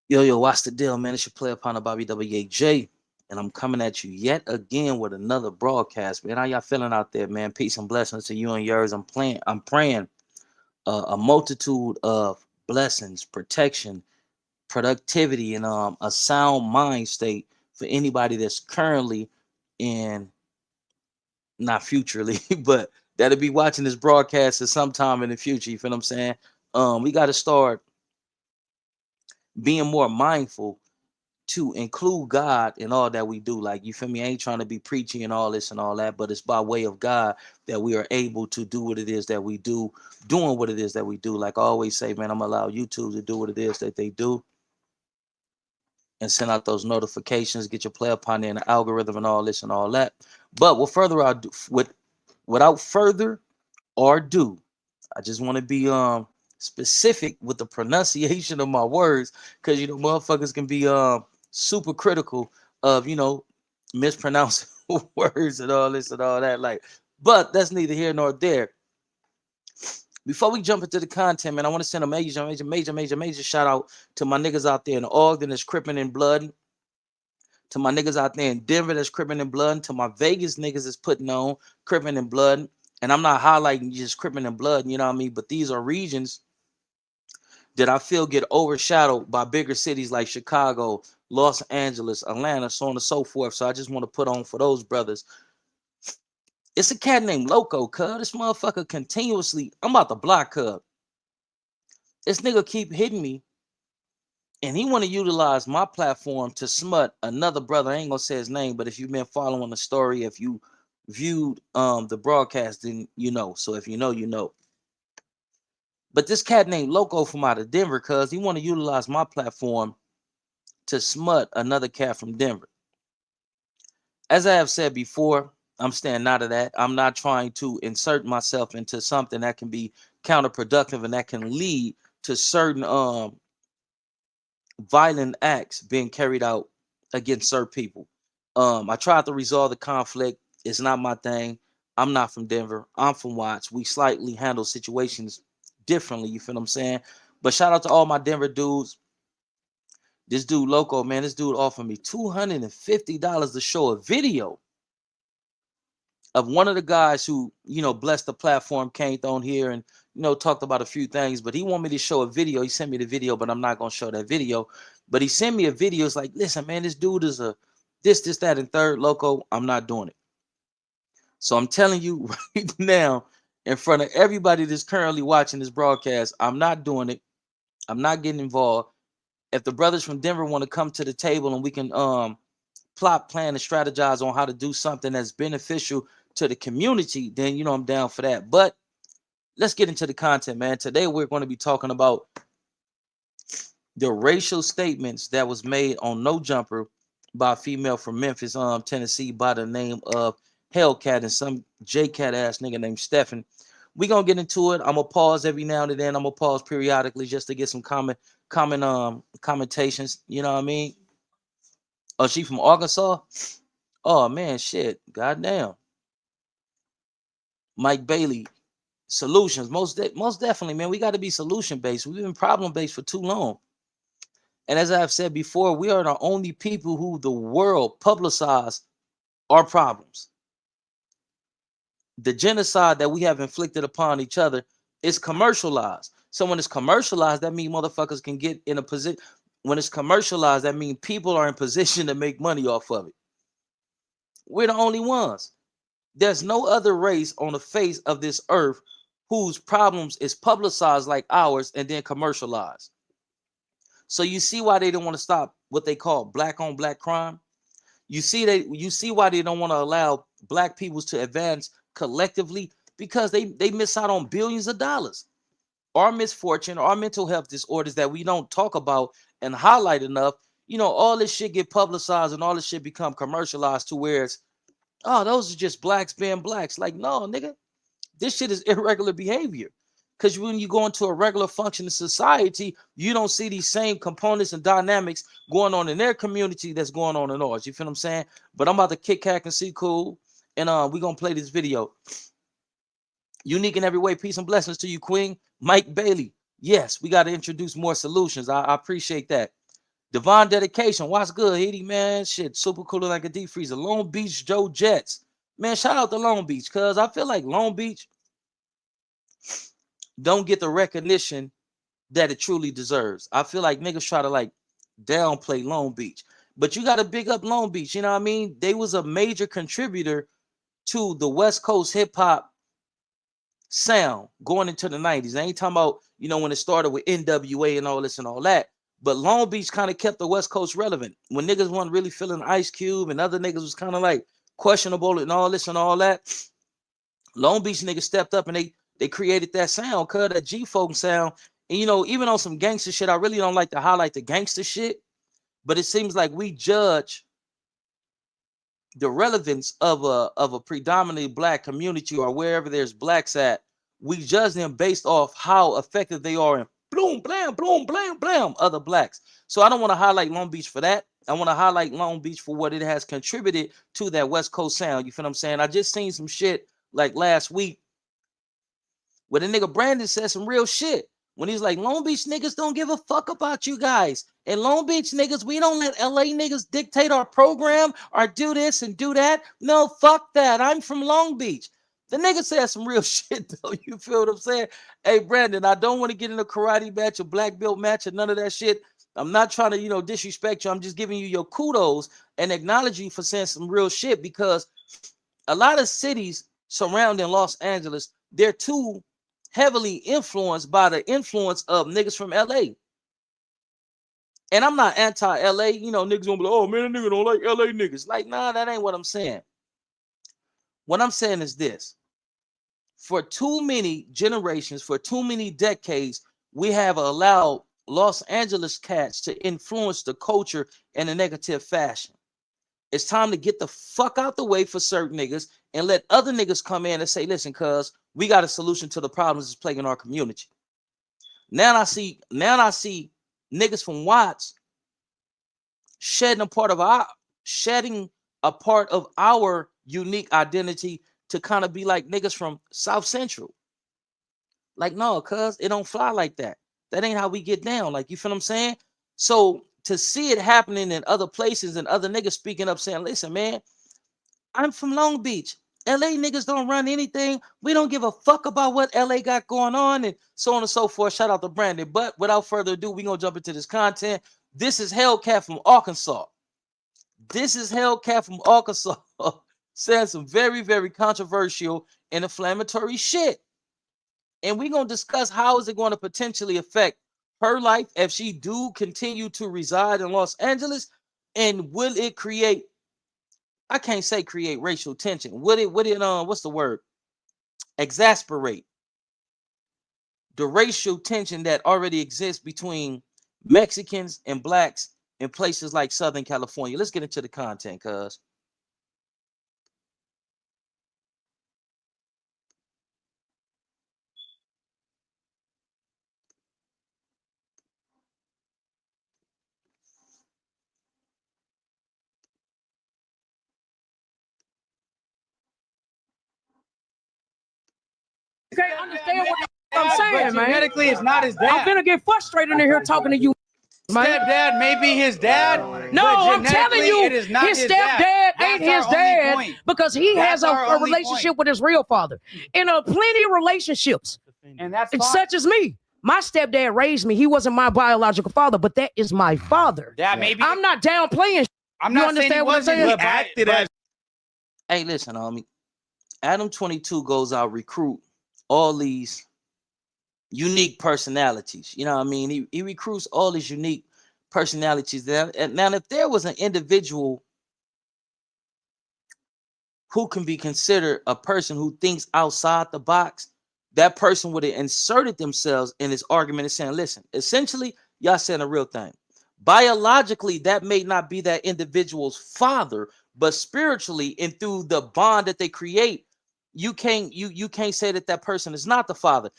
Yo, what's the deal, man? It's your player partner Bobby WAJ, and I'm coming at you yet again with another broadcast, man. How y'all feeling out there, man? Peace and blessings to you and yours. I'm praying a multitude of blessings, protection, productivity, and a sound mind state for anybody that's currently in not futurely, but that'll be watching this broadcast at some time in the future. You feel what I'm saying? We got to start being more mindful to include God in all that we do. Like, you feel me? I ain't trying to be preachy and all this and all that, but it's by way of God that we are able to do what it is that we do, doing what it is that we do. Like I always say, man, I'm gonna allow YouTube to do what it is that they do and send out those notifications, get your play upon there in the algorithm and all this and all that. But without further ado, I just want to be specific with the pronunciation of my words, because motherfuckers can be super critical of mispronouncing words and all this and all that. Like, but that's neither here nor there. Before we jump into the content, man, I want to send a major shout out to my niggas out there in Ogden that's crippin' in blood, to my niggas out there in Denver that's crippin' in blood, to my Vegas niggas that's putting on crippin' in blood. And I'm not highlighting just crippin' in blood, you know what I mean? But these are regions that I feel get overshadowed by bigger cities like Chicago, Los Angeles, Atlanta, so on and so forth. So I just want to put on for those brothers. It's a cat named Loco, cuz. This motherfucker continuously, I'm about to block cuz. This nigga keep hitting me, and he want to utilize my platform to smut another brother. I ain't gonna say his name, but if you've been following the story, if you viewed the broadcast, then you know. So if you know, you know. But this cat named Loco from out of Denver, cuz he want to utilize my platform to smut another cat from Denver. As I have said before, I'm staying out of that. I'm not trying to insert myself into something that can be counterproductive and that can lead to certain violent acts being carried out against certain people. I tried to resolve the conflict. It's not my thing. I'm not from Denver. I'm from Watts. We slightly handle situations differently. You feel what I'm saying? But shout out to all my Denver dudes. This dude, Loco, man, this dude offered me $250 to show a video of one of the guys who, blessed the platform, came on here and, talked about a few things. But he wanted me to show a video. He sent me the video, but I'm not going to show that video. But he sent me a video. It's like, listen, man, this dude is a this, that, and third. Loco, I'm not doing it. So I'm telling you right now, in front of everybody that's currently watching this broadcast, I'm not doing it. I'm not getting involved. If the brothers from Denver want to come to the table and we can plot, plan, and strategize on how to do something that's beneficial to the community, then I'm down for that. But let's get into the content, man. Today we're going to be talking about the racial statements that was made on No Jumper by a female from Memphis, Tennessee, by the name of HellKat, and some JCat ass nigga named Stephen. We gonna get into it. I'm gonna pause every now and then. I'm gonna pause periodically just to get some commentations. You know what I mean? Oh, she from Arkansas? Oh man, shit. Goddamn. Mike Bailey, solutions. Most definitely, man. We got to be solution based. We've been problem based for too long. And as I've said before, we are the only people who the world publicize our problems. The genocide that we have inflicted upon each other is commercialized. So when it's commercialized, that means motherfuckers can get in a position. When it's commercialized, that means people are in position to make money off of it. We're the only ones. There's no other race on the face of this earth whose problems is publicized like ours and then commercialized. So you see why they don't want to stop what they call black on black crime. You see why they don't want to allow black peoples to advance collectively, because they miss out on billions of dollars. Our misfortune, our mental health disorders that we don't talk about and highlight enough, all this shit get publicized and all this shit become commercialized to where it's, oh, those are just blacks being blacks. Like, no, nigga, this shit is irregular behavior. Because when you go into a regular functioning society, you don't see these same components and dynamics going on in their community that's going on in ours. You feel what I'm saying? But I'm about to kick hack and see cool. And we're going to play this video. Unique in every way. Peace and blessings to you, Queen. Mike Bailey. Yes, we got to introduce more solutions. I appreciate that. Divine Dedication, what's good, Hitty, man? Shit, super cooler like a deep freezer. Long Beach Joe Jets. Man, shout out to Long Beach, cuz I feel like Long Beach don't get the recognition that it truly deserves. I feel like niggas try to like downplay Long Beach. But you got to big up Long Beach, you know what I mean? They was a major contributor to the West Coast hip hop sound going into the 90s. I ain't talking about, you know, when it started with NWA and all this and all that. But Long Beach kind of kept the West Coast relevant. When niggas weren't really feeling Ice Cube and other niggas was kind of like questionable and all this and all that, Long Beach niggas stepped up and they created that sound, cuz that G-Folk sound. And you know, even on some gangster shit, I really don't like to highlight the gangster shit, but it seems like we judge the relevance of a predominantly black community or wherever there's blacks at. We judge them based off how effective they are in bloom, blam, bloom, blam, blam, other blacks. So I don't want to highlight Long Beach for that. I want to highlight Long Beach for what it has contributed to that West Coast sound. You feel what I'm saying? I just seen some shit like last week where the nigga Brandon said some real shit. When he's like, Long Beach niggas don't give a fuck about you guys. And Long Beach niggas, we don't let LA niggas dictate our program or do this and do that. No, fuck that. I'm from Long Beach. The nigga said some real shit, though. You feel what I'm saying? Hey, Brandon, I don't want to get in a karate match, a black belt match, or none of that shit. I'm not trying to, you know, disrespect you. I'm just giving you your kudos and acknowledge you for saying some real shit, because a lot of cities surrounding Los Angeles, they're too heavily influenced by the influence of niggas from LA. And I'm not anti-LA. You know, niggas gonna be like, oh man, that nigga don't like LA niggas. Like, nah, that ain't what I'm saying. What I'm saying is this. For too many generations, for too many decades, we have allowed Los Angeles cats to influence the culture in a negative fashion. It's time to get the fuck out the way for certain niggas and let other niggas come in and say, listen, cuz we got a solution to the problems that's plaguing our community. Now I see niggas from Watts shedding a part of our unique identity to kind of be like niggas from South Central. Like, no, cuz it don't fly like that. That ain't how we get down. Like, you feel what I'm saying? So to see it happening in other places and other niggas speaking up saying, listen, man, I'm from Long Beach. LA niggas don't run anything. We don't give a fuck about what LA got going on and so on and so forth. Shout out to Brandon. But without further ado, we're going to jump into this content. This is HellKat from Arkansas. This is HellKat from Arkansas saying some very, very controversial and inflammatory shit. And we're going to discuss how is it going to potentially affect her life if she do continue to reside in Los Angeles, and will it create, I can't say create racial tension. Would it what's the word? Exasperate the racial tension that already exists between Mexicans and blacks in places like Southern California. Let's get into the content, cuz. You can't understand what I'm saying, man. Genetically, it's not his dad. I'm finna get frustrated in here talking to you, man. Stepdad may be his dad. No, I'm telling you, it is not his stepdad ain't his dad because he has a relationship with his real father. And plenty of relationships. And that's it's such as me. My stepdad raised me. He wasn't my biological father, but that is my father. That maybe I'm not downplaying. I'm not you understand what I'm saying? Hey, listen, homie. Adam 22 goes out recruit all these unique personalities. You know what I mean? He recruits all these unique personalities. And now, if there was an individual who can be considered a person who thinks outside the box, that person would have inserted themselves in this argument and saying, listen, essentially, y'all saying a real thing. Biologically, that may not be that individual's father, but spiritually and through the bond that they create, you can't say that person is not the father.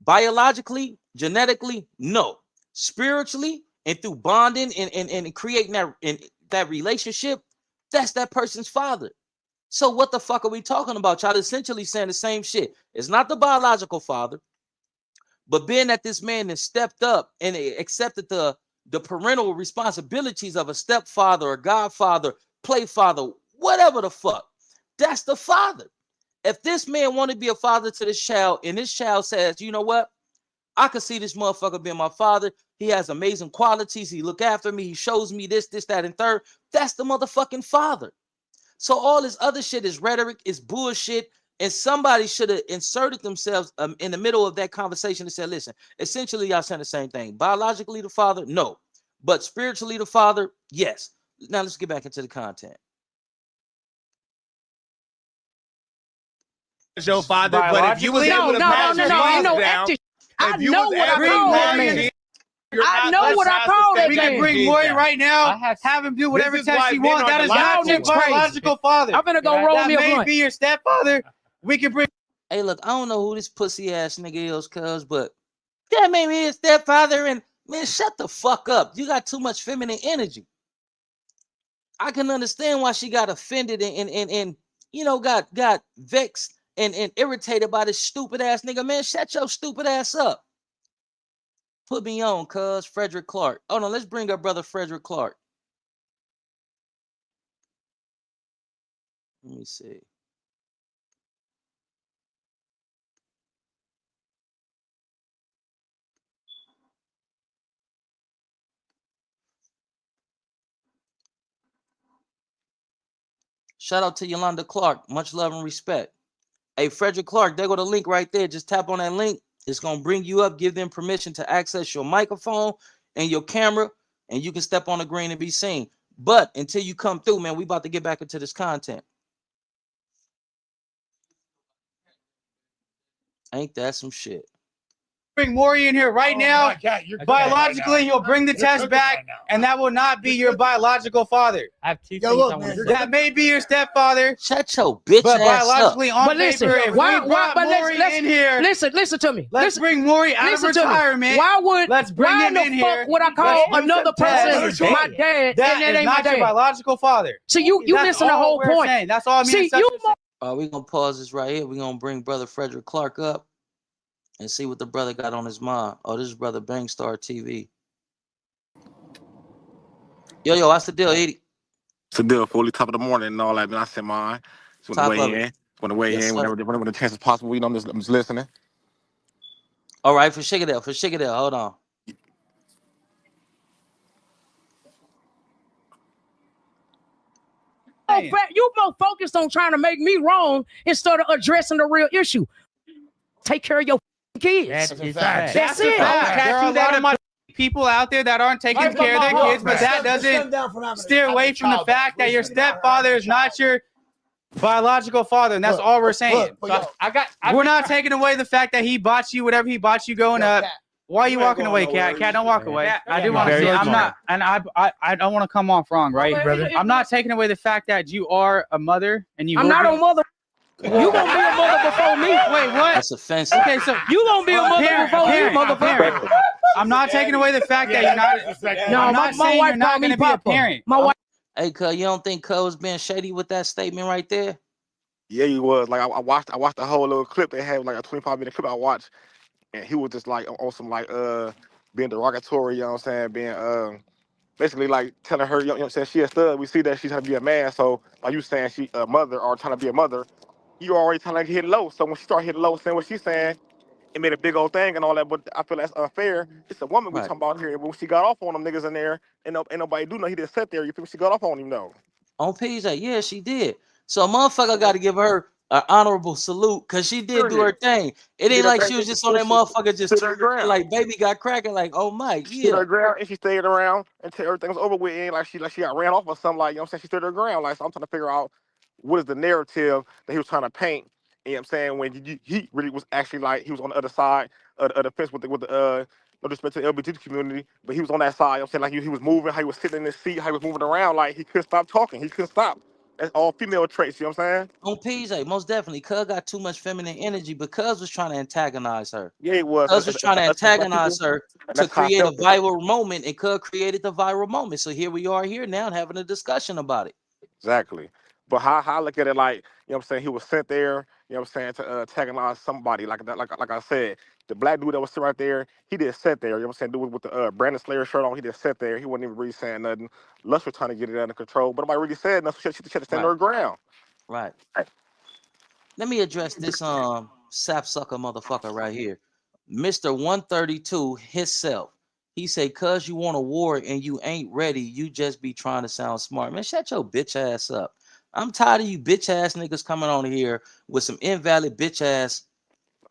Biologically, genetically, no. Spiritually, and through bonding and creating that relationship, that's that person's father. So what the fuck are we talking about? Y'all essentially saying the same shit. It's not the biological father, but being that this man has stepped up and accepted the the parental responsibilities of a stepfather or godfather, play father, whatever the fuck. That's the father. If this man want to be a father to this child, and this child says, you know what? I could see this motherfucker being my father. He has amazing qualities. He look after me. He shows me this, that, and third. That's the motherfucking father. So all this other shit is rhetoric, is bullshit. And somebody should have inserted themselves in the middle of that conversation and said, listen, essentially y'all saying the same thing. Biologically the father, no. But spiritually the father, yes. Now let's get back into the content. Your father, but if you was able to pass your down, I know what I call that man. I know what I call that man. We can bring Maury right now, have him do whatever test he wants. That is not your biological father. I'm gonna go roll me a blunt. That may be your stepfather. We can bring. Hey, look, I don't know who this pussy ass nigga is, cuz, but that may be his stepfather. And man, shut the fuck up. You got too much feminine energy. I can understand why she got offended and you know got vexed and irritated by this stupid ass nigga. Man, shut your stupid ass up. Put me on, cuz Frederick Clark. Oh no, let's bring up brother Frederick Clark. Let me see. Shout out to Yolanda Clark. Much love and respect. Hey, Frederick Clark, there go the link right there. Just tap on that link. It's going to bring you up, give them permission to access your microphone and your camera, and you can step on the green and be seen. But until you come through, man, we about to get back into this content. Ain't that some shit? Bring Maury in here right now. Biologically, he'll bring the test back, and that will not be your biological father. I have two things I want to say. That may be your stepfather. Shut your bitch but ass biologically, up. on But listen, paper, if why? we brought Maury in here, listen to me. let's bring Maury out of retirement. Why would? Let's bring why him the in fuck here. would I call another person my dad? That and that is ain't my not your dad. biological father. See, you missing the whole point. Saying. That's all. See, you. We're going to pause this right here. We're going to bring brother Frederick Clark up and see what the brother got on his mind. Oh, this is brother Bangstar TV. Yo, what's the deal, Edie? It's the deal, fully top of the morning and all that. Man, I said mine. Just want to weigh in. Want to weigh in whenever the chance is possible. You know, I'm just listening. All right, for Shigadell. Hold on. You more focused on trying to make me wrong instead of addressing the real issue. Take care of your kids. That's it. There are a lot of people out there that aren't taking care of their kids, but that doesn't steer away from the fact that your stepfather is not your biological father, and that's all we're saying. We're not taking away the fact that he bought you whatever he bought you growing up. Why are you walking away, Cat? Cat, don't walk away. I do want to say I'm not, and I don't want to come off wrong, right, brother? I'm not taking away the fact that you are a mother, and you. I'm not a mother. You gonna be a mother before me? Wait, what? That's offensive. Okay, so you gonna be a mother before me, motherfucker? I'm not taking away the fact that you're not. No, my wife not going to be a parent. My wife. Hey, cuz, you don't think cuz was being shady with that statement right there? Yeah, he was. Like I watched the whole little clip. They had like a 25-minute clip I watched, and he was just like on some like being derogatory. You know what I'm saying? Being basically like telling her, you know what I'm saying, she a stud. We see that she's trying to be a man. So like you saying she a mother or trying to be a mother, you already trying to hit low. So when she start hitting low, saying what she's saying, it made a big old thing and all that. But I feel that's unfair. It's a woman we talking about here. When she got off on them niggas in there, ain't nobody do nothing. He just sat there. You feel me? She got off on him though. On PJ, yeah, she did. So a motherfucker got to give her an honorable salute because she did do her thing. It ain't like she was just on that motherfucker just like baby got cracking like, oh my, yeah. She stood her ground and she stayed around until everything was over with. And like she got ran off or something, like, you know what I'm saying? She stood her ground. Like, so I'm trying to figure out what is the narrative that he was trying to paint. You know what I'm saying? When he really was actually like, he was on the other side of the fence with the no disrespect to the LGBT community, but he was on that side. You know what I'm saying? Like he was moving, how he was sitting in his seat, how he was moving around, like he couldn't stop talking. He couldn't stop. That's all female traits, you know what I'm saying? On PJ, most definitely. Cuz got too much feminine energy because was trying to antagonize her. Yeah, it was. Cuz was trying to antagonize her to create a viral moment, and Cuz created the viral moment. So here we are here now having a discussion about it. Exactly. But how I look at it, like, you know what I'm saying, he was sent there, you know what I'm saying, to antagonize somebody like that. Like I said, The black dude that was sitting right there, he just sat there. You know what I'm saying? Dude with the Brandon Slayer shirt on, he just sat there. He wasn't even really saying nothing. Lush was trying to get it under control, but nobody really said nothing. She had to stand Right. her ground. Right. Let me address this sapsucker motherfucker right here. Mr. 132 himself. He say, cause you want a war and you ain't ready, you just be trying to sound smart. Man, shut your bitch ass up. I'm tired of you bitch ass niggas coming on here with some invalid bitch ass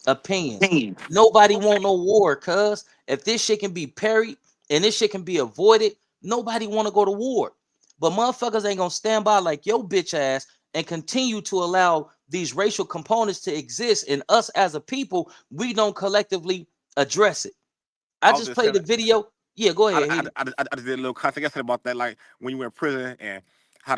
opinions. Nobody want no war, cuz if this shit can be parried and this shit can be avoided, nobody want to go to war. But motherfuckers ain't gonna stand by like your bitch ass and continue to allow these racial components to exist, and us as a people, we don't collectively address it. I I was just just played saying, the video. Yeah, go ahead, hit it. I just did a little content yesterday about that, like when you were in prison and how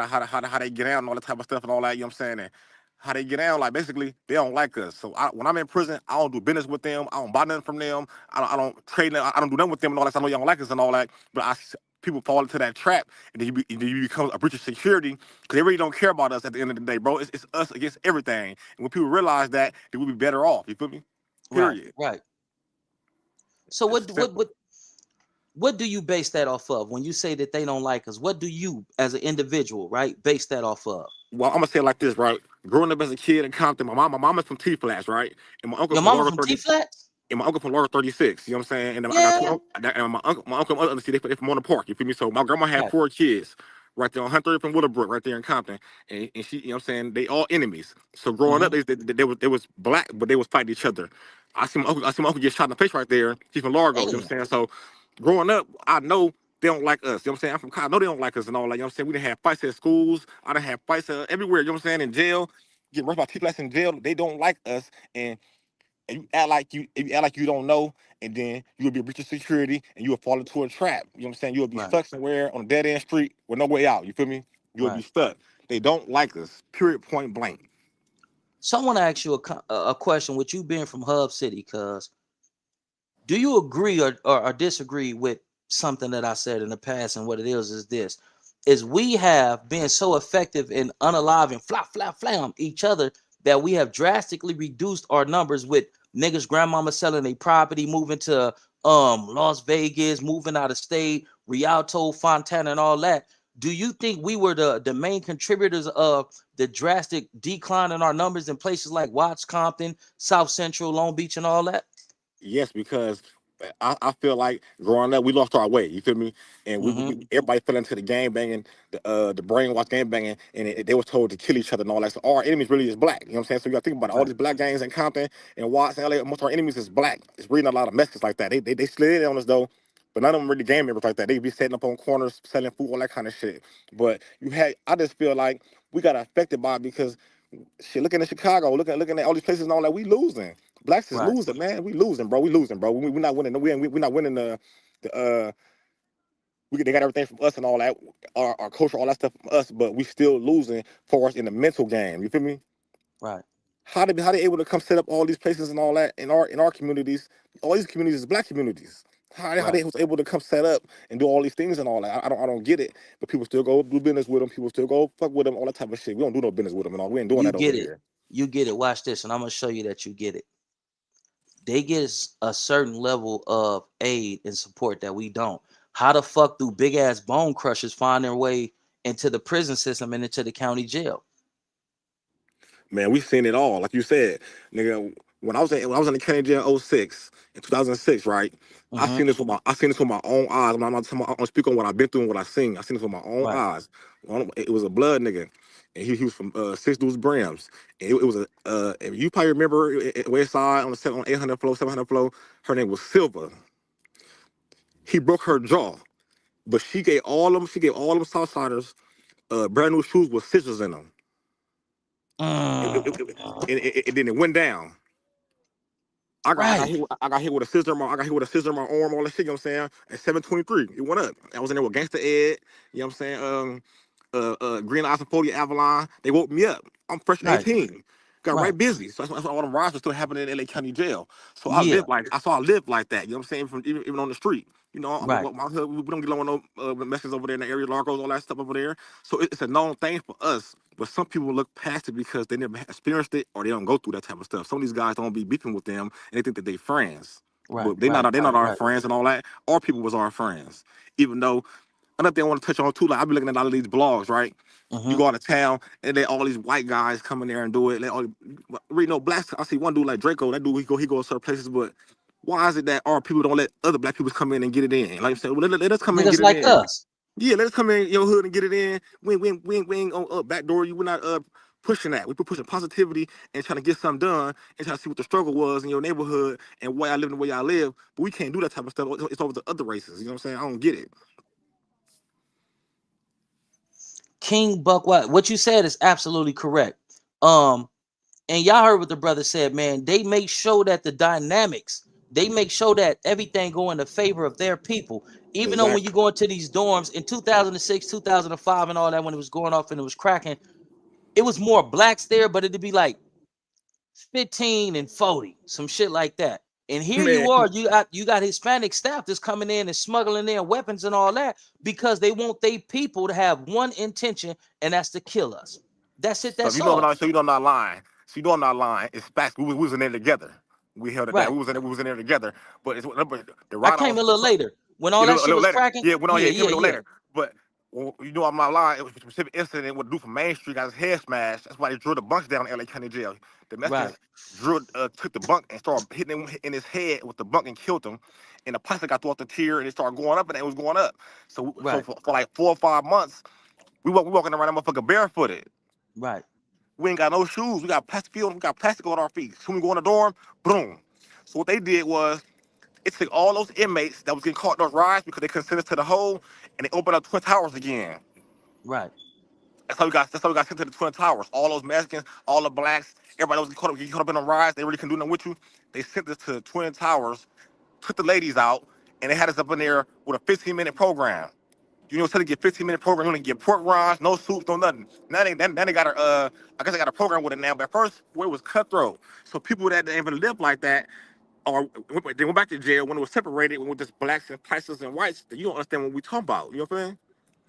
they get out and all that type of stuff and all that. You know what I'm saying? And how they get out, like basically they don't like us. So when I'm in prison, I don't do business with them. I don't buy nothing from them. I don't trade. I don't do nothing with them and all that. So I know y'all don't like us and all that. But people fall into that trap and then you become a breach of security because they really don't care about us at the end of the day, bro. It's us against everything. And when people realize that, they will be better off. You feel me? Right, Period. right. So It's what what simple. what what do you base that off of when you say that they don't like us? What do you as an individual, right, base that off of? Well, I'm gonna say it like this, right? Growing up as a kid in Compton, my mama's from T Flats, right? And my uncle Your from mama Laura from T 30, Flats? and my uncle from Laura 36. You know what I'm saying? And then I got Yeah. two, and my uncle and my other, see, they from on the park. You feel me? So my grandma had Right, 4 kids, right there on 130th and Willowbrook, right there in Compton, and she, you know what I'm saying? They all enemies. So growing up, mm-hmm. they was black, but they was fighting each other. I see my uncle get shot in the face right there. He's from Largo. You know what I'm Damn. saying? So growing up, I know they don't like us. You know what I'm saying? I'm from Chicago. I know they don't like us and all that. You know what I'm saying? We done had fights at schools. I done had fights everywhere. You know what I'm saying? In jail, getting rushed by people that's in jail. They don't like us, and you act like you don't know, and then you will be a breach of security, and you will fall into a trap. You know what I'm saying? You will be Right, stuck somewhere on a dead end street with no way out. You feel me? You will be right. stuck. They don't like us. Period. Point blank. So I want to ask you a question with you being from Hub City, cuz do you agree or disagree with something that I said in the past? And what it is this is we have been so effective in unaliving flam each other that we have drastically reduced our numbers with niggas grandmama selling a property, moving to Las Vegas, moving out of state, Rialto, Fontana, and all that. Do you think we were the main contributors of the drastic decline in our numbers in places like Watts, Compton, South Central, Long Beach, and all that? Yes, because I feel like growing up we lost our way. You feel me? And Mm-hmm. everybody fell into the game banging, the brainwash game banging, and they was told to kill each other and all that. So our enemies really is black. You know what I'm saying? So you got to think about it. All Right, these black gangs in Compton and Watts, LA. Most of our enemies is black. It's reading a lot of messages like that. They slid in on us though. But none of them really game members like that. They be setting up on corners, selling food, all that kind of shit. But I just feel like we got affected by it because shit, looking at Chicago, looking at all these places and all that, we losing. Blacks is right. losing, man. We losing, bro. We losing, bro. We're not winning. We're not winning the they got everything from us and all that, our culture, all that stuff from us, but we still losing for us in the mental game. You feel me? Right, How they able to come set up all these places and all that in our communities? All these communities is black communities. How right. they was able to come set up and do all these things and all that? I don't get it. But people still go do business with them. People still go fuck with them. All that type of shit. We don't do no business with them and all. We ain't doing You that over get it. here. You get it. Watch this, and I'm gonna show you that you get it. They get a certain level of aid and support that we don't. How the fuck do big ass bone crushers find their way into the prison system and into the county jail? Man, we seen it all. Like you said, nigga, when I was in the county jail in '06, in 2006, right? I Mm-hmm. seen this with my own eyes. I'm speak on what I've been through and what I seen. I seen this with my own Right, eyes. It was a blood nigga, and he was from Six Deuce Brams. And it was if you probably remember West Side on 800 flow, 700 flow. Her name was Silva. He broke her jaw, but she gave all them Southsiders brand new shoes with scissors in them. And then it went down. right, I got hit with a scissor in my arm, all that shit, you know what I'm saying? At 723, it went up. I was in there with Gangsta Ed, you know what I'm saying? Green Eyes and 40 Avalon. They woke me up. I'm fresh right. 18. got Right. right busy. So that's why all them riots were still happening in LA County Jail. So Yeah. I lived like that. You know what I'm saying? From even on the street. You know, Right. my hood, we don't get along with no messages over there in the area, Largos, all that stuff over there. So it's a known thing for us. But some people look past it because they never experienced it or they don't go through that type of stuff. Some of these guys don't be beefing with them and they think that they friends. Right. But Right. they're not our Right. friends and all that. Our people was our friends. Even though another thing I want to touch on too, like I be looking at all of these blogs, right? You Mm-hmm. go out of town and then all these white guys come in there and do it. They all read no blacks. I see one dude like Draco. That dude he go to certain places, but why is it that our people don't let other black people come in and get it in? Like I said, well, let us come in and Niggas get it like in. us. Yeah, let us come in your hood and get it in. We ain't on backdoor you. We're not pushing that. We're pushing positivity and trying to get something done and trying to see what the struggle was in your neighborhood and why I live the way I live. But we can't do that type of stuff. It's over to other races. You know what I'm saying? I don't get it. King Buck, what you said is absolutely correct. Um, and y'all heard what the brother said, man. They make sure that the dynamics, they make sure that everything go in the favor of their people. Even though when you Exactly. go into these dorms in 2006, 2005, and all that, when it was going off and it was cracking, it was more blacks there, but it'd be like 15 and 40, some shit like that. And here Man, you are, you got Hispanic staff that's coming in and smuggling in weapons and all that because they want their people to have one intention, and that's to kill us. That's it. so That's you know I'm all. not, so you know I'm not lying. So you know I'm not lying. It's facts. We was in there together. We held it down. Right. We was in there together. But the I ride I came was a little later when yeah, all that a shit little was later. cracking. Yeah, went on. Yeah, Yeah, came yeah, a little yeah. later. But well, you know I'm not lying. It was a specific incident with a dude from Main Street got his head smashed. That's why they drew the bunks down in LA County Jail. The Right, Mexicans took the bunk and started hitting him in his head with the bunk and killed him. And the plastic got through off the tier and it started going up and it was going up. So right, for like 4 or 5 months, we walking around that motherfucker barefooted. right, We ain't got no shoes. We got plastic field. We got plastic on our feet. So when we go in the dorm, boom. So what they did was it took all those inmates that was getting caught in those rides because they couldn't send us to the hole, and they opened up Twin Towers again. right. That's how we got sent to the Twin Towers. All those Mexicans, all the blacks, everybody that was getting caught up in the rides, they really couldn't do nothing with you. They sent us to the Twin Towers, took the ladies out, and they had us up in there with a 15-minute program. You know, instead of get 15-minute program, you only get pork rinds, no soups, no nothing. Now they got a, I guess they got a program with it now. But at first, where it was cutthroat. So people that didn't even live like that, or they went back to jail when it was separated with just blacks and whites and whites. You don't understand what we talking about. You know what I'm saying?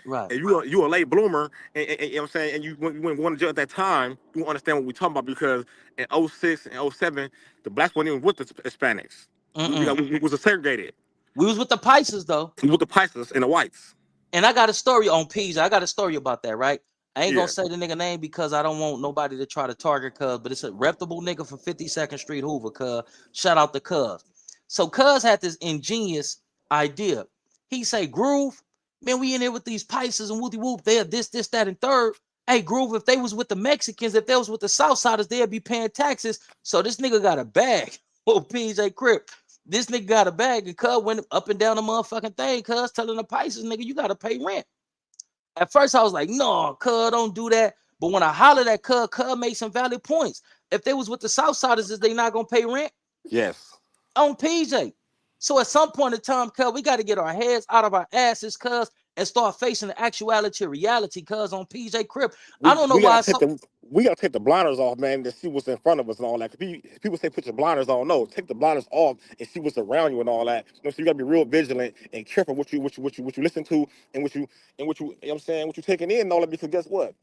Right. And you a late bloomer, and you know what I'm saying, and you went going to jail at that time, you won't understand what we talking about because in '06 and '07, the blacks weren't even with the Hispanics. Mm-mm. We was segregated. We was with the Pisces though, We with the Pisces and the whites. and I got a story on Peas. I got a story about that, right? I ain't gonna Yeah. say the nigga name because I don't want nobody to try to target Cuz, but it's a reputable nigga from 52nd Street, Hoover. Cuz, shout out to Cuz. So Cuz had this ingenious idea. He say, Groove, man, we in here with these Pisces and whoopty whoop. They're this, that, and third. Hey, Groove, if they was with the Mexicans, if they was with the Southsiders, they'd be paying taxes. So this nigga got a bag. Oh, PJ Crip. This nigga got a bag, and Cuz went up and down the motherfucking thing. Cuz telling the Pisces, nigga, you gotta pay rent. At first, I was like, no, cuz, don't do that. But when I hollered at cuz made some valid points. If they was with the Southsiders, is they not gonna pay rent Yes. on PJ? So at some point in time, cuz, we got to get our heads out of our asses, cuz, and start facing the actuality, reality, cuz, on PJ Crip. I don't know We why gotta it's take so. the blinders off, man, to see what's in front of us and all that. 'Cause people say put your blinders on. No, take the blinders off and see what's around you and all that. You know, so you gotta be real vigilant and careful what you listen to and you know what I'm saying, what you taking in and all that. Because guess what?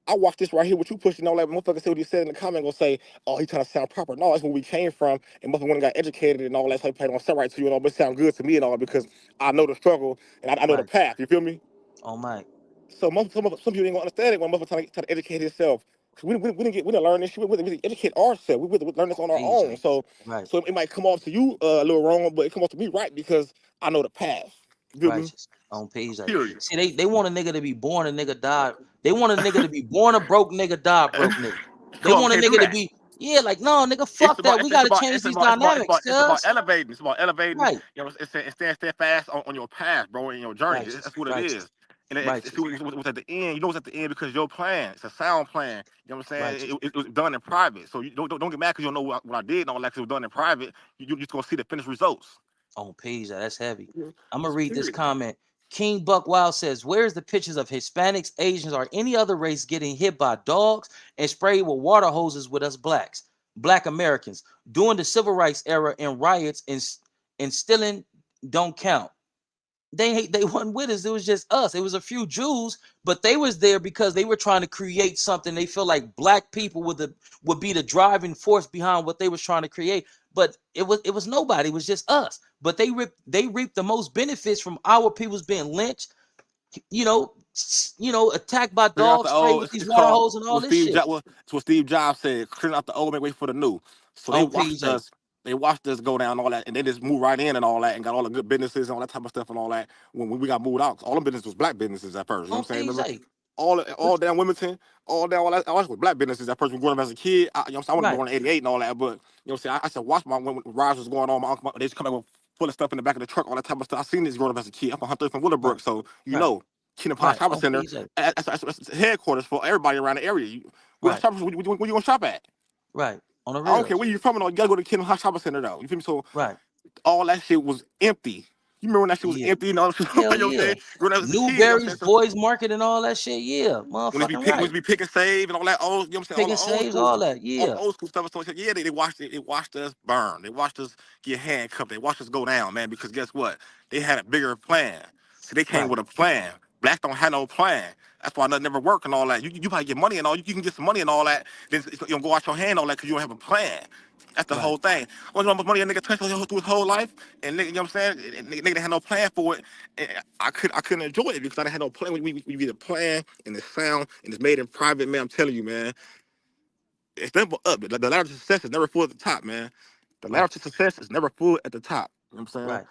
I watched this right here, what you pushing all that. Motherfucker say what he said in the comment, gonna say, oh, he trying to sound proper. No, that's where we came from. And motherfucker went and got educated and all that. So he played on set right to you and all, but it sound good to me and all because I know the struggle and I know the Right. path. You feel me? Oh my. So some people ain't gonna understand it when motherfucker trying to educate himself. We didn't learn this shit. We didn't educate ourselves. We learn this on our own. PJ. Right. So it might come off to you a little wrong, but it come off to me right because I know the path. You feel me? Righteous. On PJ. Period. See, they want a nigga to be born a nigga die. They want a nigga to be born a broke nigga, die broke nigga. They So we want a can't do nigga to that. be, yeah, like, no, nigga, fuck that. We gotta change these dynamics, It's about cuz. elevating. It's about elevating. Right. You know, it's staying steadfast on your path, bro, in your journey. Righteous. That's what it Righteous. is. And Righteous. what's at the end. You know what's at the end because your plan. It's a sound plan. You know what I'm saying? Righteous. It was done in private. So you don't get mad because you don't know what I did and all that. 'Cause it was done in private. You just gonna see the finished results. On PJ. That's heavy. Yeah. I'm gonna read this Period. comment. King Buck Wild says, where's the pictures of Hispanics, Asians, or any other race getting hit by dogs and sprayed with water hoses with us blacks, black Americans, during the civil rights era and riots and stealing don't count. They wasn't with us. It was just us. It was a few Jews, but they was there because they were trying to create something. They feel like black people would be the driving force behind what they was trying to create. But it was nobody. It was just us. But they reaped the most benefits from our people's being lynched, attacked by Clean out dogs, the sprayed old. with these It's water called holes and all what this shit. It's what Steve Jobs said. Clean out the old, make way for the new. So they On watched PJ. us. They watched us go down and all that, and they just moved right in and all that, and got all the good businesses and all that type of stuff and all that. When we got moved out, all the business was black businesses at first. You know On what I'm saying? Remember? PJ. All down Wilmington, all that was black businesses at first. When growing up as a kid, I wasn't Right. born in '88 and all that, but you know what I'm saying? I said, watch when riots was going on. My uncle, they just come back with full of stuff in the back of the truck, all that type of stuff. I seen this growing up as a kid. I'm from Hunter from Willowbrook, Right. so you Right. know, Kingdom Park Right. Shopping On Center. PJ. That's headquarters for everybody around the area. Where Right. shoppers? Where you gonna shop at? Right. On the I don't real. care where you from and all. You gotta go to Kingdom Park Shopping Center though. You feel me? So Right. all that shit was empty. You remember when that shit was Yeah. empty and all that shit? You know Hell what I'm yeah. saying? Growing up as a kid, you know what I'm Newberry's saying? So Boys Market and all that shit. Yeah. Motherfucking right. when we be pick and save and all that old, you know what I'm saying? Pick All and the old saves, school, all that. all the Yeah. old school stuff. So yeah, they watched us burn. They watched us get handcuffed. They watched us go down, man. Because guess what? They had a bigger plan. So they came Right. with a plan. Blacks don't have no plan. That's why nothing never work and all that. You probably get money and all. You can get some money and all that. Then you don't go out your hand and all that because you don't have a plan. That's the Right. whole thing. What's how much money a nigga touched through his whole life, and nigga, you know what I'm saying? And nigga had no plan for it. And I couldn't enjoy it because I didn't have no plan. We get a plan and it's sound and it's made in private, man. I'm telling you, man. It's never up. The ladder to success is never full at the top, man. The ladder Right. to success is never full at the top. You know what I'm saying? Right.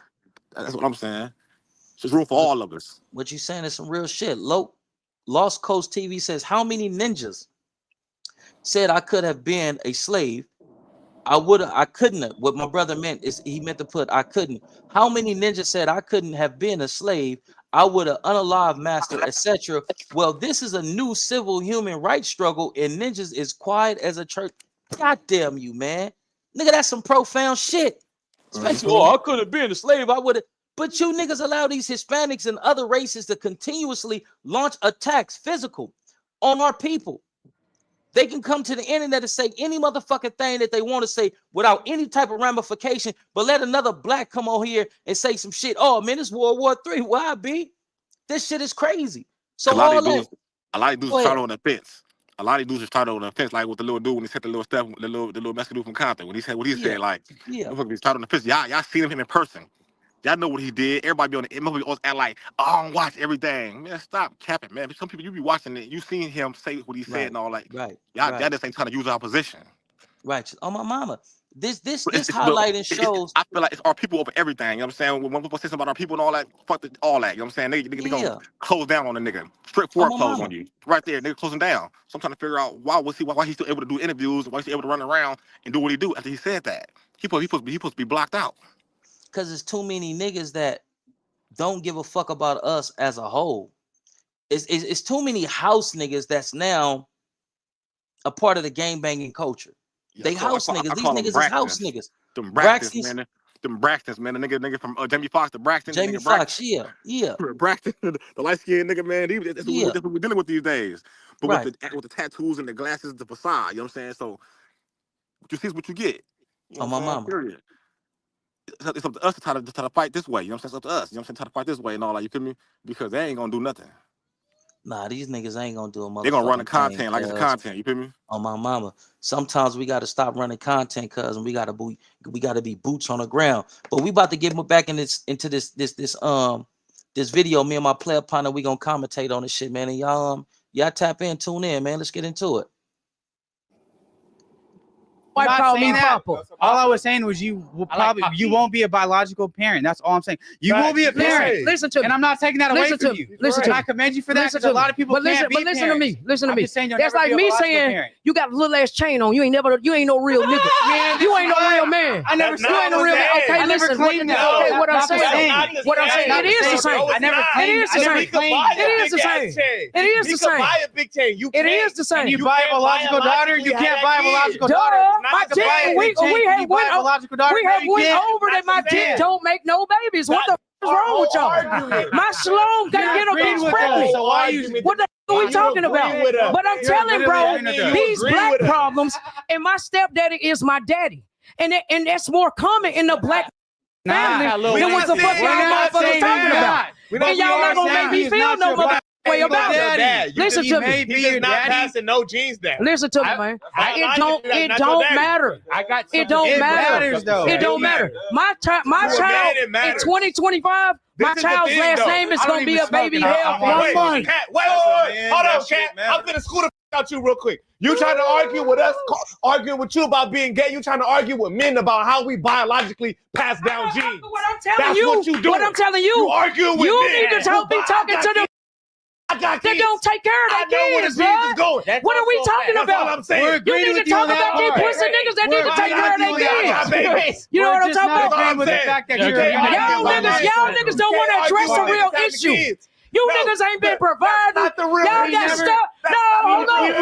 That's what I'm saying. There's room for What, all of us. what you saying is some real shit. Lost Coast TV says, how many ninjas said I could have been a slave? I couldn't have. What my brother meant is he meant to put I couldn't. How many ninjas said I couldn't have been a slave? I would have unalive master, etc. Well, this is a new civil human rights struggle, and ninjas is quiet as a church. God damn you, man. Nigga, that's some profound shit. Especially, I could have been a slave. I would have. But you niggas allow these Hispanics and other races to continuously launch attacks, physical, on our people. They can come to the internet and say any motherfucking thing that they want to say without any type of ramification, but let another black come on here and say some shit. Oh man, it's World War III. Why, B? This shit is crazy. So A lot all of that. dudes Go try ahead. on the fence. A lot of dudes just started on the fence, like with the little dude when he said the little stuff, the little Mexican dude from Compton, when he said what he Yeah. said, like, Yeah. he started on the fence. Y'all seen him in person. Y'all know what he did. Everybody be on the MLB always act like, oh, I don't watch everything. Man, stop capping, man. Some people you be watching it, you seen him say what he said Right. and all that. Right. Y'all Right. just ain't trying to use our position. Right. Oh my mama. This But highlighting shows. I feel like it's our people over everything. You know what I'm saying? When people say something about our people and all that, all that. You know what I'm saying? They gonna Yeah. close down on the nigga. Straight Oh forward my close mama. on you. Right there. Nigga closing down. So I'm trying to figure out why he's still able to do interviews, why he's still able to run around and do what he do after he said that. He supposed to be blocked out. Because there's too many niggas that don't give a fuck about us as a whole. It's too many house niggas that's now a part of the gang banging culture. Yeah, They house niggas. I These call them niggas is house Braxtons. niggas. Them Braxtons, Braxton's, man. Them Braxtons, man. The nigga from Jamie Foxx, the Braxton, the Jamie nigga Braxton. Foxx, yeah, Braxton, the light skinned nigga, man. That's yeah, what we're dealing with these days. But right. with the tattoos and the glasses, the facade, you know what I'm saying? So what you see is what you get. You know On what my I'm saying? mama. Period. It's up to us to try to fight this way. You know what I'm saying? It's up to us. You know what I'm saying? Try to fight this way and all that. You feel me? Because they ain't gonna do nothing. Nah, these niggas ain't gonna do a They gonna run the motherfucking thing, content like it's cuz. content. You feel me? On my mama. Sometimes we gotta stop running content, cuz, and we gotta be boots on the ground. But we about to get back into this video. Me and my player partner, we gonna commentate on this shit, man. And y'all tap in, tune in, man. Let's get into it. I'm not call me saying that. Papa. All I was saying was you will probably you won't be a biological parent. That's all I'm saying. You will be a parent. Listen to me. And I'm not taking that away Listen from to you. me. Listen to And me. I commend you for that Listen because to a lot me. of people can't be listen to me. parents. Listen to I'm me. just saying you'll That's never like be a me biological saying parent. you got a little ass chain on. You ain't no real nigga. Man, You ain't no real man. I never You ain't no real man. Okay, I never listen. claimed that. Okay, what I'm That's not the saying. same. What I'm saying. It is the same. I never claimed. It is the I never same. claimed. It is the same. It is the same. buy a big chain. You It can't. is the same. You buy a biological daughter. You can't buy a biological daughter. My dick, we have went over that. My dick don't make no babies. What the f wrong with y'all? My shalom can't get up and pregnant. So why you? What the are we talking about? But I'm telling, bro, these black problems, and my stepdaddy is my daddy, and that's more common in the black family than what the fuck y'all motherfuckers talking about. And y'all not gonna make me feel no motherfucking way about it. Listen to me. He's not passing no genes down. Listen to me, man. It don't matter. It don't matter. It don't matter. My child in 2025. My child's last name is gonna be a baby hell for 1 month. Wait, hold on, Cat. I'm gonna school the out you real quick. You trying to argue with us, arguing with you about being gay. You trying to argue with men about how we biologically pass down genes. What I'm telling you, what I'm telling you, you arguing with you men. need to be talking to them. They don't take care of their kids, bro. What are we talking about? I'm saying. You need to talk about these pussy niggas that need to take care of their kids. You know what I'm talking about? Y'all niggas don't want to address the real issue. You niggas ain't been providing. Y'all got stuff. No, hold on.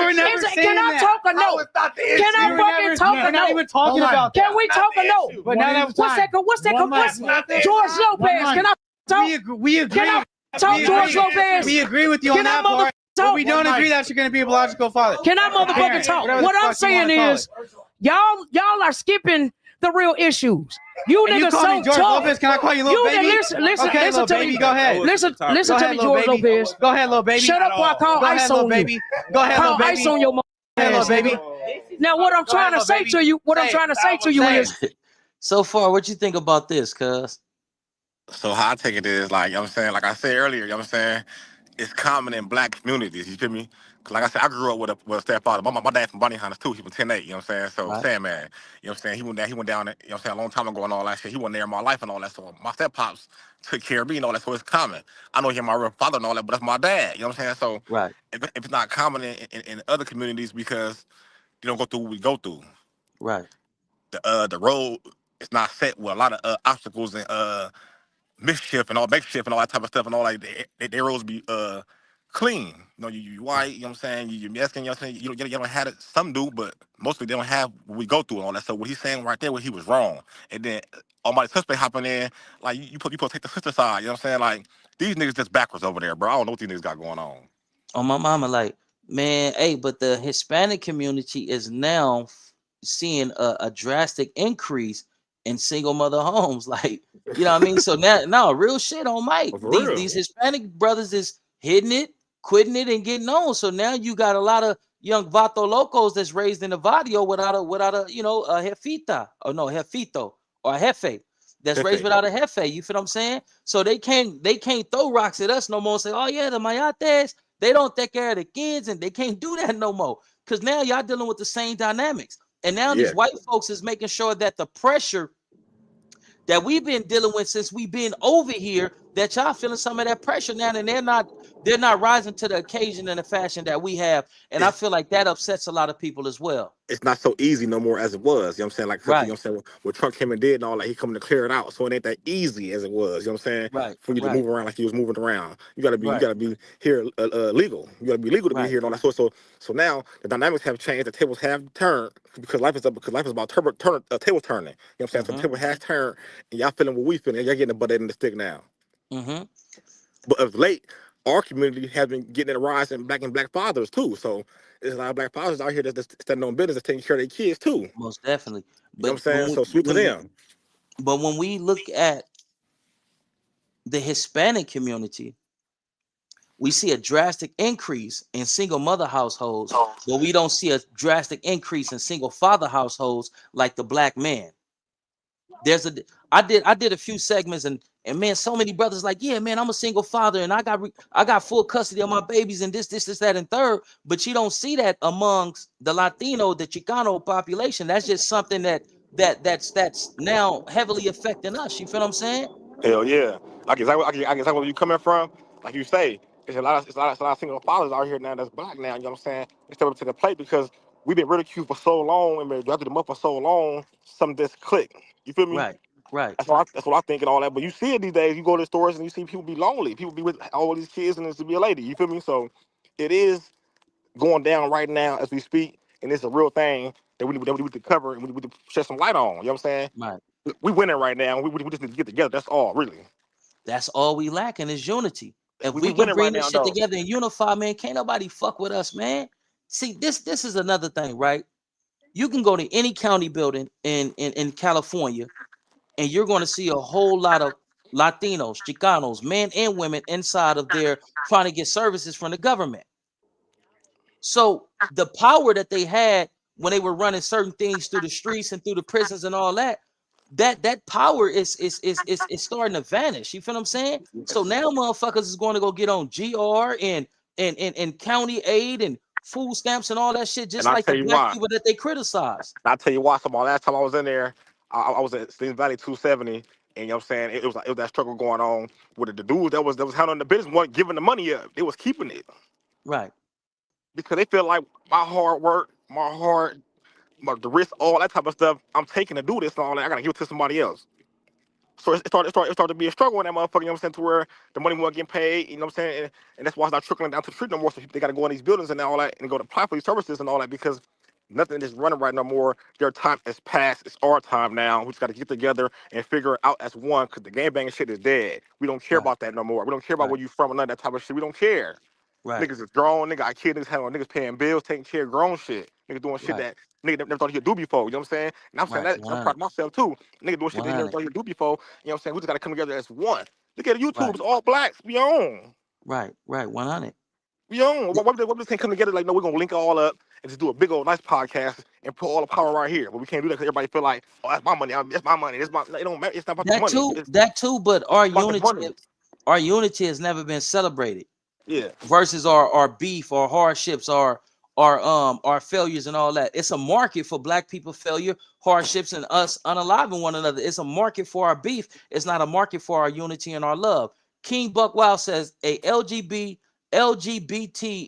Can I talk or no? Can I fucking talk or no? Can we talk or no? What's that? George Lopez. Can I talk? We agree. Can I talk, George Lopez? We agree with you on that part. But we don't agree that you're going to be a biological father. Can I motherfucking talk? What I'm saying is, y'all are skipping the real issues. You niggas so George tough. Lopez, can I call you little baby? Listen to me. Go ahead. Listen to me, George Lopez. Go ahead, little baby. Shut up before I call ice on you. Go ahead, little baby. Ice on your mother. Hello, baby. Now, what I'm trying to say to you, is, so far, what you think about this, cuz? So how I take it is, like, you know what I'm saying, like I said earlier, you know what I'm saying, it's common in black communities, you feel me? Cause like I said, I grew up with a stepfather. My dad from Bunny Hunters too. He was 10'8", you know what I'm saying? So Right. Sandman, you know what I'm saying? He went down, you know what I'm saying, a long time ago and all that shit. He wasn't there in my life and all that. So my step-pops took care of me and all that, so it's common. I know he's my real father and all that, but that's my dad, you know what I'm saying? So Right. if it's not common in other communities because you don't go through what we go through. Right. The road is not set with a lot of obstacles and mischief and all makeshift and all that type of stuff and all like their roads be clean. You know, you white, you know what I'm saying, you Mexican, you know what I'm saying, you don't have it, some do, but mostly they don't have what we go through and all that. So what he's saying right there, what he was wrong. And then all my suspect hopping in, like you put take the sister side, you know what I'm saying? Like these niggas just backwards over there, bro. I don't know what these niggas got going on. On my mama, like, man, hey, but the Hispanic community is now seeing a drastic increase in single mother homes. Like, you know what I mean? So now real shit on Mike. These Hispanic brothers is hitting it, quitting it, and getting on. So now you got a lot of young vato locos that's raised in the barrio without a you know, a jefita, or no, jefito, or a jefe. That's raised without a jefe. You feel what I'm saying? So they can't throw rocks at us no more and say, oh yeah, the mayates, they don't take care of the kids, and they can't do that no more. Because now y'all dealing with the same dynamics. And now these white folks is making sure that the pressure that we've been dealing with since we've been over here, that y'all feeling some of that pressure now, and they're not rising to the occasion in the fashion that we have. And I feel like that upsets a lot of people as well. It's not so easy no more as it was. You know what I'm saying? Like, right. You know what I'm saying? What Trump came and did and all that, he coming to clear it out. So it ain't that easy as it was. You know what I'm saying? Right. For you to move around like you was moving around. You gotta be here legal. You gotta be legal to be here and all that sort. So now the dynamics have changed. The tables have turned because life is about tables turning. You know what I'm saying? So the table has turned, and y'all feeling what we feeling. Y'all getting the butt end of the stick now. Mm-hmm. But of late, our community has been getting a rise in black fathers too. So there's a lot of black fathers out here that's standing on business, that's taking care of their kids too. Most definitely. But, you know what I'm saying? So sweet to them. But when we look at the Hispanic community, we see a drastic increase in single mother households, but we don't see a drastic increase in single father households like the black man. I did a few segments and man, so many brothers like, yeah, man, I'm a single father and I got full custody of my babies and this, that, and third. But you don't see that amongst the Latino, the Chicano population. That's just something that's now heavily affecting us. You feel what I'm saying? Hell yeah. I guess where you coming from. Like you say, it's a lot of single fathers out here now that's black now. You know what I'm saying? They step up to the plate because we've been ridiculed for so long and been drafted them up for so long. Some just click. You feel me? Right. That's what I think and all that. But you see it these days. You go to the stores and you see people be lonely. People be with all these kids and it's to be a lady. You feel me? So it is going down right now as we speak, and it's a real thing that we need to cover and we need to shed some light on. You know what I'm saying? Right. We winning right now. We just need to get together. That's all, really. That's all we lacking is unity. If We we can winning right bring this now shit though. together and unify, man, can't nobody fuck with us, man. See, this is another thing, right? You can go to any county building in California, and you're going to see a whole lot of Latinos, Chicanos, men and women inside of there trying to get services from the government. So the power that they had when they were running certain things through the streets and through the prisons and all that, that power is starting to vanish. You feel what I'm saying? So now motherfuckers is going to go get on GR and county aid and food stamps and all that shit, And just I like tell the you black why. people that they criticize. And I tell you why. So my last time I was in there, I was at Stevens Valley 270, and you know what I'm saying, it was that struggle going on with the dudes that was handling the business weren't giving the money up. They was keeping it Right, because they feel like my hard work, the risk, all that type of stuff I'm taking to do this and all that, I gotta give it to somebody else. So it started to be a struggle in that motherfucker, you know what I'm saying, to where the money wasn't getting paid, you know what I'm saying? And that's why it's not trickling down to the street no more. So they got to go in these buildings and all that and go to apply for these services and all that because nothing is running right no more. Their time is past. It's our time now. We just got to get together and figure it out as one because the game banging shit is dead. We don't care right, about that no more. We don't care about right, where you from or none of that type of shit. We don't care. right, Niggas is grown. Nigga got kids. Niggas having niggas paying bills, taking care of grown shit. Niggas doing shit right, that nigga never thought he'd do before. You know what I'm saying? And I'm saying right. that 'cause I'm proud 100, of myself too. Nigga doing shit that he never 100. thought he'd do before. You know what I'm saying? We just gotta come together as one. Look at YouTube. Right, It's all blacks. We on. right, right. 100. We on. Why we just can't come together like no? We're gonna link it all up and just do a big old nice podcast and put all the power right here. But we can't do that because everybody feel like, oh, that's my money. That's my money. That's my. It don't matter. It's not about the That money. too, It's that too. But about the money. our unity has never been celebrated. Yeah. Versus our beef, our hardships, our failures and all that. It's a market for black people failure, hardships, and us unaliving one another. It's a market for our beef. It's not a market for our unity and our love. King Buck Wild says a LGBT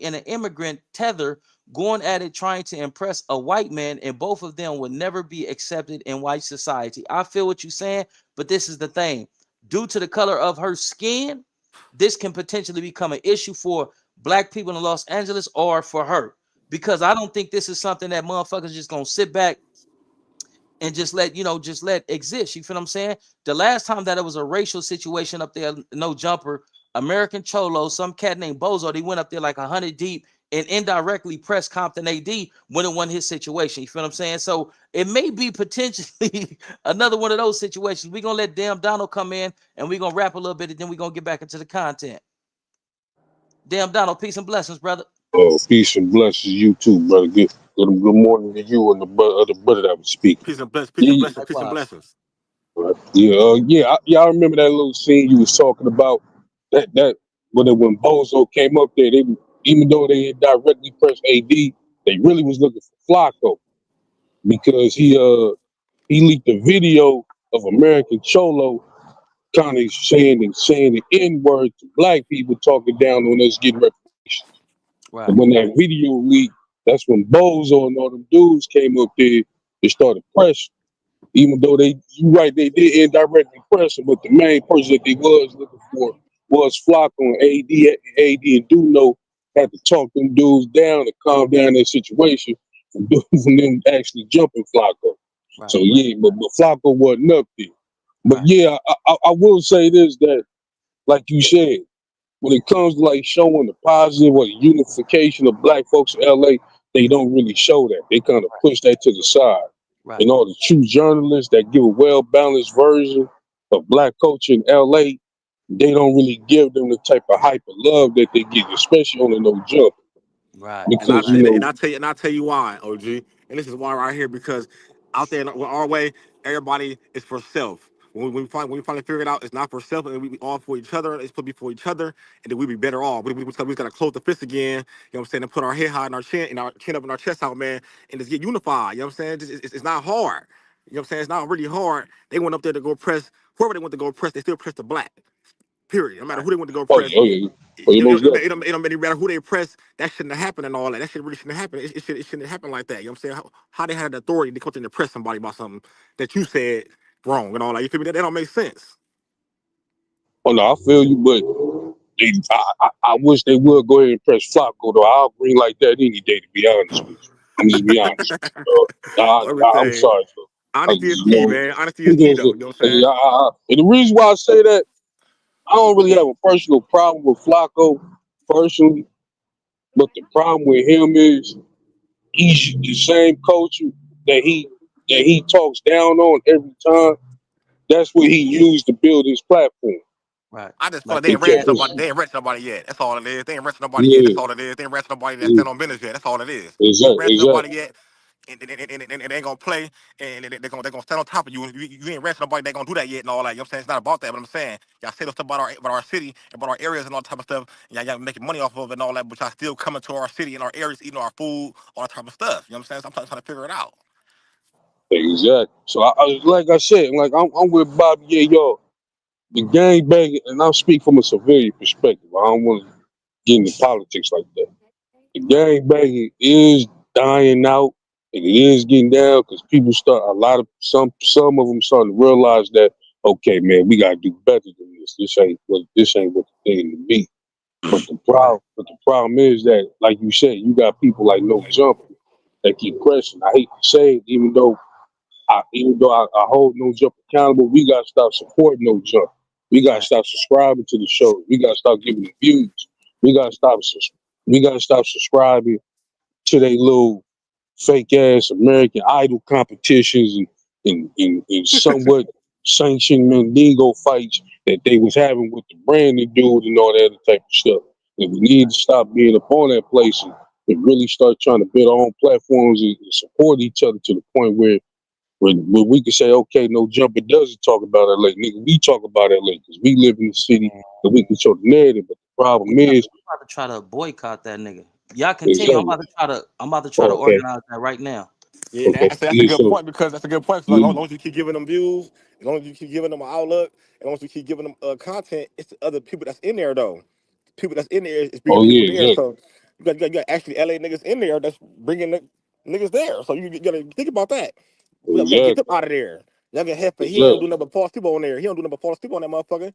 and an immigrant tether going at it trying to impress a white man, and both of them would never be accepted in white society. I feel what you're saying, but this is the thing. Due to the color of her skin, this can potentially become an issue for black people in Los Angeles or for her. Because I don't think this is something that motherfuckers just gonna sit back and just let exist. You feel what I'm saying? The last time that it was a racial situation up there, no jumper, American Cholo, some cat named Bozo, they went up there like 100 deep and indirectly pressed Compton AD when it won his situation. You feel what I'm saying? So it may be potentially another one of those situations. We're gonna let Damn Donald come in and we're gonna rap a little bit and then we're gonna get back into the content. Damn Donald, peace and blessings, brother. Oh, peace and blessings you too, brother. Good morning to you and the other brother that was speaking. Peace and blessings. Peace and Yeah, blessings. Peace and Likewise. blessings. I remember that little scene you was talking about. That when Bozo came up there, even though they had directly pressed AD, they really was looking for Flacco because he leaked a video of American Cholo kind of saying the N word to black people, talking down on us getting reparations. Right, And when that video leaked, that's when Bozo and all them dudes came up there and started pressing. Even though you right, they did indirectly press him, but the main person that they was looking for was Flocko and AD and Duno had to talk them dudes down and calm down their situation from them actually jumping Flocko. right, So yeah, but Flocko wasn't up there. But right, yeah, I will say this, that like you said, when it comes to like showing the positive or the unification of black folks in LA, they don't really show that. They kind of push that to the side. right. And all the true journalists that give a well balanced version of black culture in LA, they don't really give them the type of hype of love that they get, especially on the no jump. Right, And I Because tell right, you, and I tell you why, OG. And this is why right here, because out there in our way, everybody is for self. When we finally figure it out, it's not for self, and we be all for each other. It's supposed to be for each other, and then we be better off. We just gotta close the fist again. You know what I'm saying? And put our head high and our chin up and our chest out, man, and just get unified. You know what I'm saying? It's not hard. You know what I'm saying? It's not really hard. They went up there to go press whoever they want to go press. They still press the black. Period. No matter right, who they want to go oh press. yeah, oh yeah, oh yeah, most definitely. It don't really matter who they press. That shouldn't have happened and all that. That shit really shouldn't have happened. It shouldn't happen like that. You know what I'm saying? How they had the authority to come to press somebody about something that you said wrong and all that. You feel me? That don't make sense. Oh no, I feel you, but I wish they would go ahead and press Flocko though. I'll agree like that any day, to be honest with you. I'm just be honest with you, bro. I'm Everything. sorry, bro. Honesty is You key, know, man. Honesty is key, because though. You know what I'm saying? and the reason why I say that, I don't really have a personal problem with Flacco personally, but the problem with him is he's the same culture that he talks down on every time. That's what he used to build his platform. Right. I just feel Like like they he ain't ready can't. somebody. They ain't ready somebody yet. That's all it is. They ain't ready somebody yet. That's Yeah, all it is. They ain't ready somebody that yeah, stand on business yet. That's all it is. You ain't exactly, ready somebody exactly, yet, and they ain't gonna play, and they gonna stand on top of you. You ain't ready somebody that gonna do that yet and all that. You know what I'm saying? It's not about that. But I'm saying y'all say stuff about our city, about our areas and all that type of stuff. And y'all making money off of it and all that, but y'all still coming to our city and our areas, eating our food, all that type of stuff. You know what I'm saying? So I'm trying to figure it out. exactly. So like I said, like I'm with Bobby. Yeah, yo, the gang banging, and I'll speak from a civilian perspective. I don't want to get into politics like that. The gang banging is dying out, and it is getting down because people start a lot of some of them starting to realize that okay, man, we gotta do better than this. This ain't what the thing to be. Right. But the problem is that, like you said, you got people like No Jumper that keep pressing. I hate to say it, even though I hold No Jump accountable, we gotta stop supporting No Jump. We gotta Right. stop subscribing to the show. We gotta stop giving them views. We gotta stop. We gotta stop subscribing to they little fake ass American Idol competitions and somewhat sanctioned Mandingo fights that they was having with the Brandon dude and all that other type of stuff. And we need to stop being up on that place and really start trying to build our own platforms and support each other to the point where we can say, okay, No Jumper doesn't talk about LA. Nigga, we talk about LA because we live in the city and we control the narrative. But the problem is, We about to try to boycott that nigga. Y'all continue. exactly. I'm about to try to Oh, okay. organize that right now. Yeah, Okay. that's a Yeah, good so, point because that's a good point. So yeah, long as you keep giving them views, as long as you keep giving them an outlook, as long as you keep giving them content, it's the other people that's in there though. People that's in there is bringing oh, people yeah, there. exactly. So you got actually LA niggas in there that's bringing niggas there. So you gotta think about that. We gotta get them Exactly. out of there. Y'all get Heifer. He ain't do Exactly. nothing but false people on there. He don't do nothing but false people on that motherfucker.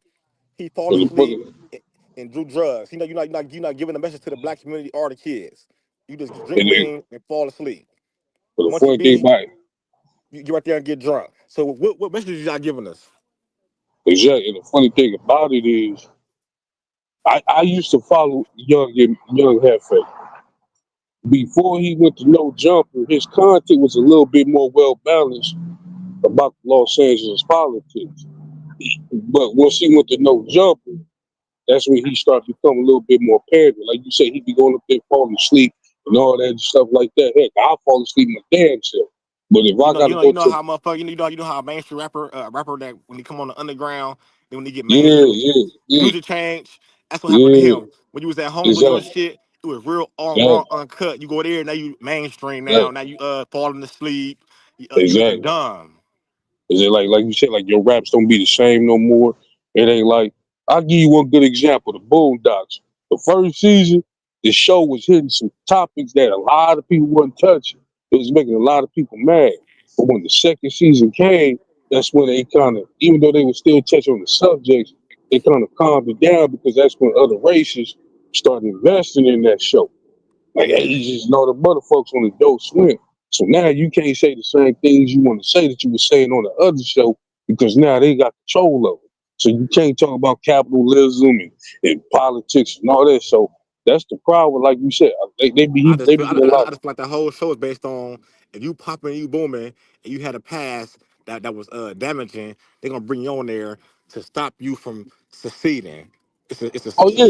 He fall But the, but asleep the, and do drugs. You're not giving a message to the black community or the kids. You just drink and then, lean and fall asleep. but the Once you funny thing be about it, you get right there and get drunk. So what message y'all giving us? exactly, and the funny thing about it is, I used to follow young Hefe. Before he went to No Jumper, his content was a little bit more well balanced about the Los Angeles politics. But once he went to No Jumper, that's when he started becoming a little bit more paranoid. Like you said, he'd be going up there falling asleep and all that stuff like that. Heck, I'll fall asleep my damn self. But if You I know, you gotta know, go you know to how motherfucker, you know how a mainstream rapper that when he come on the underground, then when he get yeah, mainstream, yeah, yeah, music change. That's what happened to yeah, him. When you was at home doing exactly, shit, it was real all raw, exactly, uncut. You go there, now you mainstream now. exactly, Now you falling asleep. You looking exactly. dumb. Is it like you said, like your raps don't be the same no more? It ain't like I'll give you one good example, the Boondocks. The first season, the show was hitting some topics that a lot of people wasn't touching. It was making a lot of people mad. But when the second season came, that's when they kind of, even though they were still touching on the subjects, they kind of calmed it down because that's when other races started investing in that show. Like, hey, Yeah. he just know the motherfuckers on the dope swim. So now you can't say the same things you want to say that you were saying on the other show because now they got control of it. So you can't talk about capitalism and politics and all that. So that's the problem. Like you said, I just they feel be a lot. I just feel like the whole show is based on if you popping, you booming, and you had a past that was damaging, they're gonna bring you on there to stop you from succeeding. Oh yeah,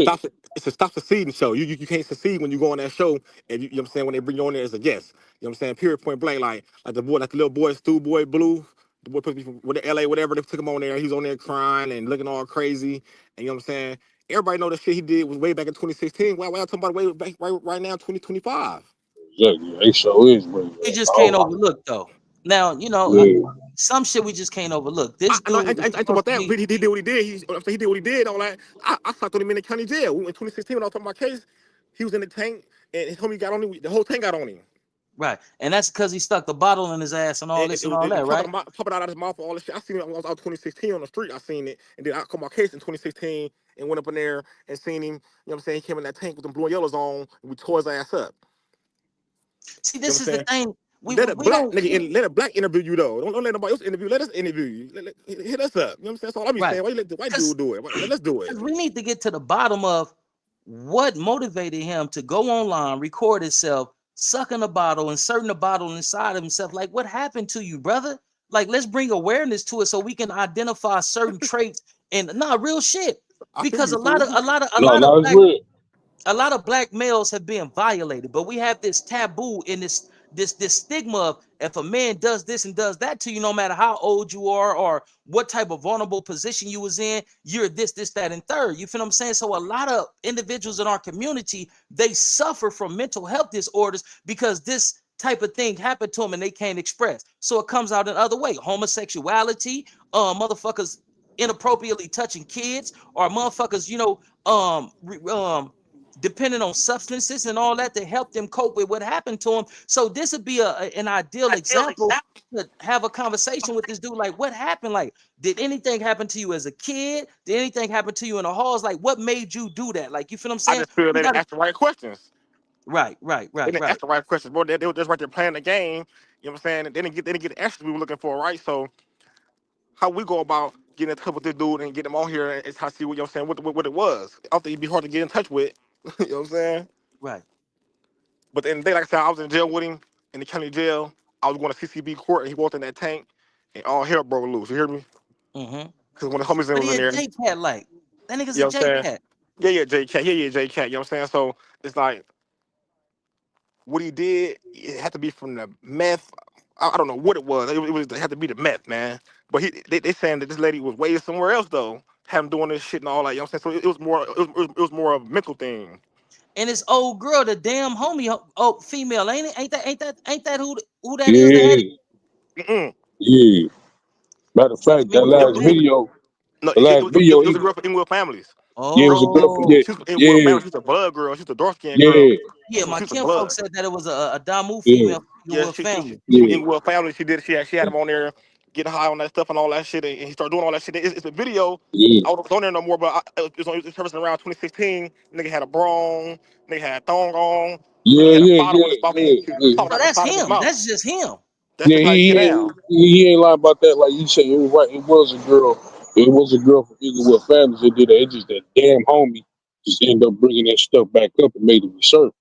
It's a stop succeeding show. You can't succeed when you go on that show and you know what I'm saying when they bring you on there as a guest. You know what I'm saying? Period point blank. Like the boy, like the little boy, Stu Boy Blue. The boy supposed to be from LA, whatever, they took him on there. He's on there crying and looking all crazy. And you know what I'm saying? Everybody know the shit he did was way back in 2016. Why y'all talking about way back right now, 2025? exactly. They show is way We back. just can't Oh overlook though. Now, yeah, some shit we just can't overlook. This I know I dude is ain't talking supposed about to that. be He did what he did. He did what he did. All that. I saw him in the county jail. In 2016 when I was talking about case, he was in the tank and his homie got on him. The whole tank got on him. right, and that's because he stuck the bottle in his ass and all And this and all that, right? popping out of his mouth, all this shit. I seen it when I was out 2016 on the street. I seen it, and then I called my case in 2016 and went up in there and seen him. You know what I'm saying? He came in that tank with them blue and yellows on, and we tore his ass up. See, You know this what is I'm the saying? thing. Let a we black don't nigga let a black interview you though. Don't let nobody else interview. Let us interview you. Hit us up. You know what I'm saying? That's all I be right saying. Why you let the white because dude do it? Let's do it. we need to get to the bottom of what motivated him to go online, record himself, sucking a bottle, inserting a bottle inside of himself. Like, what happened to you, brother? Like, let's bring awareness to it so we can identify certain traits and not real shit. I feel Because you, fool. No, no, it's real. a lot of black males have been violated, but we have this taboo in this stigma of if a man does this and does that to you, no matter how old you are or what type of vulnerable position you was in, you're this, that, and third. You feel what I'm saying? So a lot of individuals in our community, they suffer from mental health disorders because this type of thing happened to them and they can't express. So it comes out in other way. Homosexuality, motherfuckers inappropriately touching kids, or motherfuckers, depending on substances and all that to help them cope with what happened to them. So this would be an ideal example to have a conversation with this dude. Like, what happened? Like, did anything happen to you as a kid? Did anything happen to you in the halls? Like, what made you do that? Like, you feel what I'm I saying? just feel We they didn't gotta ask the right questions. right. They didn't ask the right questions, bro. They were just right there playing the game. You know what I'm saying? They didn't get the answers we were looking for, right? So how we go about getting in touch with this dude and get him on here and try to see what you know what I'm saying, what it was. I think it'd be hard to get in touch with. You know what I'm saying? Right. But at the end of the day, like I said, I was in jail with him in the county jail. I was going to CCB court and he walked in that tank and all hell broke loose. You hear me? Mm-hmm. Because when the homies But was he in a there, J cat, like that nigga's you a know what I'm J saying? cat. Yeah, J-Cat. Yeah, J-Cat. You know what I'm saying? So it's like what he did, it had to be from the meth. I don't know what it was. It had to be the meth, man. But they saying that this lady was way somewhere else though, have him doing this shit and all that. You know what I'm saying? So it was more it was more of a mental thing. And this old girl, the damn homie, female, ain't it? Ain't that who that is that had it? Yeah, Mm-mm. yeah. Matter of fact, Man, that we gotta last bring it. video, No, the last video, it was a he, girl from Inglewood Families. yeah, The it girl was a from girl from, Oh, yeah, she was from Inglewood yeah, Families. She's a blood girl. She's a dark skinned girl. yeah, yeah, my She was a kinfolk blood. said that it was a Damu yeah, female from Yeah, Inglewood family. she from yeah, Inglewood Family. She had him on there getting high on that stuff and all that shit, and he started doing all that shit. It's a video. yeah, I wasn't on there no more, but it was servicing around 2016. Nigga had a brawn, nigga had a thong on, and he yeah, had a yeah, bottle in yeah, his mouth. yeah, He was yeah. talking So out the that's side of his him. mouth. That's just him. That's Yeah, just how you get down. he ain't lying about that. Like you said, it was right. It was a girl. It was a girl from Inglewood Families that did that. It just that damn homie just ended up bringing that stuff back up and made it resurface.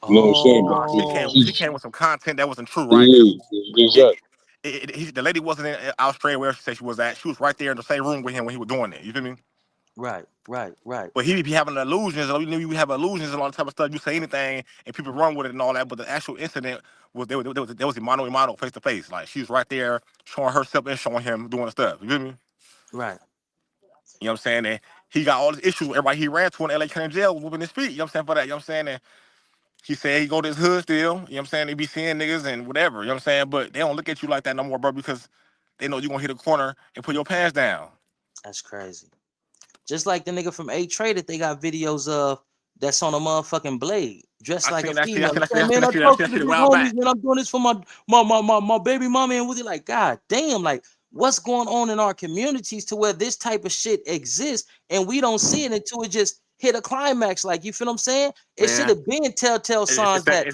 You know what I'm saying? But, Nah, but she Oh, Jesus, came with some content that wasn't true, right? Because yeah, exactly. the lady wasn't in Australia where she said she was at. She was right there in the same room with him when he was doing it. You feel me? right. But he be having illusions. You know, you have illusions and all that type of stuff. You say anything and people run with it and all that. But the actual incident was there was a mano face to face. Like she was right there showing herself and showing him doing the stuff. You feel me? Right. You know what I'm saying? And he got all these issues. Everybody he ran to in LA County Jail was whooping his feet. You know what I'm saying? For that. You know what I'm saying? And he said he go to his hood still. You know what I'm saying? They be seeing niggas and whatever. You know what I'm saying? But they don't look at you like that no more, bro, because they know you're gonna hit a corner and put your pants down. That's crazy. Just like the nigga from A Trade that they got videos of that's on a motherfucking blade, dressed I like a seen that shit. I female. seen And that shit. saying, I seen man, that I shit. I talked seen to that shit a these while homies, back. and I'm doing this for my baby mama. And with it, like, God damn, like, what's going on in our communities to where this type of shit exists and we don't see it until it just hit a climax? Like, you feel what I'm saying? It should Man. have been telltale It's signs that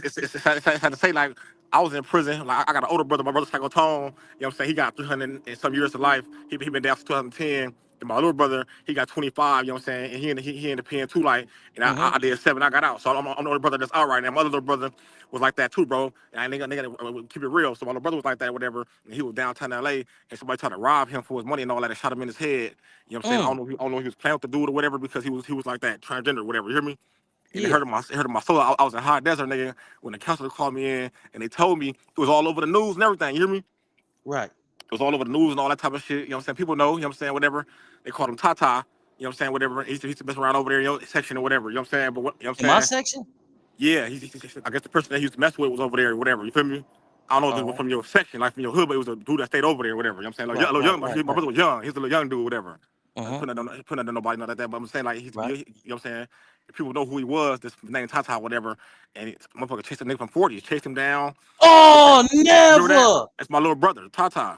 had to say like I was in prison. Like I got an older brother. My brother's psychotone. You know what I'm saying? He got 300 and some years of life. He been down since 2010. And my little brother, he got 25. You know what I'm saying? And he in the pen too. Like, and mhm, I did 7. I got out. So I'm the older brother that's out right now. My other little brother was like that too, bro. And nigga keep it real. So my little brother was like that, whatever. And he was downtown LA, and somebody tried to rob him for his money and all that, and shot him in his head. You know what I'm saying? mm, I don't know if he was playing with the dude or whatever because he was like that transgender or whatever. You hear me? And yeah, it hurt my soul. I was in high desert, nigga, when the counselor called me in and they told me it was all over the news and everything. You hear me? right. It was all over the news and all that type of shit. You know what I'm saying? People know, you know what I'm saying, whatever. They called him Tata, you know what I'm saying, whatever. He used to mess around over there in your section or whatever, you know what I'm saying? But what you know what In my I'm saying? section? Yeah, I guess the person that he used to mess with was over there or whatever, you feel me? I don't know if it was Oh, from your section, like from your hood, but it was a dude that stayed over there or whatever. You know what I'm saying? Like, right, right, young, right, my right. brother was young. He was a little young dude, whatever. Mm-hmm, Putting that on nobody, not like that. But I'm saying, like, right. you know what I'm saying? If people know who he was, this name Tata, whatever, and motherfucker chased a nigga from 40, chased him down. You know what I'm saying? Oh, Remember that? never. That's my little brother, Tata.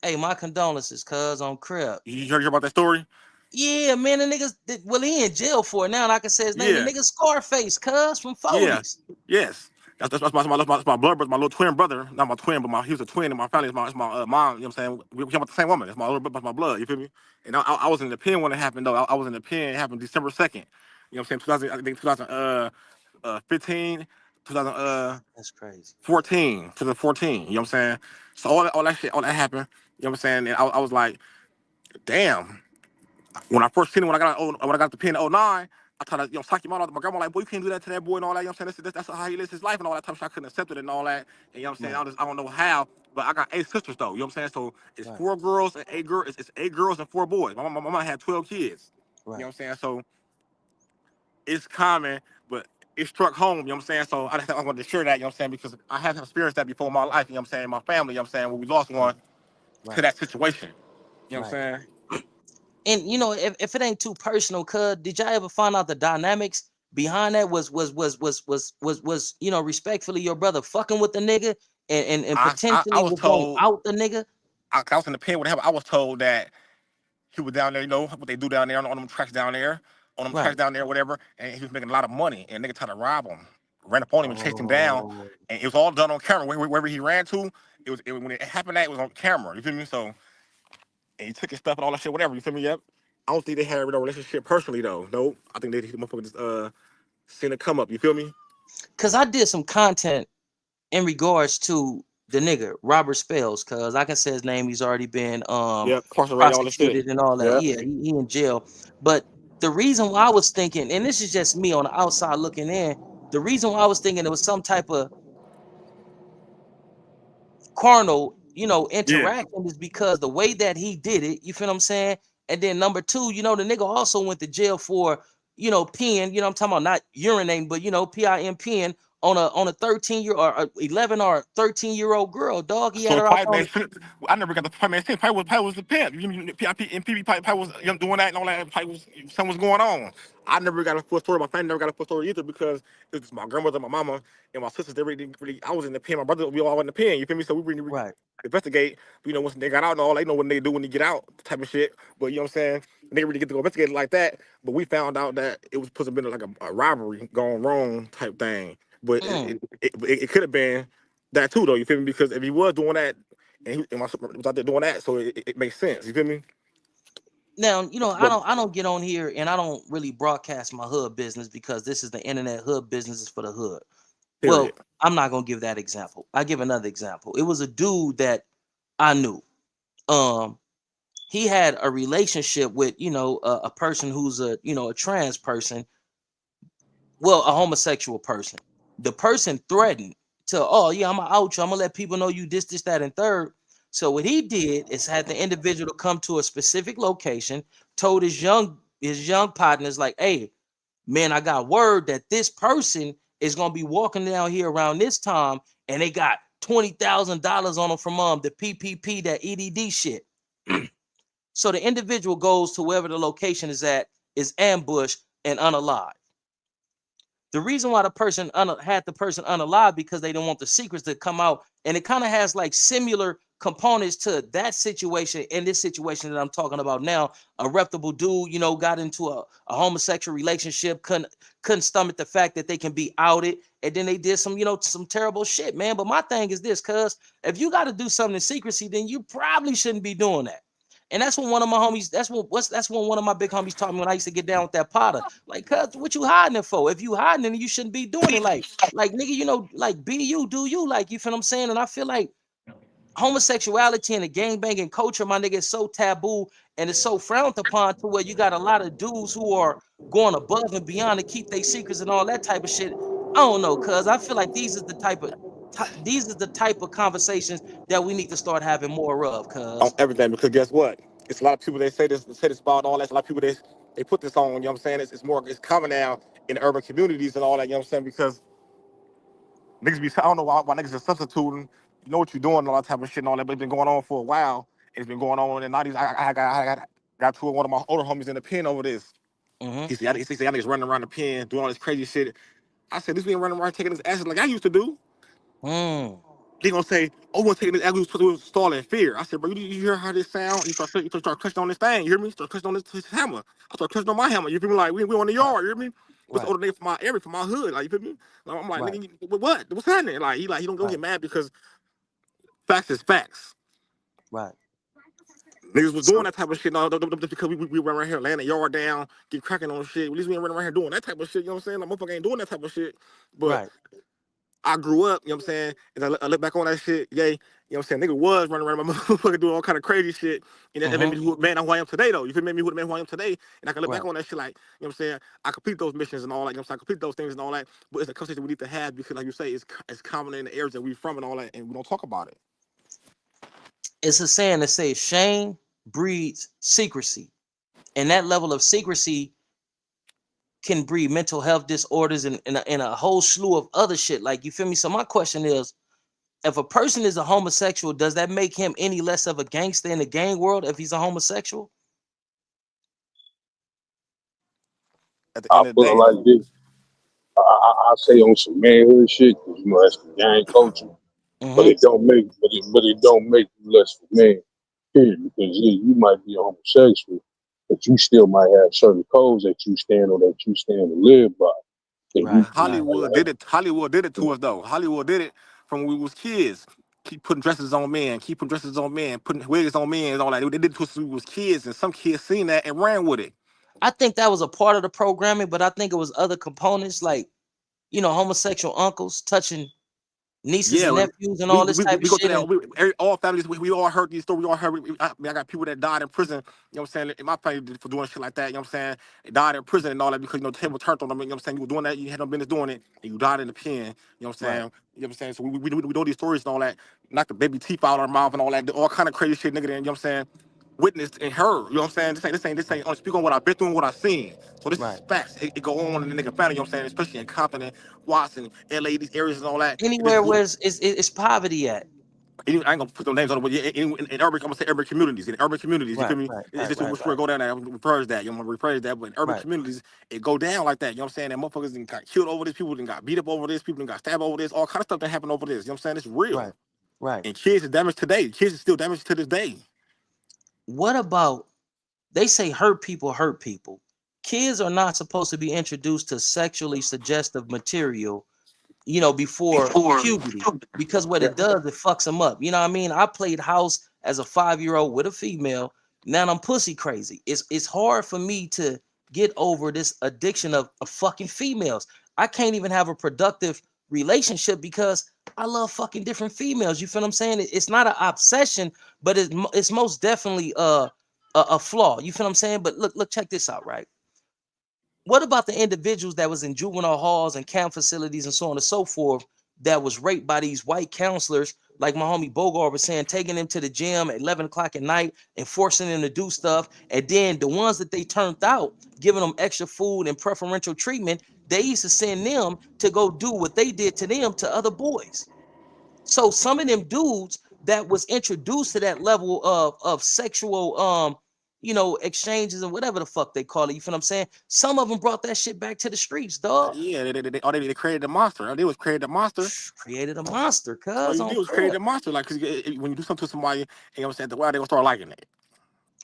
Hey, my condolences, cuz on Crib. You heard about that story? Yeah, man, the niggas, well, he in jail for it now, and I can say his name, the Yeah. nigga Scarface, cuz from Yeah, 40s. yes. That's my blood brother, my little twin brother. Not my twin, but he was a twin in my family. It's my mom. You know what I'm saying? We came out the same woman. It's my little brother, my blood. You feel me? And I was in the pen when it happened though. I was in the pen. It happened December 2nd. You know what I'm saying? 2000, I think 2015, 2000 That's crazy. 14 to the 14. You know what I'm saying? So all that shit, all that happened. You know what I'm saying? And I was like, damn. When I first seen it, when I got the pen in '09, I tried to talk your mom out. My grandma like, boy, you can't do that to that boy and all that. You know what I'm saying? That's how he lives his life and all that type of shit. I couldn't accept it and all that. And you know what I'm saying? Right. I don't know how, but I got 8 sisters though. You know what I'm saying? So it's Right. 4 girls and 8 girls. It's 8 girls and 4 boys. My mama had 12 kids. You know Right. what I'm saying? So it's common, but it struck home. You know what I'm saying? So I wanted to share that. You know what I'm saying? Because I have experienced that before in my life. You know what I'm saying? My family. You know what I'm saying? When we lost one Right. to Right. that situation. You know what Right. I'm saying? And if it ain't too personal, cuz, did y'all ever find out the dynamics behind that was respectfully your brother fucking with the nigga and I potentially was was going told out the nigga? I was in the pen with him. I was told that he was down there, you know, what they do down there on them tracks down there, Right. whatever. And he was making a lot of money. And nigga tried to rob him, ran up on him and chased him down. Oh, And it was all done on camera. Wherever he ran to, when it happened, it was on camera. You feel me? So, and he took his stuff and all that shit, whatever. You feel me? Yep. I don't think they had no relationship personally though. No, I think they motherfuckers just seen it come up. You feel me? cause I did some content in regards to the nigga Robert Spells, cause I can say his name. He's already been Yep. Incarcerated, all this shit. prosecuted and all that. Yep. Yeah, he in jail. But the reason why I was thinking, and this is just me on the outside looking in, the reason why I was thinking it was some type of carnal, Yeah. interaction is because the way that he did it, you feel what I'm saying? And then number two, the nigga also went to jail for, peeing, I'm talking about not urinating, but PIM peeing on a 13-year or 11 or 13-year-old girl, dog. He So had it her out probably on. made sense. I never got the probably made sense. Probably was the pimp. PIP and PB probably was doing that and all that. Probably was something was going on. I never got a full story. My family never got a full story either because it was my grandmother, my mama, and my sisters. They really didn't really. I was in the pen. My brother, we all in the pen. You feel me? So we really Right. investigate. Once they got out and all, they know what they do when they get out, type of shit. But you know what I'm saying? They didn't really get to go investigate it like that. But we found out that it was supposed to have been like a robbery gone wrong type thing. But Mm. it could have been that too, though. You feel me? Because if he was doing that, and my son was out there doing that, so it makes sense. You feel me? Now, I But don't get on here and I don't really broadcast my hood business because this is the internet. Hood business is for the hood. period. Well, I'm not gonna give that example. I give another example. It was a dude that I knew. Um, he had a relationship with, a person who's a trans person, well, a homosexual person. The person threatened to, oh yeah, I'm gonna out you. I'm gonna let people know you this, that, and third. So what he did is had the individual to come to a specific location, told his young partners like, hey, man, I got word that this person is gonna be walking down here around this time, and they got $20,000 on them from the PPP, that EDD shit. So the individual goes to wherever the location is at, is ambushed and unalive. The reason why the person had the person unalive because they don't want the secrets to come out, and it kind of has like similar components to that situation and this situation that I'm talking about now. A reputable dude, got into a homosexual relationship, couldn't stomach the fact that they can be outed, and then they did some terrible shit, man. But my thing is this, cuz if you got to do something in secrecy, then you probably shouldn't be doing that. And that's when one of my homies, that's when one of my big homies taught me when I used to get down with that Potter. Like, cuz, what you hiding it for? If you hiding it, you shouldn't be doing it. Like nigga, like be you, do you, like, you feel what I'm saying? And I feel like homosexuality and the gangbanging culture, my nigga, is so taboo and it's so frowned upon to where you got a lot of dudes who are going above and beyond to keep their secrets and all that type of shit. I don't know, cuz I feel like these is the type of conversations that we need to start having more of, On cuz. everything, because guess what? It's a lot of people they say this about all that. A lot of people they put this on. You know what I'm saying? It's common now in urban communities and all that. You know what I'm saying? Because niggas be, I don't know why niggas are substituting. You know what you're doing, all that type of shit and all that. But it's been going on for a while. It's been going on in the 90s. I got to one of my older homies in the pen over this. Mm-hmm. He said, y'all niggas running around the pen doing all this crazy shit. I said, this we ain't running around taking this acid like I used to do. Mm. they gonna say, "Oh, we're taking this as we was stalling fear." I said, "Bro, you hear how this sound? You start clutching on this thing. You hear me? Start clutching on this hammer. I start clutching on my hammer. You feel me? Like we on the yard. You hear me? What's the older nigga from my area, from my hood? Like you feel me? Like, I'm like, Right. nigga, what? What's happening? Like he don't Right. get mad because facts is facts. Right. Niggas was doing So that type of shit. No, just because we run around here laying the yard down, get cracking on shit. At least we ain't running around here doing that type of shit. You know what I'm saying? Like motherfucker ain't doing that type of shit. But right. I grew up, you know what I'm saying? And I look back on that shit, yay, you know what I'm saying? Nigga was running around my motherfucker doing all kind of crazy shit. And that made me who man who I am today though. You feel me? Made me who I am today. And I can look back Right. on that shit like, you know what I'm saying? I complete those missions and all that, you know what I'm saying? I complete those things and all that. But it's a conversation we need to have because like you say, it's common in the areas that we from and all that, and we don't talk about it. It's a saying that says shame breeds secrecy, and that level of secrecy can breed mental health disorders and a whole slew of other shit. Like, you feel me? So my question is, if a person is a homosexual, does that make him any less of a gangster in the gang world if he's a homosexual? At the I end of the feel day, like this. I say on some manhood shit, 'cause, you know that's the gang culture. But Mm-hmm. it don't make, but it don't make you less of a man. Period. Because you might be a homosexual, but you still might have certain codes that you stand on, that you stand and live by. And Right. you Right. Hollywood did it. Hollywood did it to us though. Hollywood did it from when we was kids. Keep putting dresses on men, keep putting dresses on men, putting wigs on men and all that. They did it to us when we was kids, and some kids seen that and ran with it. I think that was a part of the programming, but I think it was other components like, homosexual uncles touching nieces Yeah, and we, nephews and we, all this we, type of we go through shit. that. And All families, we all heard these stories. We all heard. I got people that died in prison. You know what I'm saying? In my family for doing shit like that. You know what I'm saying? They died in prison and all that because the table turned on them. You know what I'm saying? You were doing that. You had no business doing it, and you died in the pen. You know what I'm saying? right. You know what I'm saying? So we know these stories and all that. Knock the baby teeth out of our mouth and all that. All kind of crazy shit, nigga. You know what I'm saying? Witnessed and heard. You know what I'm saying? This ain't. I speak on what I've been through and what I've seen. So this is Right. facts. It go on in the nigga family. You know what I'm saying? Especially in Compton, Watson, LA, these areas and all that. This Anywhere is where it's poverty at. I ain't gonna put no names on it, but in urban, I'm gonna say urban communities. In urban communities, you Right. feel me? Right. It's Right. just Right. which Right. word go down there. I'm gonna rephrase that. You know, I'm gonna rephrase that. But in urban Right. communities, it go down like that. You know what I'm saying? That motherfuckers done got killed over this, people done got beat up over this, people done got stabbed over this, all kind of stuff that happened over this. You know what I'm saying? It's Right. real. Right. And kids are damaged today. Kids are still damaged to this day. What about, they say hurt people hurt people? Kids are not supposed to be introduced to sexually suggestive material, before puberty, because what it does, it fucks them up. You know what I mean? I played house as a 5-year-old with a female. Now I'm pussy crazy. It's hard for me to get over this addiction of fucking females. I can't even have a productive relationship because I love fucking different females. You feel what I'm saying? It's not an obsession, but it's most definitely a flaw. You feel what I'm saying? But look, check this out, right? What about the individuals that was in juvenile halls and camp facilities and so on and so forth that was raped by these white counselors, like my homie Bogart was saying, taking them to the gym at 11 o'clock at night and forcing them to do stuff. And then the ones that they turned out, giving them extra food and preferential treatment, they used to send them to go do what they did to them to other boys. So some of them dudes that was introduced to that level of sexual exchanges and whatever the fuck they call it, you feel what I'm saying? Some of them brought that shit back to the streets, dog. Yeah, they created a monster. They was created a monster. Created a monster, All cuz you on do is create crib. a monster. Like, cause when you do something to somebody, you know what I'm saying, the while they gonna start liking it.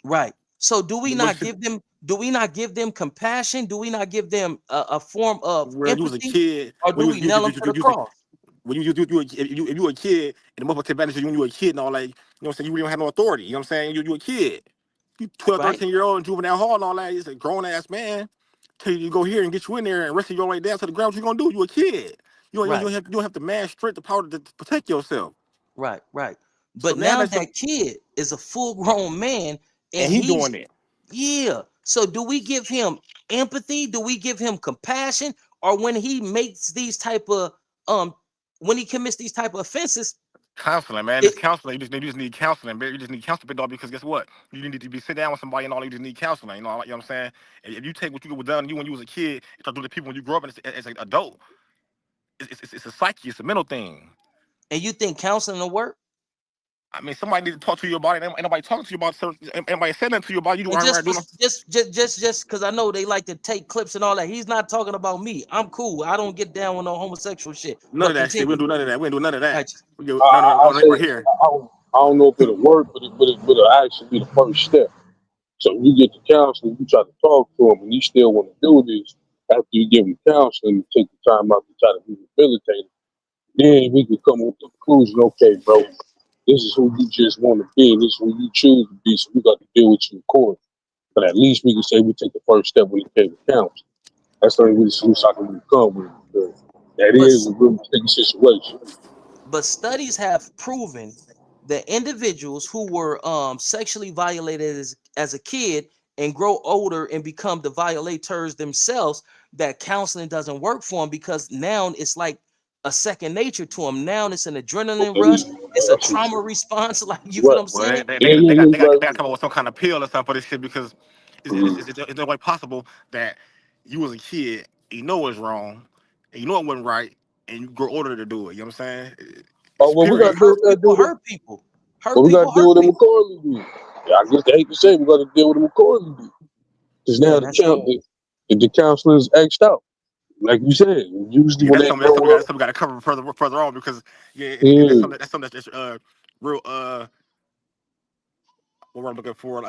Right. So Shit, do we not give them compassion? Do we not give them a form of where you was a empathy? kid, Or when do we nail them to the cross? if you a kid and the motherfucker take advantage of you when you a kid and all that, you know what I'm saying, you really don't have no authority. You know what I'm saying? You a kid. You 12, Right? 13-year-old in juvenile hall and all that, he's a grown ass man. Tell you to go here and get you in there and rest your way down to the ground. What you gonna do? You a kid. Right. You don't have the man strength, the power to protect yourself. Right. Right. So But now now that's that kid is a full grown man and and he he's doing it. yeah. So do we give him empathy? Do we give him compassion? Or when he makes these type of when he commits these type of offenses, Counseling, man. it It's counseling. You just need counseling, man. You just need counseling, dog, because guess what? You need to be sit down with somebody and all. You just need counseling. You know what I'm saying? And if you take what you was done to you when you was a kid, and start doing to people when you grow up as an adult, it's a psyche. It's a mental thing. and you think counseling will work? I mean, somebody need to talk to you about it. Ain't nobody talking to you about it. Anybody said nothing to you about it. You And doing right, doing. just because I know they like to take clips and all that. He's not talking about me. I'm cool. I don't get down with no homosexual shit. None But of that shit. We continue. don't do none of that. We don't do none of that. Righteous. We do none of I that say right here. I don't know if it'll work, but it'll actually be the first step. So you get to counseling, you try to talk to him, and he still want to do this. After you give him counseling, you take the time out to try to rehabilitate him. Then we can come up with the conclusion, okay, bro, this is who you just want to be, and this is who you choose to be, so we got to deal with you in court. But at least we can say we take the first step when it came to counseling. That's the only solution I can really come with. Because that But is a really sticky situation. studies have proven that individuals who were sexually violated as a kid and grow older and become the violators themselves, that counseling doesn't work for them because now it's like a second nature to them. Now it's an adrenaline rush. It's a trauma response. Like, you feel what Right. I'm Well, saying? Yeah, yeah, yeah, they got right. to come up with some kind of pill or something for this shit because Mhm. it's no way possible that you was a kid, you know it's wrong, and you know it wasn't right, and you grow older to do it. You know what I'm saying? Oh, It's well, we Yeah, got to period. do what we got to do with them. hurt people. Well, Hurt we got to people, deal hurt with them people. accordingly. Yeah, I guess I hate to say we got to deal with them accordingly. Because Yeah, now that's the counselor is X'd out. Like you said, usually Yeah, when they that's grow up, something we got to cover further on because yeah, yeah, that's something that's real what I'm looking for.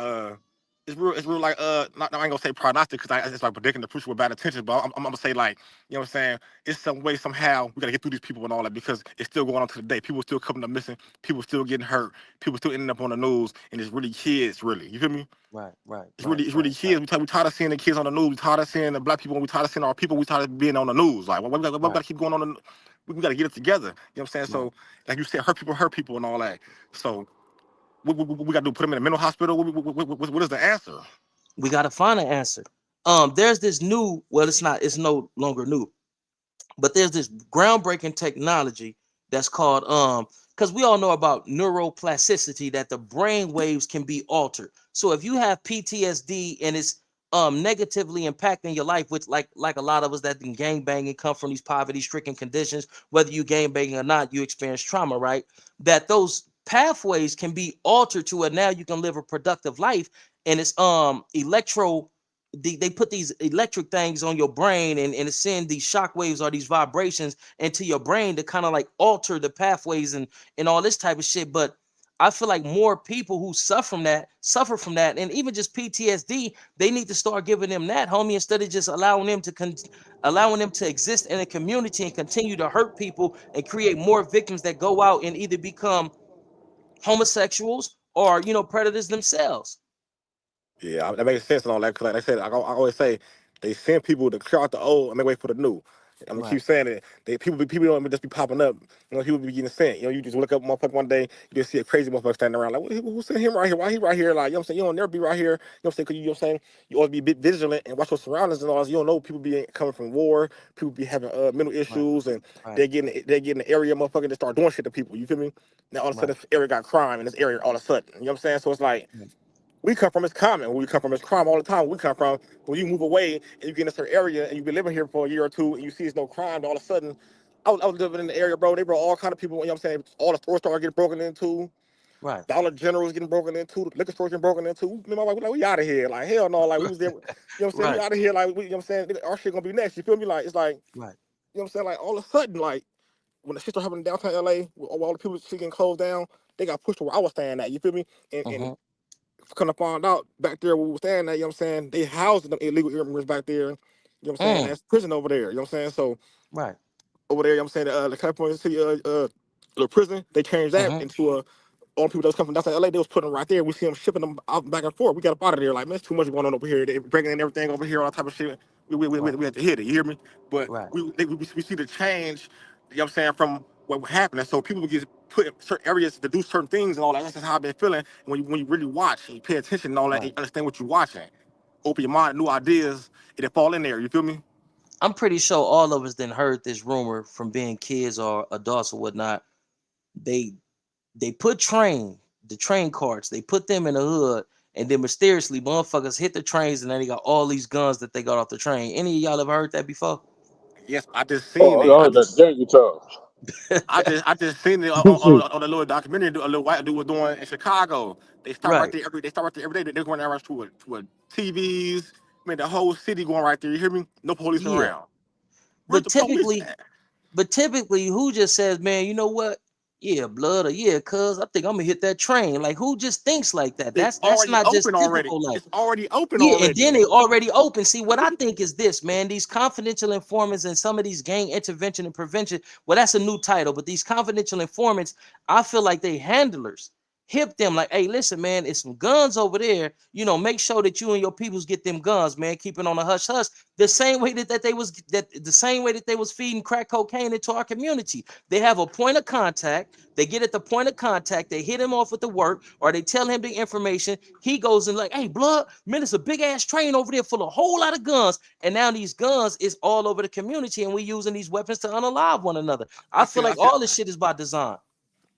It's real like not, I ain't gonna say prognostic because it's like predicting the future with bad intentions, but I'm gonna say like you know what I'm saying. It's some way somehow we gotta get through these people and all that because it's still going on to the day. People still coming up missing. People still getting hurt. People still ending up on the news, and it's really kids. Really, you feel me? right, right, It's right, really right. kids. We tired of seeing the kids on the news. We tired of seeing the black people. We tired of seeing our people. We tired of being on the news. Like we got to keep going on. We got to get it together. You know what I'm saying? Right. So like you said, hurt people, and all that. So we got to do? Put them in a mental hospital? What is the answer? We got to find an answer. There's this new, well, it's no longer new, but there's this groundbreaking technology that's called because we all know about neuroplasticity, that the brain waves can be altered. So if you have PTSD and it's negatively impacting your life, which like a lot of us that been gang banging come from these poverty stricken conditions, whether you gang banging or not, you experience trauma, right? That those pathways can be altered to it. Now you can live a productive life, and it's they put these electric things on your brain, and it's send these shock waves or these vibrations into your brain to kind of like alter the pathways and all this type of shit. But I feel like more people who suffer from that, and even just PTSD, they need to start giving them that, homie, instead of just allowing them to exist in a community and continue to hurt people and create more victims that go out and either become homosexuals or predators themselves. Yeah, that makes sense and all that. Cause like I said, I always say they send people to clear out the old and they wait for the new. I'm gonna Right, keep saying it. People don't just be popping up. People be getting sent. You just look up a motherfucker one day, you just see a crazy motherfucker standing around like, who sent him right here? Why he right here? Like, you know what I'm saying? You don't never be right here. You know what I'm saying? Cause you know what I'm saying? You always be a bit vigilant and watch your surroundings and all this. You don't know people be coming from war. People be having mental right, issues and right, they get in the area, motherfucker, that start doing shit to people. You feel me? Now all of a right, sudden this area got crime in this area all of a sudden. You know what I'm saying? So it's like right, we come from is common. Where we come from is crime all the time. Where we come from, when you move away and you get in a certain area and you've been living here for a year or two and you see there's no crime, all of a sudden, I was living in the area, bro. They brought all kind of people, you know what I'm saying? All the stores started getting broken into. right, Dollar General was getting broken into. The liquor stores getting broken into. Me and my wife, like, we out of here. Like, hell no. Like, we was there. You know what I'm saying? We right, out of here. Like, you know what I'm saying? Our shit gonna be next. You feel me? Like, it's like, right. you know what I'm saying? Like, all of a sudden, like, when the shit started happening in downtown LA, with all the people shit getting closed down, they got pushed to where I was staying at. You feel me? And Mm-hmm. kind of found out back there where we were staying at, you know what I'm saying? They housed them illegal immigrants back there, you know what I'm saying? Mm, That's prison over there, you know what I'm saying? So right. over there, you know what I'm saying? The California City the prison, they changed that Mm-hmm. into all the people that was coming from downtown LA, they was putting them right there. We see them shipping them out back and forth. We got up out of there. Like, man, it's too much going on over here. They bringing in everything over here, all type of shit. Right. We had to hit it, you hear me? But Right. we see the change, you know what I'm saying, from what happened. And so people would get put in certain areas to do certain things and all that. That's just how I've been feeling. When you really watch and you pay attention and all that, and Right. you understand what you're watching, open your mind, new ideas, and it fall in there. You feel me? I'm pretty sure all of us then heard this rumor from being kids or adults or whatnot. They they put the train carts, they put them in the hood, and then mysteriously motherfuckers hit the trains and then they got all these guns that they got off the train. Any of y'all ever heard that before? Yes, I just seen Oh, it. I heard that gang guitars. I just seen it Listen, on a little documentary a little white dude was doing in Chicago. They start right Right. there every day. They're going around to a TVs. Man, the whole city going right there. You hear me? No police Yeah. around. Where's But the police typically, at? But typically, who just says, man, you know what? Yeah, blood, or yeah, cuz I think I'm gonna hit that train. Like, who just thinks like that? It's That's already not open just already. typical. Like, It's already open yeah, and then already. they already open. See, what I think is this, man. These confidential informants and some of these gang intervention and prevention. Well, that's a new title, but these confidential informants, I feel like they handlers hip them like, hey, listen, man, it's some guns over there. You know, make sure that you and your peoples get them guns, man. Keep it on a hush hush. The same way that they was the same way that they was feeding crack cocaine into our community. They have a point of contact. They get at the point of contact. They hit him off with the work, or they tell him the information. He goes and like, hey, blood, man, it's a big ass train over there full of a whole lot of guns. And now these guns is all over the community, and we using these weapons to unalive one another. I I feel seen I like seen all this shit is by design.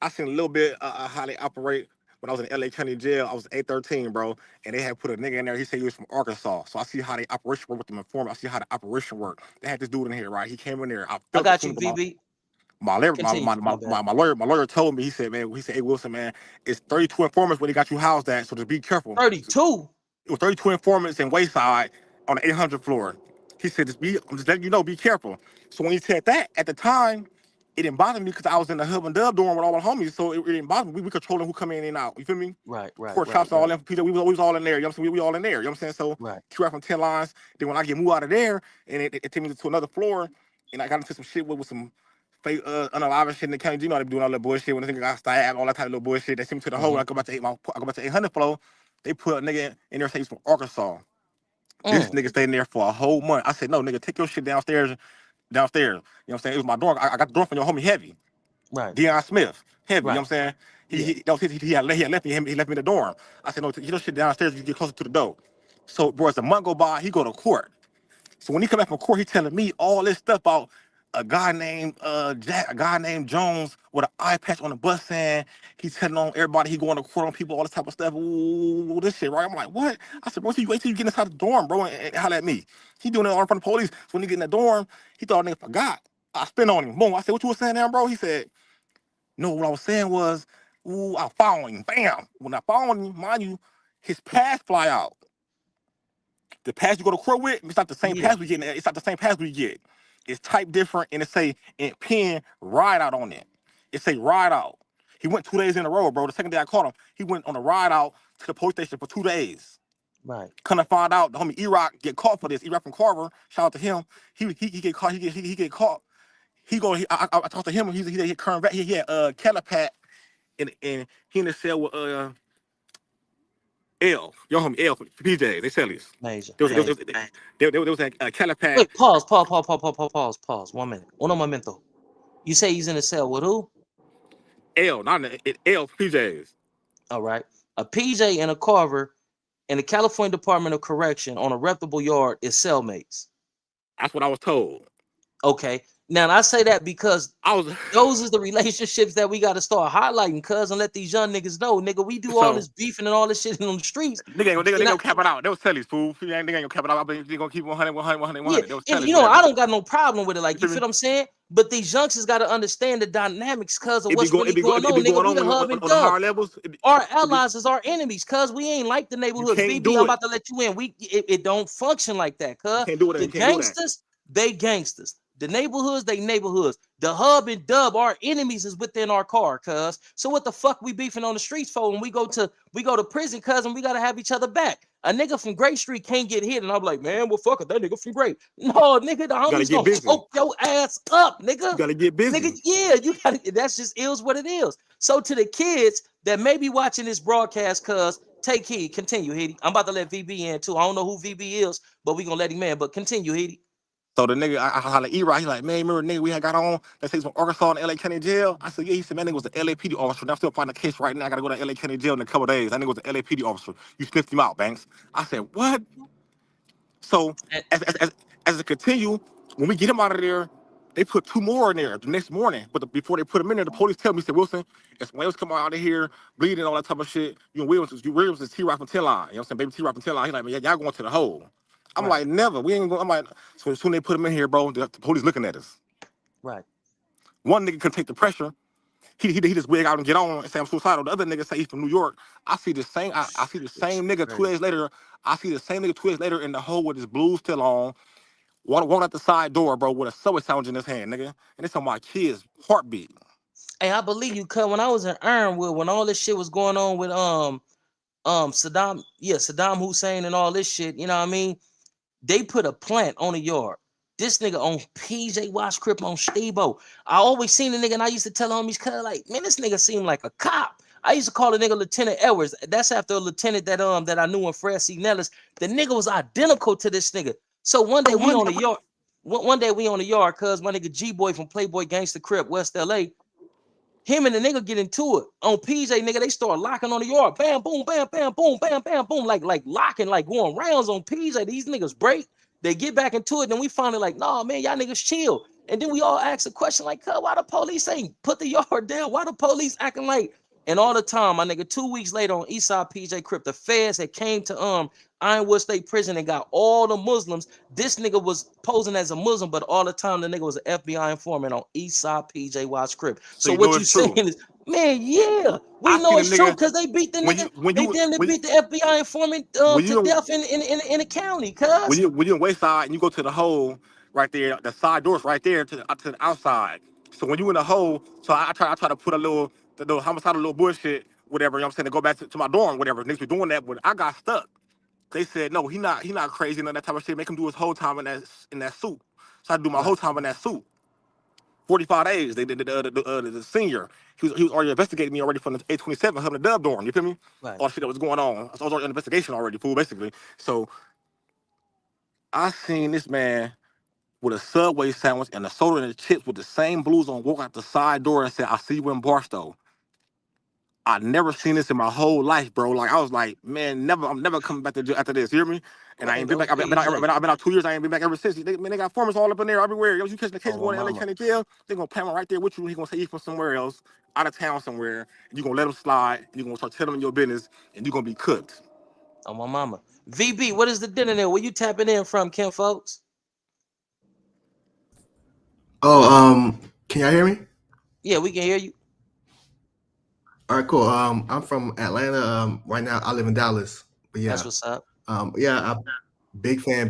I seen a little bit how they operate. When I was in LA County Jail, I was 813, bro, and they had put a nigga in there. He said he was from Arkansas, so I see how they operation work with them informant. I see how the operation work. They had this dude in here, right? He came in there. I I felt the got you, soon as VB. my lawyer, Continue. My bad. my lawyer told me. He said, man, he said, hey Wilson, man, it's 32 informants where they got you housed at, so just be careful. 32. It was 32 informants in Wayside on the 800 floor. He said, I'm just letting you know, be careful. So when he said that, at the time, it didn't bother me because I was in the hub and dub dorm with all my homies, so it didn't bother me. We controlling who come in and out. You feel me? Right, right, Court right, chops all right, in for Peter. We was all in there. You know what I'm saying? We all in there. You know what I'm saying? So right. 2 out from 10 lines. Then when I get moved out of there, and it took me to another floor, and I got into some shit with some fake unalive shit in the county. You know, they be doing all that bullshit when the nigga got stabbed, all that type of little bullshit. They sent me to the hole. Mm-hmm. I go back to 800 floor. They put a nigga in there saying he's from Arkansas. This Mm, nigga stayed in there for a whole month. I said, no, nigga, take your shit downstairs. Downstairs. You know what I'm saying? It was my dorm. I got the dorm from your homie Heavy. right, Deion Smith. Heavy. You know right. what I'm saying? Yeah. He had left me. He left me in the dorm. I said, no, get your shit downstairs. You get closer to the door. So, bro, as the month go by, he go to court. So when he come back from court, he telling me all this stuff about a guy named Jack, a guy named Jones with an eye patch on the bus saying he's telling on everybody he going to court on people, all this type of stuff. Ooh, this shit, right? I'm like, what? I said, bro, so you wait till you get inside the dorm, bro, and holler at me. He doing it all in front of the police. So when he get in the dorm, he thought nigga forgot. I spin on him. Boom. I said, what you was saying now, bro? He said, no, what I was saying was, ooh, I found him. Bam. When I found him, mind you, his pass fly out. The pass you go to court with, it's not the same Yeah. pass we get. It's not the same pass we get. It's typed different, and it say in pen ride out on it. It say ride out. He went 2 days in a row, bro. The second day I caught him, he went on a ride out to the police station for 2 days. Right. Come to find out, the homie E-Rock get caught for this. E-Rock from Carver, shout out to him. He get caught. He get caught. I talked to him. He hit current back. He had Calipat, and he in the cell with L, your homie L for PJ. They sell this. Major. There was Major. there was a Calipat. Wait, pause. 1 minute. Uno momento. You say he's in a cell with who? L, not L PJs. All right. A PJ and a Carver in the California Department of Correction on a reputable yard is cellmates. That's what I was told. Okay. Now I say that because I was those is the relationships that we got to start highlighting, cuz, and let these young niggas know, nigga, we do all so this beefing and all this shit on the streets. nigga ain't And I- gonna cap it out. They was tellies, fool. Nigga ain't gonna cap it out. I believe they gonna keep 100, 100, 100, Yeah, 100. They was and tellies you for know, that I bitch. don't got no problem with it. Like, You you feel feel me? what I'm saying? But these youngsters got to understand the dynamics because of It be what's going, really going it be on, nigga. going We the hub on and on the dub. higher levels. Our It be, allies is our enemies, cuz we ain't like the you neighborhoods. can't VB, I'm do it. about to let you in. It don't function like that, You cuz. can't do that. The You can't do that. gangsters, they gangsters. The neighborhoods, they neighborhoods. The hub and dub, our enemies is within our car, cuz. So what the fuck we beefing on the streets for when we go to prison, cuz, and we gotta have each other back. A nigga from Gray Street can't get hit, and I'm like, man, well, fuck it, that nigga from Gray. No, nigga, the You gotta homies get gonna busy. choke your ass up, You nigga. gotta get Nigga, busy. yeah, you gotta. That's just is what it is. So to the kids that may be watching this broadcast, cuz, take heed. Continue, Hitty. I'm about to let VB in too. I don't know who VB is, but we gonna let him in. But continue, Hitty. So the nigga, I holla E-Rock, he like, man, remember the nigga we had got on that says from Arkansas and LA County Jail? I said, yeah, he said, man, nigga was the LAPD officer. Now I'm still fighting the case right now. I gotta go to LA County Jail in a couple of days. That nigga was the LAPD officer. You sniffed him out, Banks. I said, what? So And, as it continue, when we get him out of there, they put 2 more in there the next morning. But before they put him in there, the police tell me, said, Wilson, if somebody else come out of here bleeding, all that type of shit, Williams is T-Rock from 10 line. You know what I'm saying? Baby T-Rock from 10 line. He like, man, y'all going to the hole. I'm right, like, never. We ain't going. I'm like, so as soon as they put him in here, bro, the police looking at us. right. One nigga could take the pressure. He just wig out and get on and say I'm suicidal. The other nigga say he's from New York. I see the same. I see the same nigga 2 days later. I see the same nigga 2 days later in the hole with his blues still on. Walking out the side door, bro, with a subway sandwich in his hand, nigga. And it's on my kid's heartbeat. Hey, I believe you, cuz when I was in Ironwood, when all this shit was going on with Saddam Hussein and all this shit, you know what I mean? They put a plant on the yard. This nigga on PJ Watch Crip on Steve-O. I always seen the nigga and I used to tell homies, cuz like, man, this nigga seemed like a cop. I used to call the nigga Lieutenant Edwards. That's after a lieutenant that I knew in Fred C. Nellis. The nigga was identical to this nigga. So one day we on the yard. One day we on the yard, cuz my nigga G-Boy from Playboy Gangsta Crip, West LA. Him and the nigga get into it on PJ, nigga. They start locking on the yard. Bam, boom, bam, bam, boom, bam, bam, boom. Like locking, like going rounds on PJ. These niggas break. They get back into it. Then we finally like, nah, man, y'all niggas chill. And then we all ask a question like, why the police ain't put the yard down? Why the police acting like? And all the time, my nigga, 2 weeks later on Eastside PJ Crip, the feds had came to Ironwood State Prison and got all the Muslims. This nigga was posing as a Muslim, but all the time the nigga was an FBI informant on Eastside PJ Watch Crip. So what you saying is, man, yeah, we know it's true because they beat the nigga. They damn near beat the FBI informant to death in the county. Cuz when you in Wayside and you go to the hole right there, the side doors right there to the outside. So when you in the hole, so I try to put a little homicidal little bullshit, whatever. You know what I'm saying, to go back to my dorm, whatever. Niggas be doing that, but I got stuck. They said no, he not crazy, and that type of shit. Make him do his whole time in that suit. So I do my whole time in that suit. 45 days. They did the senior. He was already investigating me already from the 827, having the dub dorm. You feel me? Right. All the shit that was going on. I was already in investigation already, fool, basically. So I seen this man with a Subway sandwich and a soda and the chips with the same blues on walk out the side door and said, "I see you in Barstow." I never seen this in my whole life, bro. Like I was like, man, I'm never coming back to after this. You hear me? And I ain't been back. I've been out 2 years. I ain't been back ever since. They got farmers all up in there everywhere. You catch the case going to LA County Jail, they gonna plant one right there with you. He gonna say you from somewhere else, out of town somewhere, and you gonna let him slide. You gonna start telling him your business, and you gonna be cooked. Oh my mama. VB, what is the dinner there? Where you tapping in from, Kim, folks? Oh, can y'all hear me? Yeah, we can hear you. All right, cool. I'm from Atlanta. Right now I live in Dallas. But yeah, that's what's up. Yeah, I'm big fan.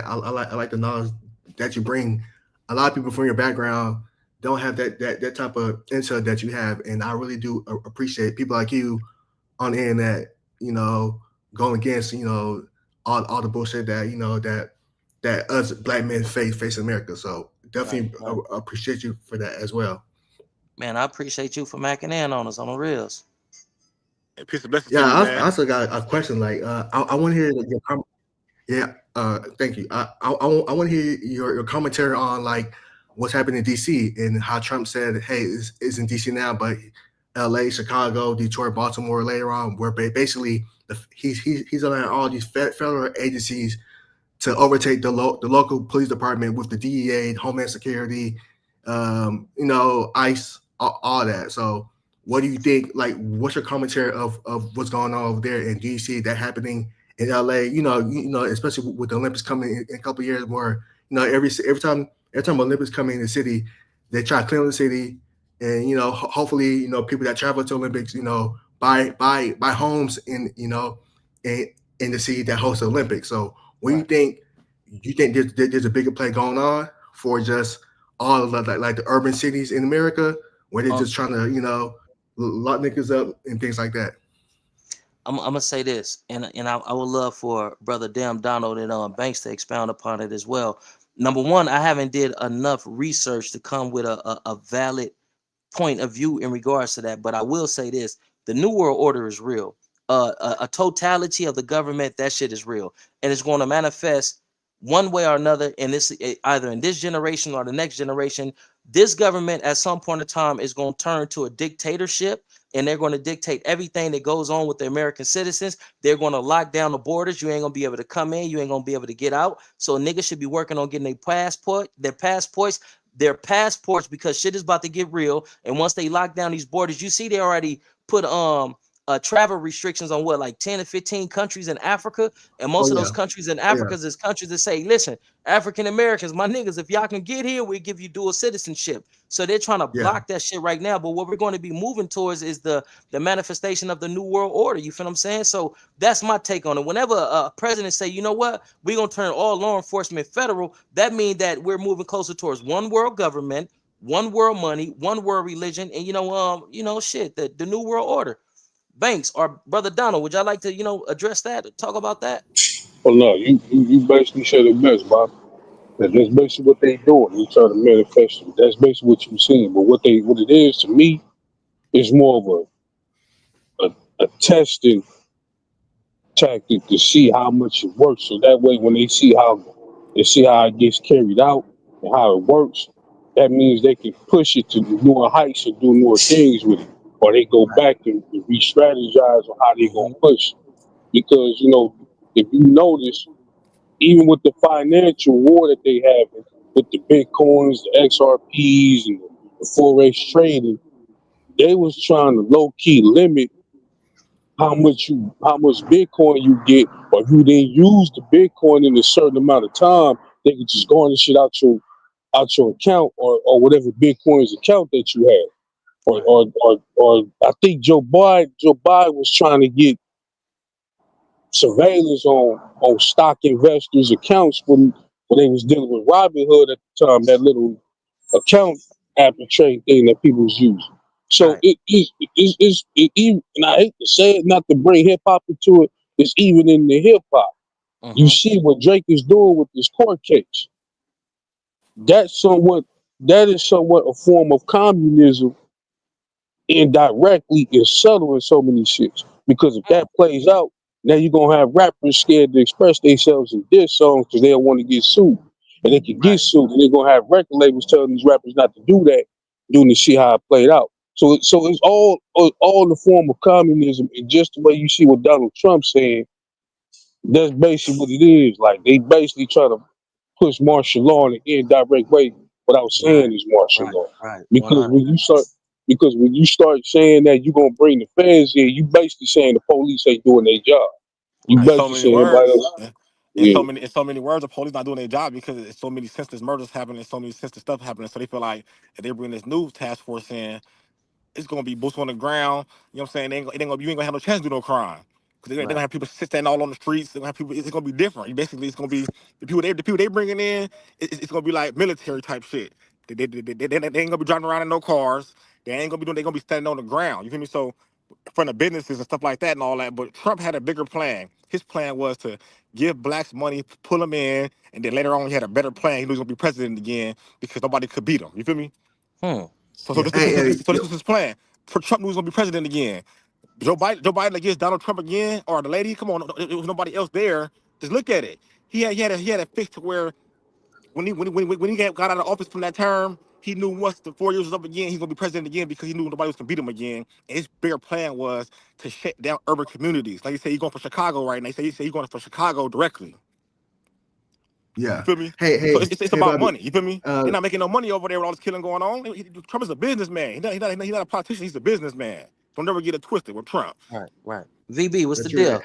I like the knowledge that you bring. A lot of people from your background don't have that type of insight that you have, and I really do appreciate people like you on the internet. You know, going against all the bullshit that that us black men face in America. So definitely appreciate you for that as well. Man, I appreciate you for macking in on us on the reels. Yeah, I also got a question. Like, I want to hear your comment. Yeah, thank you. I want to hear your commentary on like what's happening in DC and how Trump said, "Hey, it's in DC now, but L.A., Chicago, Detroit, Baltimore later on, where basically he's allowing all these federal agencies to overtake the local police department with the DEA, Homeland Security, ICE, all that." So what do you think? Like, what's your commentary of what's going on over there? And do you see that happening in LA? You know, especially with the Olympics coming in a couple of years, where every time Olympics come in the city, they try to clean up the city, and hopefully people that travel to Olympics buy homes in in the city that hosts the Olympics. So what do you think? You think there's a bigger play going on for just all of like the urban cities in America, where they're just trying to lock niggas up and things like that? I'm gonna say this, and I would love for Brother Damn Donald and Banks to expound upon it as well. Number one, I haven't did enough research to come with a valid point of view in regards to that, but I will say this: the New World Order is real. A totality of the government, that shit is real, and it's going to manifest one way or another in this, either in this generation or the next generation. This government at some point in time is going to turn to a dictatorship, and they're going to dictate everything that goes on with the American citizens. They're going to lock down the borders. You ain't going to be able to come in. You ain't going to be able to get out. So niggas should be working on getting their passports, because shit is about to get real. And once they lock down these borders, you see they already put travel restrictions on what, like 10 to 15 countries in Africa, and most of those countries in Africa is countries that say, listen, African Americans, my niggas, if y'all can get here, we give you dual citizenship. So they're trying to block that shit right now. But what we're going to be moving towards is the manifestation of the new world order. You feel what I'm saying? So that's my take on it. Whenever a president say, you know what, we're gonna turn all law enforcement federal, that means that we're moving closer towards one world government, one world money, one world religion, and shit, the new world order. Banks or Brother Donald, would y'all like to, address that, talk about that? Well, no, you basically said it best, Bob. That's basically what they doing. They trying to manifest it. That's basically what you're seeing. But what it is to me is more of a testing tactic to see how much it works. So that way, when they see how it gets carried out and how it works, that means they can push it to newer heights and do more things with it, or they go back and re-strategize on how they gonna push. Because if you notice, even with the financial war that they have with the Bitcoins, the XRPs, and the forex trading, they was trying to low key limit how much Bitcoin you get, or if you didn't use the Bitcoin in a certain amount of time, they could just garnish it out your account, or whatever Bitcoin's account that you had. Or I think Joe Biden was trying to get surveillance on stock investors' accounts when they was dealing with Robinhood at the time, that little account app and trade thing that people was using. So it even, and I hate to say it, not to bring hip hop into it, it's even in the hip hop. You see what Drake is doing with this court case. That is somewhat a form of communism, indirectly and subtle in so many shits. Because if that plays out, now you're gonna have rappers scared to express themselves in diss songs because they don't want to get sued. And they can get sued, and they're gonna have record labels telling these rappers not to do that, doing to see how it played out. So it's all the form of communism, and just the way you see what Donald Trump's saying, that's basically what it is. Like, they basically try to push martial law in an indirect way without saying it's martial law. Because when you start saying that you're gonna bring the feds in, you basically saying the police ain't doing their job. You In so basically many saying everybody words, else. Yeah. in so many words, the police not doing their job because it's so many senseless murders happening, so many senseless stuff happening. So they feel like if they bring this new task force in, it's gonna be boots on the ground. You know what I'm saying? You ain't gonna have no chance to do no crime because they're gonna have people standing all on the streets. They're gonna have people. It's gonna be different. It's gonna be the people they bringing in. It's gonna be like military type shit. They ain't gonna be driving around in no cars. They ain't gonna be doing. They gonna be standing on the ground. You feel me? So from the businesses and stuff like that and all that. But Trump had a bigger plan. His plan was to give blacks money, pull them in, and then later on he had a better plan. He was gonna be president again because nobody could beat him. You feel me? So this was his plan. Trump was gonna be president again. Joe Biden against Donald Trump again, or the lady. Come on, it was nobody else there. Just look at it. He had a fix to where when he got out of office from that term, he knew once the 4 years was up again, he's gonna be president again because he knew nobody was gonna beat him again. And his bigger plan was to shut down urban communities. Like he said, he's going for Chicago right now. He said he's going for Chicago directly. You feel me? So it's about Bobby, money. You feel me? They're not making no money over there with all this killing going on. Trump is a businessman. He's not a politician. He's a businessman. Don't never get it twisted with Trump. Right. VB, what's the true. deal?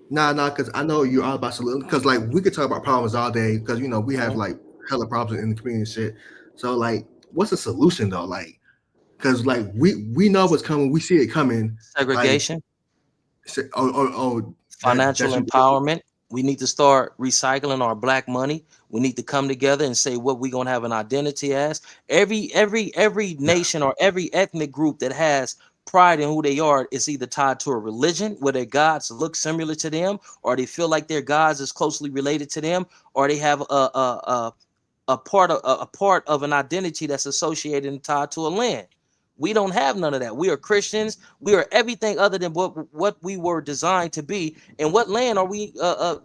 Nah, because I know you're all about solutions. Because like we could talk about problems all day. Because we have like hella problems in the community and shit. So like, what's the solution though? Like, because like we know what's coming. We see it coming. Segregation. Like, Financial empowerment. We need to start recycling our black money. We need to come together and say what we're gonna have an identity as. Every nation or every ethnic group that has pride in who they are is either tied to a religion where their gods look similar to them, or they feel like their gods is closely related to them, or they have a part of an identity that's associated and tied to a land. We don't have none of that. We are Christians. We are everything other than what we were designed to be. And what land are we?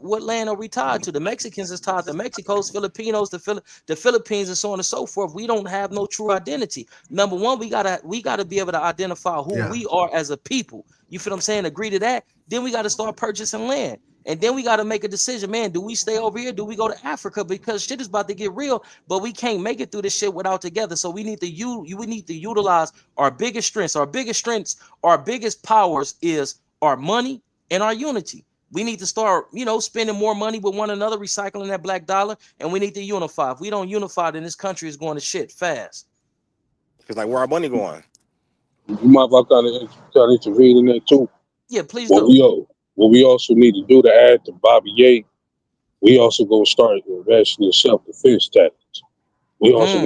What land are we tied to? The Mexicans is tied to Mexico's, Filipinos, the Philippines, and so on and so forth. We don't have no true identity. Number one, we gotta be able to identify who we are as a people. You feel what I'm saying? Agree to that. Then we got to start purchasing land. And then we got to make a decision, man. Do we stay over here? Do we go to Africa? Because shit is about to get real, but we can't make it through this shit without together. So we need to we need to utilize our biggest strengths. Our biggest powers is our money and our unity. We need to start, spending more money with one another, recycling that black dollar, and we need to unify. If we don't unify, then this country is going to shit fast. It's like, where our money going? You mind if I kind of intervene in that too? Yeah, please do. What we also need to do to add to Bobby Ye, we also gonna start investing in self-defense tactics. We also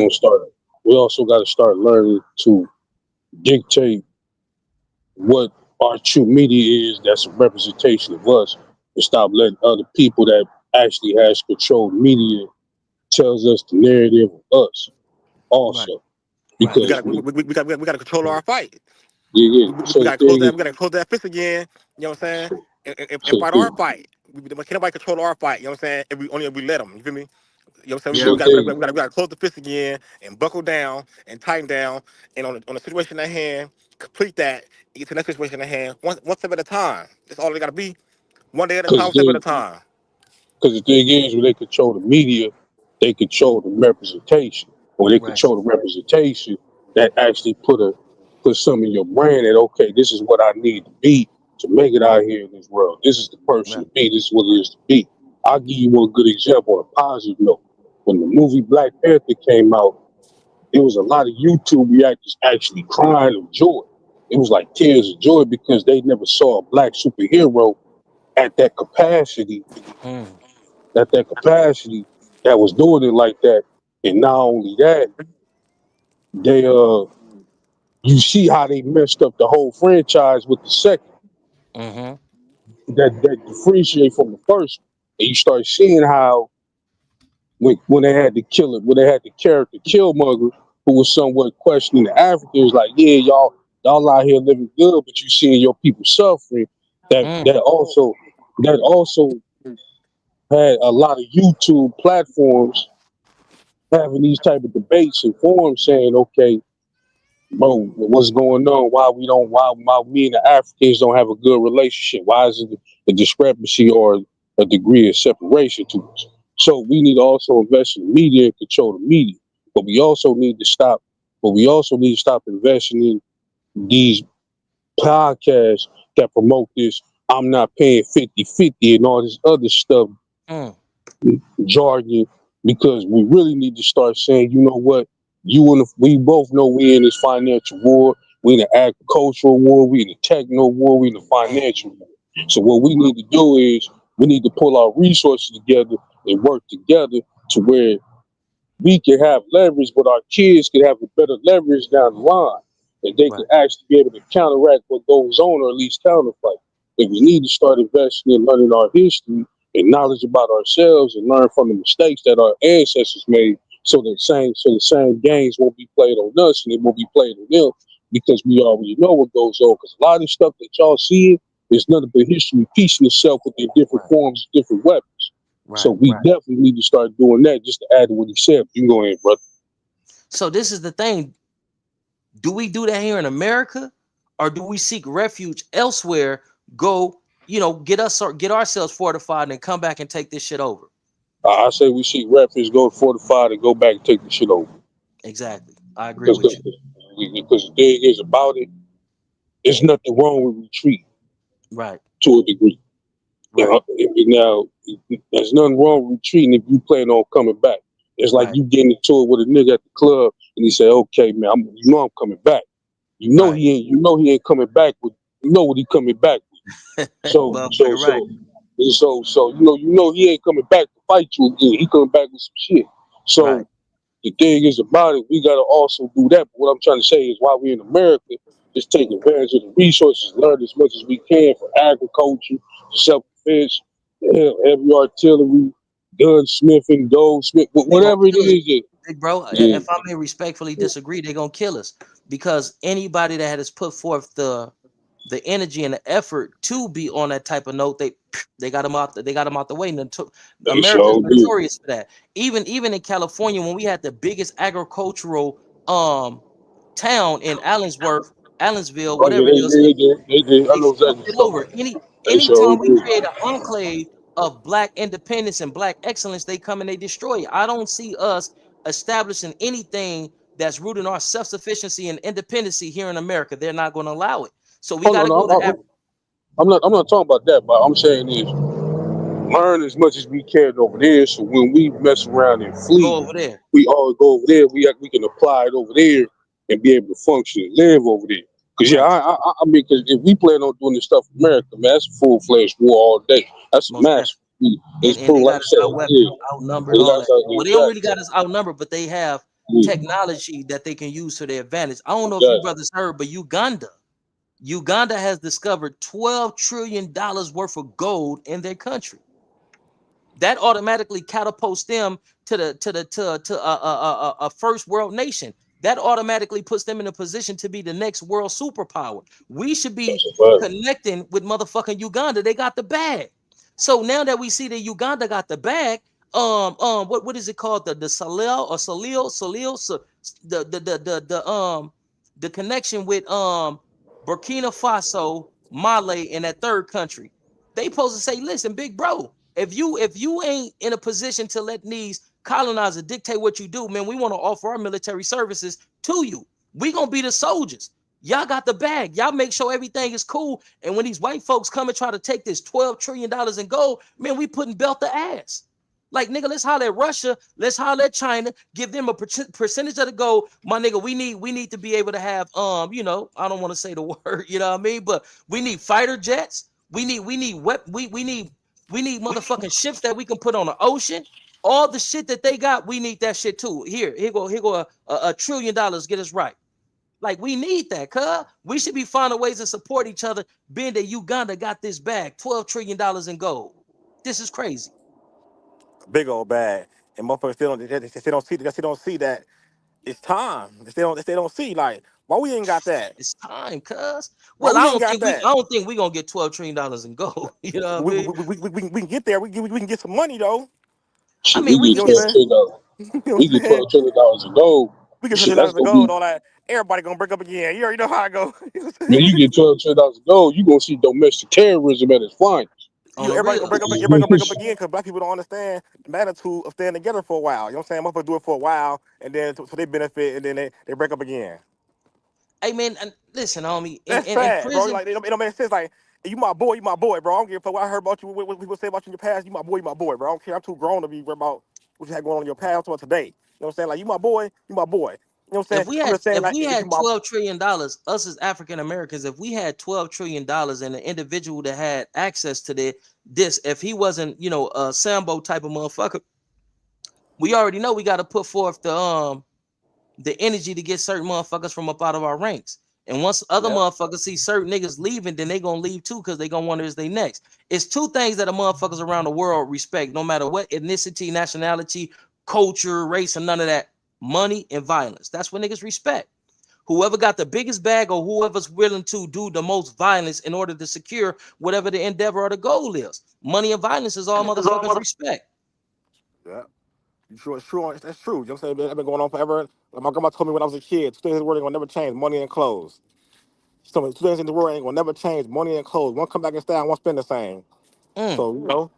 got to start learning to dictate what our true media is. That's a representation of us, and stop letting other people that actually has controlled media tells us the narrative of us. Also, because we got to control our fight. We got to close that fist again. You know what I'm saying? And fight our fight. Can't nobody control our fight. You know what I'm saying? If we let them. You feel me? You know what I'm saying? We got to close the fist again and buckle down and tighten down. And on the situation at hand, complete that. And get to the next situation at hand. One step at a time. That's all they got to be. One day at a time, step at a time. Because the thing is, when they control the media, they control the representation. When they control the representation, that actually put some in your brain that, okay, this is what I need to be to make it out here in this world. This is the person to be. This is what it is to be. I'll give you one good example on a positive note. When the movie Black Panther came out, there was a lot of YouTube reactors actually crying of joy. It was like tears of joy because they never saw a black superhero at that capacity, that was doing it like that. And not only that, they you see how they messed up the whole franchise with the second. That differentiate from the first. And you start seeing how when they had to kill it, when they had the character Killmonger, who was somewhat questioning the Africans, like, yeah, y'all out here living good, but you seeing your people suffering. That also had a lot of YouTube platforms having these type of debates and forums saying, okay, bro, what's going on? Why me and the Africans don't have a good relationship? Why is it a discrepancy or a degree of separation to us? So we need to also invest in the media and control the media. But we also need to stop investing in these podcasts that promote this I'm not paying 50-50 and all this other stuff, jargon, because we really need to start saying, you know what, we both know we're in this financial war, we're in the agricultural war, we're in the techno war, we're in the financial war. So what we need to do is we need to pull our resources together and work together to where we can have leverage, but our kids can have a better leverage down the line. And they can actually be able to counteract what goes on, or at least counterfight. And we need to start investing in learning our history and knowledge about ourselves and learn from the mistakes that our ancestors made, so the same games won't be played on us and it won't be played on them, because we already know what goes on. Because a lot of the stuff that y'all see is nothing but history repeating itself with their different forms, different weapons. So we definitely need to start doing that, just to add to what he said. You can go ahead, brother. So this is the thing. Do we do that here in America, or do we seek refuge elsewhere? Go, get ourselves fortified and come back and take this shit over. I say we seek refuge, go fortified, and go back and take this shit over. Exactly. I agree with you. Because the thing is about it, there's nothing wrong with retreat. Right. To a degree. Right. Now, there's nothing wrong with retreating if you plan on coming back. It's like you getting into it with a nigga at the club and he say, "Okay, man, I'm coming back." He ain't coming back with. You know what he coming back with. So he ain't coming back to fight you again. He coming back with some shit. So the thing is about it, we gotta also do that. But what I'm trying to say is, while we're in America, just take advantage of the resources, learn as much as we can for agriculture, self-defense, heavy artillery, gunsmithing, goldsmith, whatever it is. Big bro, if I may respectfully disagree, they're gonna kill us, because anybody that has put forth the energy and the effort to be on that type of note, they got them out the way. And America's notorious for that. Even in California, when we had the biggest agricultural town in Allensville, whatever it is, they did. I know exactly. Over Anytime we create an enclave of black independence and black excellence, they come and they destroy it. I don't see us establishing anything that's rooted in our self-sufficiency and independency here in America. They're not going to allow it. So we got to go to Africa. I'm not talking about that, but I'm saying is learn as much as we can over there. So when we mess around and flee, Go over there. we all go over there. We can apply it over there and be able to function and live over there. Because I mean, because if we plan on doing this stuff in America, man, that's a full-fledged war all day. That's a massive. It's And they like got us outnumbered, all that. Well, they don't really got us outnumbered, but they have technology that they can use to their advantage. I don't know if you brothers heard, but Uganda has discovered $12 trillion worth of gold in their country. That automatically catapults them to a first world nation. That automatically puts them in a position to be the next world superpower. We should be connecting with motherfucking Uganda. They got the bag. So now that we see that Uganda got the bag, what is it called? The Salil or Salil, so the connection with Burkina Faso, Mali, and that third country. They supposed to say, listen, big bro, if you ain't in a position to let these colonizers dictate what you do, man, we want to offer our military services to you. We gonna be the soldiers. Y'all got the bag. Y'all make sure everything is cool. And when these white folks come and try to take this $12 trillion in gold, man, we putting belt the ass. Like, nigga, let's holler at Russia. Let's holler at China. Give them a percentage of the gold. My nigga, we need to be able to have, I don't want to say the word, you know what I mean? But we need fighter jets. We need motherfucking ships that we can put on the ocean. All the shit that they got, we need that shit too. Here go $1 trillion. Get us right. Like, we need that, cuz. We should be finding ways to support each other, being that Uganda got this bag, $12 trillion in gold. This is crazy. Big old bag. And motherfuckers still don't see that it's time. If they don't see, like, why we ain't got that? It's time, cuz. Why Well, we ain't got that? I don't think we're gonna get $12 trillion in gold. You know what I mean? We can get there. We can get some money though. I mean, we get can $12 trillion. We get $12 trillion in gold. We get $12 trillion in gold. All that. Everybody gonna break up again. You already know how I go. Man, you get $12 trillion in gold, you gonna see domestic terrorism at its finest. Everybody gonna break up again because black people don't understand the magnitude of staying together for a while. You know what I'm saying? Motherfuckers do it for a while and then so they benefit and then they break up again. Hey man, and listen, homie. That's sad, bro. Like it don't make sense. Like, you my boy, bro. I don't give a fuck what I heard about you, what people say about you in your past. You my boy, bro. I don't care. I'm too grown to be worried about what you had going on in your past. I'm talking about today. You know what I'm saying? Like, you my boy. You know what I'm saying? If we had $12 trillion, us as African Americans, if we had $12 trillion and an individual that had access to this, if he wasn't, a Sambo type of motherfucker, we already know we got to put forth the energy to get certain motherfuckers from up out of our ranks. And once other motherfuckers see certain niggas leaving, then they gonna leave too, because they gonna wonder is they next. It's two things that the motherfuckers around the world respect, no matter what ethnicity, nationality, culture, race, and none of that. Money and violence. That's what niggas respect. Whoever got the biggest bag or whoever's willing to do the most violence in order to secure whatever the endeavor or the goal is. Money and violence is all motherfuckers respect. Yeah. It's true. That's true. You know what I'm saying? It's been going on forever. Like, my grandma told me when I was a kid, 2 things in the world ain't gonna never change: money and clothes. She told me 2 things in the world ain't gonna never change: money and clothes. One come back in style, one spend the same. So, you know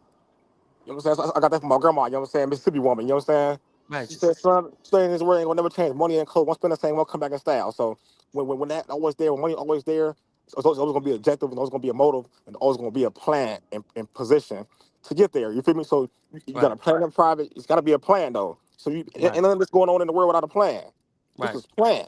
what I'm saying? So I got that from my grandma, you know what I'm saying? Mississippi woman, you know what I'm saying? Right. She said, son, 2 things in this world ain't gonna never change: money and clothes. One spend the same, one come back in style. So when that always there, when money always there, it's always gonna be objective, and always gonna be a motive, and always gonna be a plan and position to get there. You feel me? So you got a plan in private. It's gotta be a plan though. So ain't none of this going on in the world without a plan. This is planned.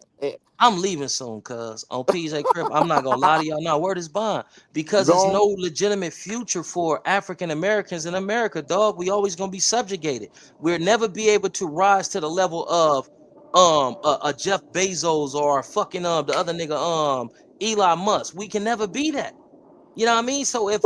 I'm leaving soon, cuz on PJ Crip. I'm not gonna lie to y'all. Now, word is bond, because there's no legitimate future for African Americans in America, dog. We always gonna be subjugated. We'll never be able to rise to the level of a Jeff Bezos or fucking the other nigga Elon Musk. We can never be that. You know what I mean? So if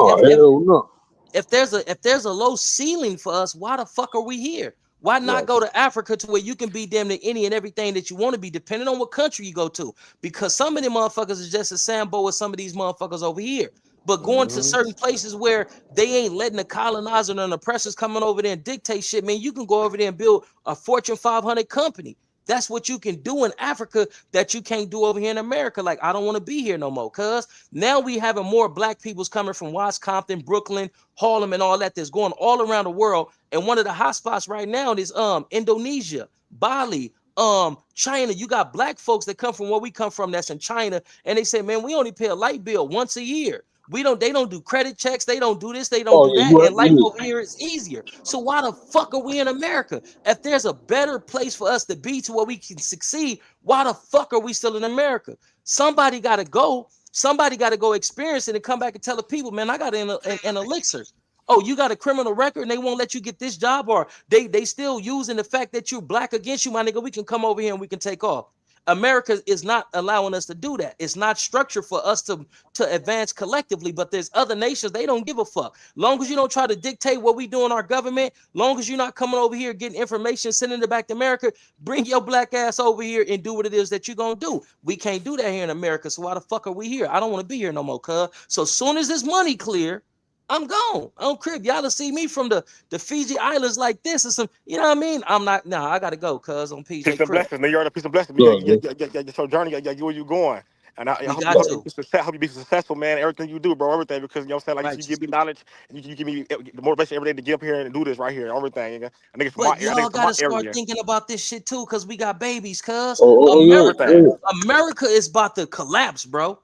there's a low ceiling for us, why the fuck are we here? Why not go to Africa to where you can be damn near any and everything that you want to be, depending on what country you go to? Because some of them motherfuckers is just as Sambo as some of these motherfuckers over here. But going to certain places where they ain't letting the colonizer and the oppressors coming over there and dictate shit, man, you can go over there and build a Fortune 500 company. That's what you can do in Africa that you can't do over here in America. Like, I don't want to be here no more, cuz now we having more black peoples coming from Wisconsin, Brooklyn, Harlem, and all that that's going all around the world. And one of the hot spots right now is Indonesia, Bali, China. You got black folks that come from where we come from that's in China, and they say, man, we only pay a light bill once a year. They don't do credit checks, they don't do this, they don't Oh do yeah, that, you right. and life over here is easier. So why the fuck are we in America? If there's a better place for us to be to where we can succeed, why the fuck are we still in America? Somebody got to go. Somebody got to go experience it and come back and tell the people, man, I got an elixir. Oh, you got a criminal record and they won't let you get this job, or they still using the fact that you're black against you, my nigga. We can come over here and we can take off. America is not allowing us to do that. It's not structured for us to advance collectively, but there's other nations, they don't give a fuck. Long as you don't try to dictate what we do in our government, long as you're not coming over here getting information, sending it back to America, bring your black ass over here and do what it is that you're going to do. We can't do that here in America, so why the fuck are we here? I don't want to be here no more, cuz. So as soon as this money clear, I'm gone. I'm crib. Y'all to see me from the Fiji Islands like this or some, you know what I mean? I'm not, nah, I gotta go, cuz on Peace PJ and crib. blessings. New York, peace and blessings. Good, man. Get your journey. Get where you going. And I We hope you got hope you to. be success. Hope you be successful, man. Everything you do, bro. Everything, because you know what I'm saying. Like you Righteous. give me knowledge, and you give me the motivation every day to get up here and do this right here. Everything. Nigga. I think it's from my, But I think y'all it's from my gotta start area. thinking about this shit too, cause we got babies, cuz Yeah, America, Everything. yeah, America is about to collapse, bro.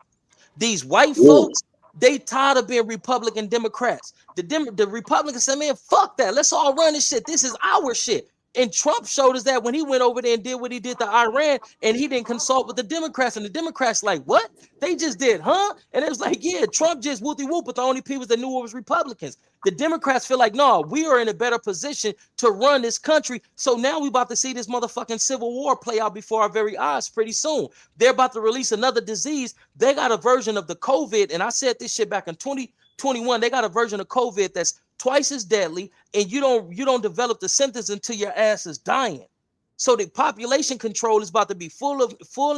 These white yeah. folks, they tired of being Republican Democrats. The Republicans say, man, fuck that. Let's all run this shit. This is our shit. And Trump showed us that when he went over there and did what he did to Iran, and he didn't consult with the Democrats. And the Democrats like, what? They just did, huh? And it was like, yeah, Trump just whoopty whoop, but the only people that knew it was Republicans. The Democrats feel like, no, we are in a better position to run this country. So now we about to see this motherfucking civil war play out before our very eyes pretty soon. They're about to release another disease. They got a version of the COVID, and I said this shit back in 2021. They got a version of COVID that's twice as deadly, and you don't develop the symptoms until your ass is dying. So the population control is about to be full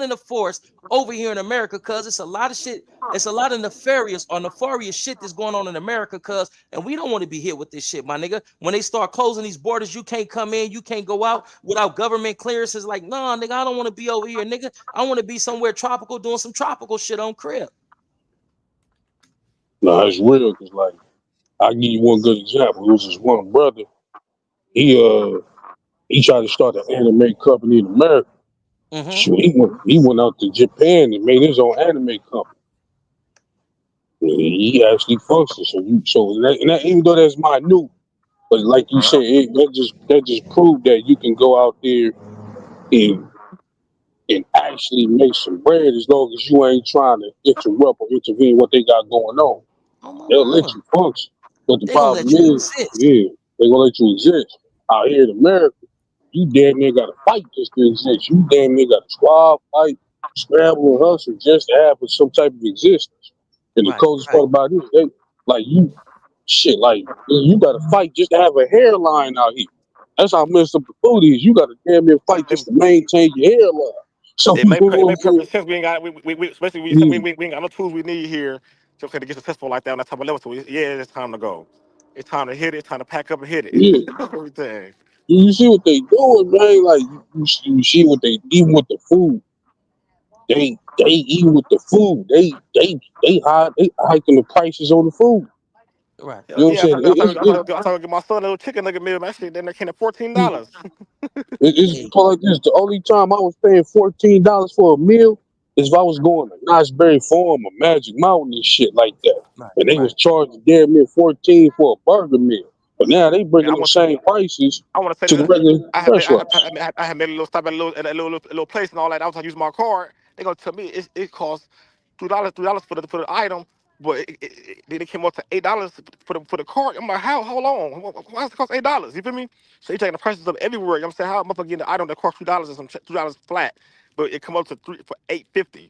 in the force over here in America, cuz it's a lot of shit. It's a lot of nefarious shit that's going on in America, cuz, and we don't want to be hit with this shit, my nigga. When they start closing these borders, you can't come in, you can't go out without government clearances. Like, nah, nigga, I don't want to be over here, nigga. I want to be somewhere tropical doing some tropical shit on crib. Nah, it's real because like I give you one good example. It was this one brother. He he tried to start an anime company in America. Mm-hmm. So he went out to Japan and made his own anime company. And he actually functions. So even though that's minute, but like you said, that just proved that you can go out there and actually make some bread as long as you ain't trying to interrupt or intervene what they got going on. Oh my They'll let mama. you function. But the They gonna problem let you is, exist. yeah, they gonna let you exist. Out here in America, you damn near gotta fight just to exist. You damn near gotta try, fight, scramble, and hustle just to have some type of existence. And the Right, coldest right. part about it is they like you shit, like you gotta fight just to have a hairline out here. That's how messed up the food is. You gotta damn near fight just to maintain your hairline. So It you may know it what may I'm saying? perfect sense. We ain't got we especially Yeah, we ain't got no tools we need here to get successful like that on that type of level. So yeah, it's time to go. It's time to hit it. It's time to pack up and hit it. yeah. Everything. You see what they doing, man? Like you see what they even with the food. They even with the food. They hiking the prices on the food. Right. You Hell know what I'm yeah, saying? I thought I get my son a little chicken nugget meal. That shit then they came at $14. It's Hey, part like this. The only time I was paying $14 for a meal is if I was going to Knott'sberry Farm or Magic Mountain and shit like that. right, And they right. was charging damn near 14 for a burger meal. But now they Man, bringing those same prices I want to say to the this. regular restaurants. I had made a little stop at a little place and all that. I was using my card. They gonna tell me it costs $3 for the item, but then it came up to $8 for the card. I'm like, how? Hold on, why does it cost $8? You feel me? So you taking the prices up everywhere. You know what I'm saying, how am I getting the item that costs $2 and some $2 flat, but it come up to three for $8.50.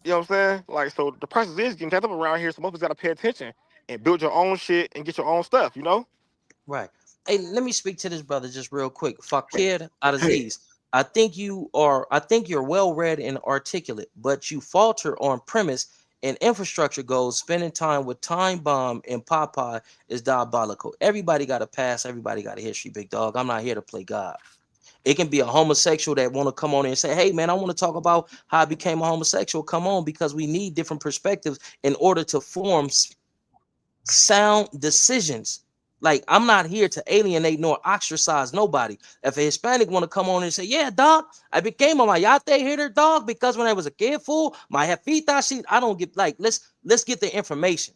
You know what I'm saying? Like, so the prices is getting jacked up around here. So most people gotta pay attention and build your own shit and get your own stuff. You know? Right. Hey, let me speak to this brother just real quick. Fakir Hey, Aziz. I think you're well read and articulate, but you falter on premise and infrastructure goals, spending time with Time Bomb and Popeye is diabolical. Everybody got a past. Everybody got a history, big dog. I'm not here to play God. It can be a homosexual that want to come on and say, hey, man, I want to talk about how I became a homosexual. Come on, because we need different perspectives in order to form sound decisions. Like, I'm not here to alienate nor ostracize nobody. If a Hispanic want to come on and say, yeah, dog, I became a mayate hitter, dog, because when I was a kid, fool, my jefita, I don't get, like, let's get the information.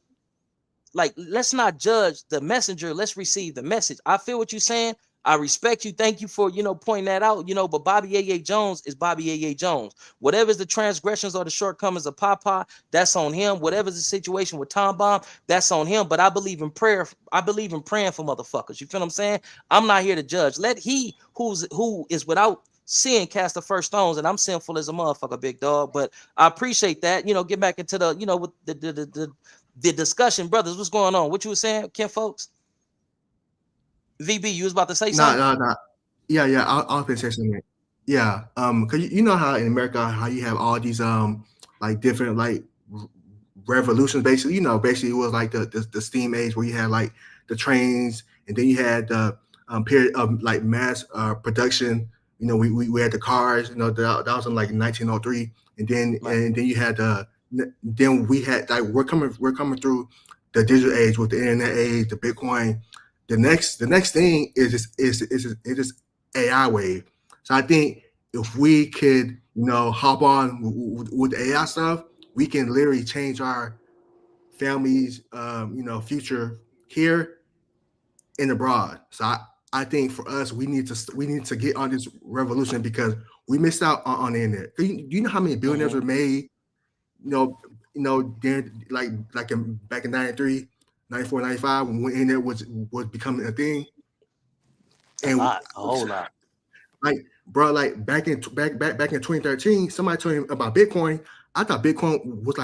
Like, let's not judge the messenger. Let's receive the message. I feel what you're saying. I respect you. Thank you for, pointing that out, but Bobby A.A. Jones is Bobby A.A. Jones. Whatever's the transgressions or the shortcomings of Papa, that's on him. Whatever's the situation with Tom Bomb, that's on him. But I believe in prayer. I believe in praying for motherfuckers. You feel what I'm saying? I'm not here to judge. Let he who is without sin cast the first stones, and I'm sinful as a motherfucker, big dog. But I appreciate that. Get back into the, with the discussion, brothers. What's going on? What you were saying, Ken folks? VB, you was about to say something? No. Yeah. I'll finish something. Yeah. Cause you know how in America, how you have all these like different like revolutions. Basically, basically it was like the steam age where you had like the trains, and then you had the period of like mass production. We had the cars. That was in like 1903, and then Right. and then you had then we had like we're coming through the digital age with the internet age, the Bitcoin. The next thing is AI wave. So I think if we could hop on with AI stuff, we can literally change our families future here and abroad. So I think for us we need to get on this revolution because we missed out on the internet. Do you know how many billionaires were made? During like back in 93, 94, 95 when internet was becoming a thing. A whole lot. Like, bro, like back in 2013, somebody told me about Bitcoin. I thought Bitcoin was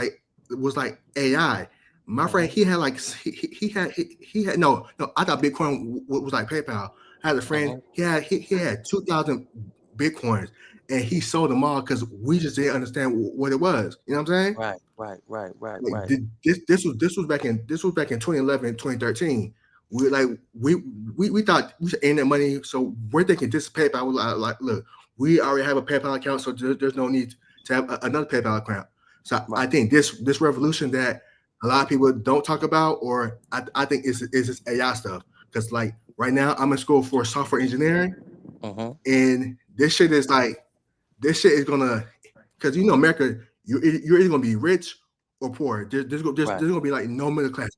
like AI. My friend, he had like he had no. I thought Bitcoin was like PayPal. I had a friend. He had 2,000 Bitcoins, and he sold them all because we just didn't understand what it was. You know what I'm saying? Right. Like, this was back in 2011, 2013. We thought we should earn that money, so we're thinking this is PayPal. I was like, look, we already have a PayPal account, so there's no need to have another PayPal account. So I think this revolution that a lot of people don't talk about, or I think is this AI stuff. Because like right now, I'm in school for software engineering, and this shit is gonna, because America, you're either gonna be rich or poor. There's gonna be like no middle class.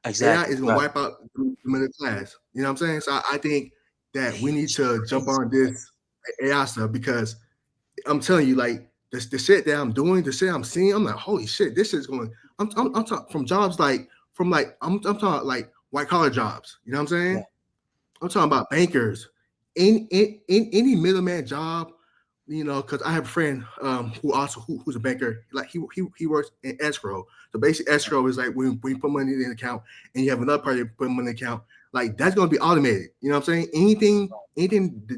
Exactly. AI is gonna wipe out the middle class. You know what I'm saying? So I think that we need to jump on this AI stuff because I'm telling you, like the shit that I'm doing, the shit I'm seeing, I'm like, holy shit, this shit's going. I'm talking from jobs I'm talking like white collar jobs. You know what I'm saying? Yeah. I'm talking about bankers, in any middleman job. Because I have a friend who's a banker. Like he works in escrow. The basic escrow is like when you put money in the account and you have another party put money in the account. Like that's going to be automated. You know what I'm saying? Anything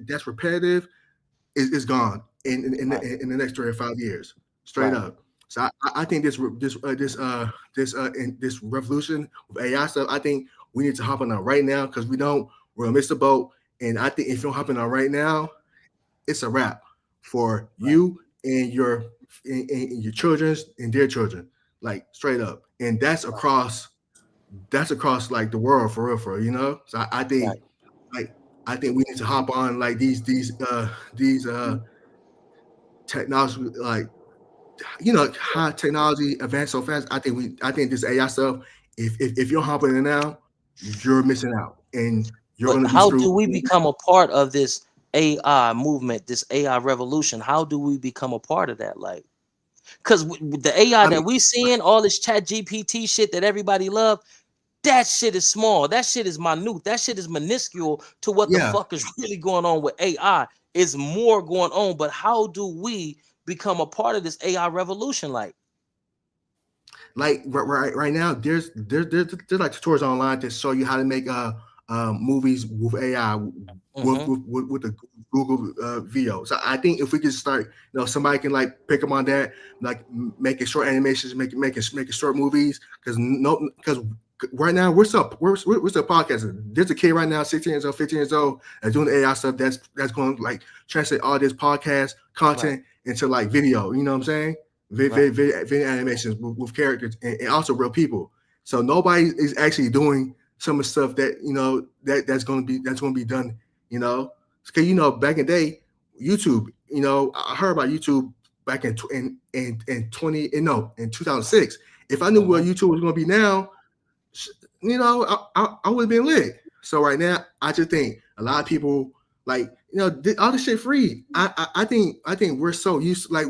that's repetitive is gone in the next 3 or 5 years, straight up. So I think this revolution with AI stuff. I think we need to hop on that right now because we're gonna miss the boat. And I think if you don't hop on that right now, it's a wrap for you and your children's and their children, like straight up. And that's across like the world for real. So I think I think we need to hop on like these technology, like high technology advanced so fast. I think this AI stuff, if you're hopping in now, you're missing out and you're going to be How screwed. do we become a part of this AI movement, this AI revolution? How do we become a part of that? Like, because the AI that we seeing, all this chat GPT shit that everybody love, that shit is small. That shit is minute. That shit is minuscule to what the fuck is really going on with AI. Is more going on, but how do we become a part of this AI revolution? Like right now, there's like tutorials online to show you how to make movies with AI with the Google video. So I think if we could start, somebody can like pick up on that, like making short animations, making short movies, because right now we're still podcasting. There's a kid right now, 16 years old, 15 years old, that's doing AI stuff that's going to like translate all this podcast content into like video. You know what I'm saying? Video animations with characters and also real people. So nobody is actually doing some of the stuff that that's going to be done. Because back in the day, YouTube. I heard about YouTube back in 2006. If I knew what YouTube was going to be now, I would have been lit. So right now, I just think a lot of people like all this shit free. I think we're so used to, like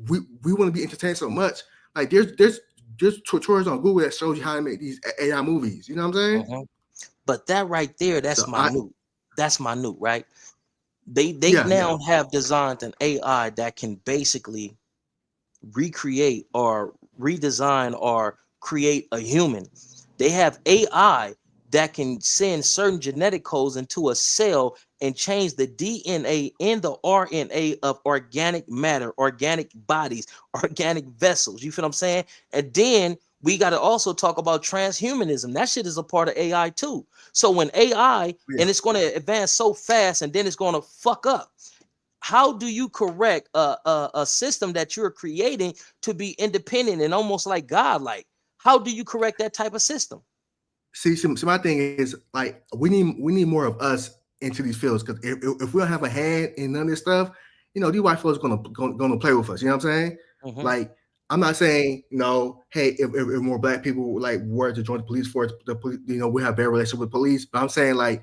we want to be entertained so much. Like there's tutorials on Google that shows you how to make these AI movies. You know what I'm saying? But that right there, that's minute. That's minute, right? They now have designed an AI that can basically recreate or redesign or create a human. They have AI that can send certain genetic codes into a cell and change the DNA and the RNA of organic matter, organic bodies, organic vessels. You feel what I'm saying? And then we got to also talk about transhumanism. That shit is a part of AI too. So when AI, and it's going to advance so fast and then it's going to fuck up. How do you correct a system that you're creating to be independent and almost like God-like? How do you correct that type of system? See, so my thing is like we need more of us into these fields, because if we don't have a hand in none of this stuff, these white folks are gonna play with us. You know what I'm saying? Like, I'm not saying hey, if more black people like were to join the police force, we have better relationship with police. But I'm saying like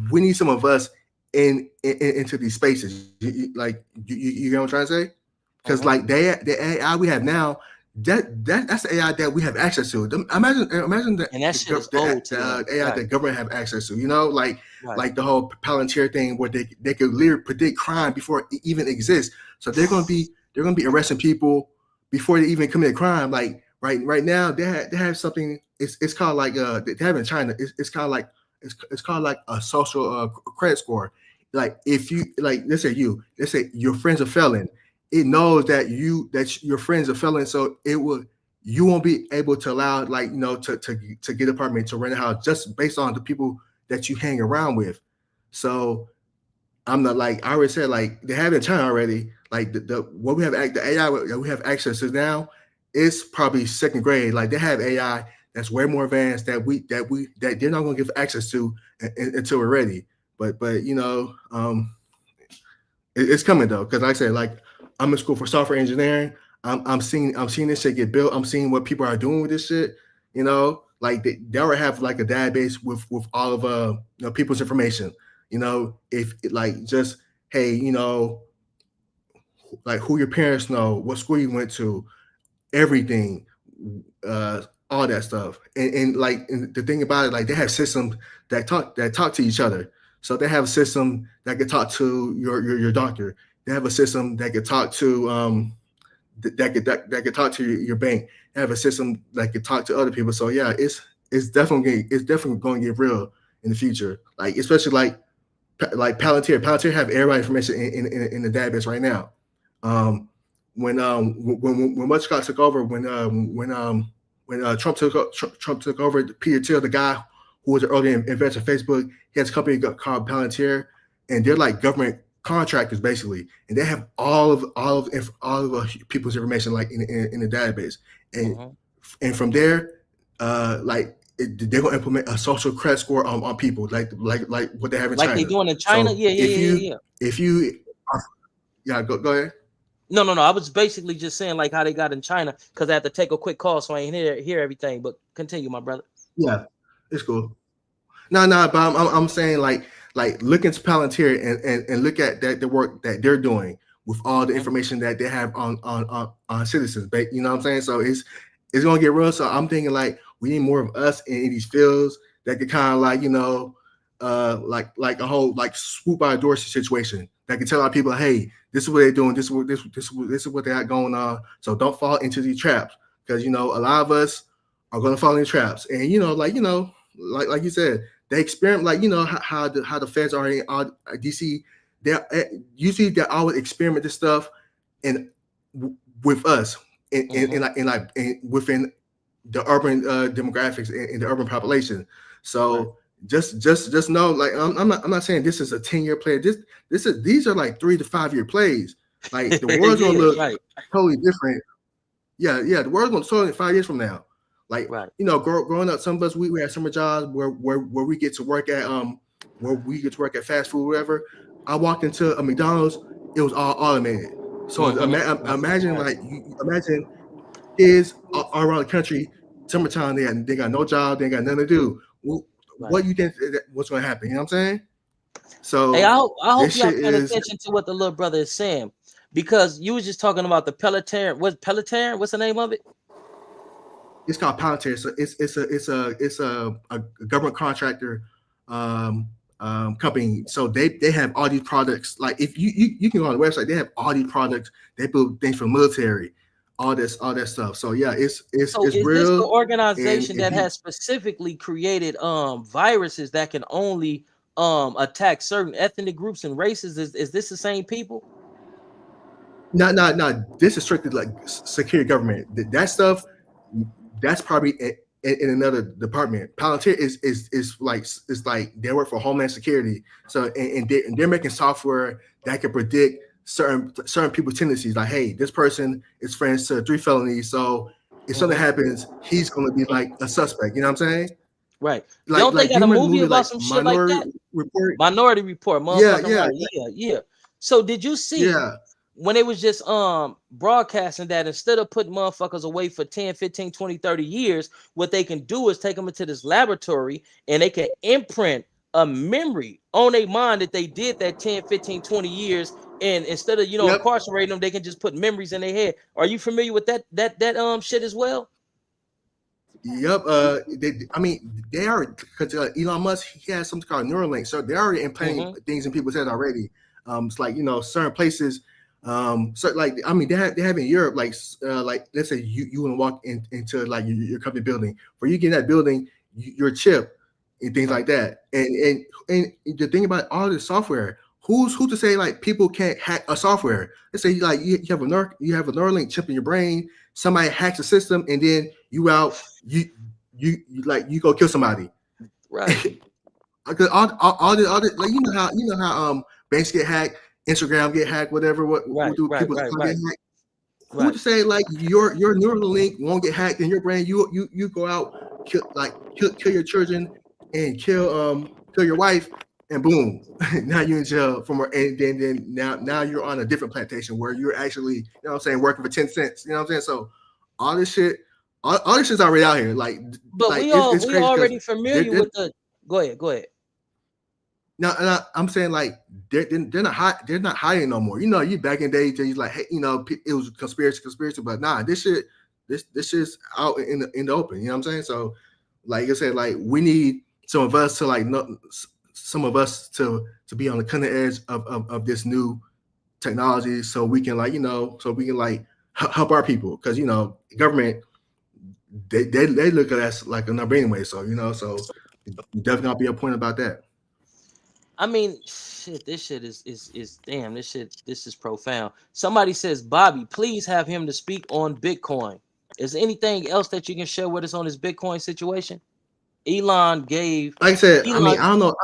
we need some of us into these spaces. You know what I'm trying to say? Because like the AI we have now, that's the AI that we have access to. Imagine that, and that shit is old the AI that government have access to. Like the whole Palantir thing, where they could literally predict crime before it even exists. So they're gonna be arresting people before they even commit a crime. Like right now, they have something. It's called like they have in China. It's called like a social credit score. Like if you let's say your friend's a felon. It knows that your friends are felons, so you won't be able to allow to get an apartment, to rent a house, just based on the people that you hang around with. So I'm not, like I already said, like they have it in China already. Like what we have, the AI that we have access to now is probably second grade. Like they have AI that's way more advanced that they're not going to give access to until we're ready. But it's coming though, because like I said, like I'm in school for software engineering. I'm seeing this shit get built. I'm seeing what people are doing with this shit. Like they already have like a database with all of people's information. If like just hey, like who your parents know, what school you went to, everything, all that stuff. And the thing about it, like they have systems that talk to each other. So they have a system that can talk to your doctor. They have a system that could talk to that could talk to your bank. They have a system that could talk to other people. So yeah, it's definitely going to get real in the future. Like especially like Palantir. Palantir have everybody information in the database right now. When Musk took over, when Trump took over, Peter Thiel, the guy who was an early investor in Facebook, he has a company called Palantir, and they're like government contractors basically, and they have all of people's information like in the database, and from there, they're gonna implement a social credit score on people, like what they have in China. Like they doing in China. So if you go ahead. No. I was basically just saying like how they got in China, because I had to take a quick call, so I ain't hear everything. But continue, my brother. Yeah, it's cool. No, but I'm saying like look into Palantir and look at the work that they're doing with all the information that they have on citizens. You know what I'm saying? So it's gonna get real. So I'm thinking like we need more of us in these fields that could kind of like a whole like swoop by door situation that can tell our people, hey, this is what they're doing. This is what they got going on. So don't fall into these traps, because a lot of us are gonna fall into traps. And like you said, they experiment, like how the feds are in DC. usually they always experiment this stuff and with us within the urban demographics and the urban population. So just know, like I'm not saying this is a 10-year play. These are like 3 to 5 year plays. Like the world's gonna look totally different. Yeah, the world's gonna totally 5 years from now. Like growing up, some of us we had summer jobs where we get to work at fast food, whatever. I walked into a McDonald's, it was all automated. So imagine kids all around the country, summertime, they got no job, they got nothing to do. What you think what's going to happen? You know what I'm saying? So hey, I hope y'all paying attention to what the little brother is saying, because you was just talking about the Pelletarian. What's the name of it? It's called Palantir. So it's a government contractor company. So they have all these products. Like if you can go on the website, they have all these products. They build things for military, all that stuff. So yeah, it's real. Is this the organization that has specifically created viruses that can only attack certain ethnic groups and races? Is this the same people? No. This is strictly like secure government. That stuff, that's probably in another department. Palantir is like they work for Homeland Security. So and they're making software that can predict certain people's tendencies. Like, hey, this person is friends to 3 felonies. So if something happens, he's going to be like a suspect. You know what I'm saying? Right. Don't they got a movie about some shit like that? Minority Report. Yeah. So did you see? Yeah. When they was just broadcasting that instead of putting motherfuckers away for 10, 15, 20, 30 years, what they can do is take them into this laboratory and they can imprint a memory on their mind that they did that 10, 15, 20 years. And instead of, incarcerating them, they can just put memories in their head. Are you familiar with that shit as well? Yep. They are, because Elon Musk, he has something called Neuralink. So they're already implanting things in people's head already. It's like, certain places. So like, they have in Europe, like let's say you want to walk into like your company building. For you get in that building, your chip and things like that. And the thing about all this software, who's to say like people can't hack a software? Let's say like you have a Neuralink chip in your brain. Somebody hacks the system, and then you go kill somebody. Right. Because all this, like you know how banks get hacked. Instagram get hacked, whatever. What do people get hacked? Who to say like your Neuralink won't get hacked in your brain? You go out, kill your children and kill your wife, and boom, now you're in jail and then now you're on a different plantation where you're actually, working for 10 cents. You know what I'm saying? So all this shit's already out here. Like, but like, we already familiar with the. Go ahead. Now, I'm saying like they're not hiding no more. You back in the day, like, hey, it was conspiracy, but nah, this shit's out in the open. You know what I'm saying? So, like I said, like we need some of us to be on the cutting edge of this new technology, so we can help our people, because government they look at us like a number anyway. So so definitely not be a point about that. I mean, shit, this shit is damn, this is profound. Somebody says, Bobby, please have him to speak on Bitcoin. Is there anything else that you can share with us on this Bitcoin situation? Elon gave, like I said, I don't know.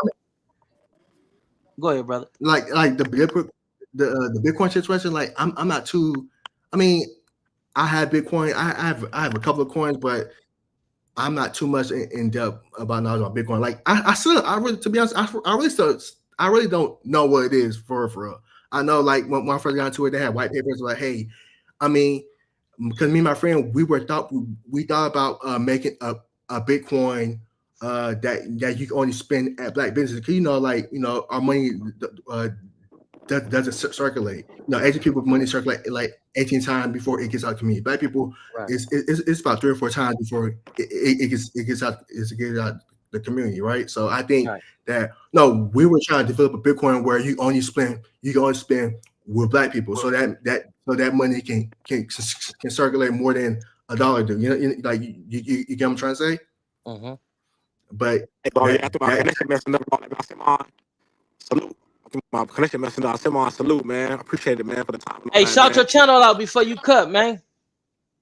Go ahead, brother. Like the Bitcoin situation, like I'm not too. I have Bitcoin. I have a couple of coins, but I'm not too much in depth about knowledge about Bitcoin. Like to be honest, I really don't know what it is for real. I know like when I first got into it, they had white papers like, hey, because me and my friend, we thought about making a Bitcoin that you can only spend at black businesses. Because our money doesn't circulate. Asian people money circulate like 18 times before it gets out to me. Black people, it's about 3 or 4 times before it gets out the community, right? So I think that we were trying to develop a Bitcoin where you can only spend with black people, so that money can circulate more than $1 do. You get what I'm trying to say? Mm-hmm. But after my connection messing up, salute. my connection messing up. I send my salute, man. I appreciate it, man, for the time. Hey, shout your channel out before you cut, man.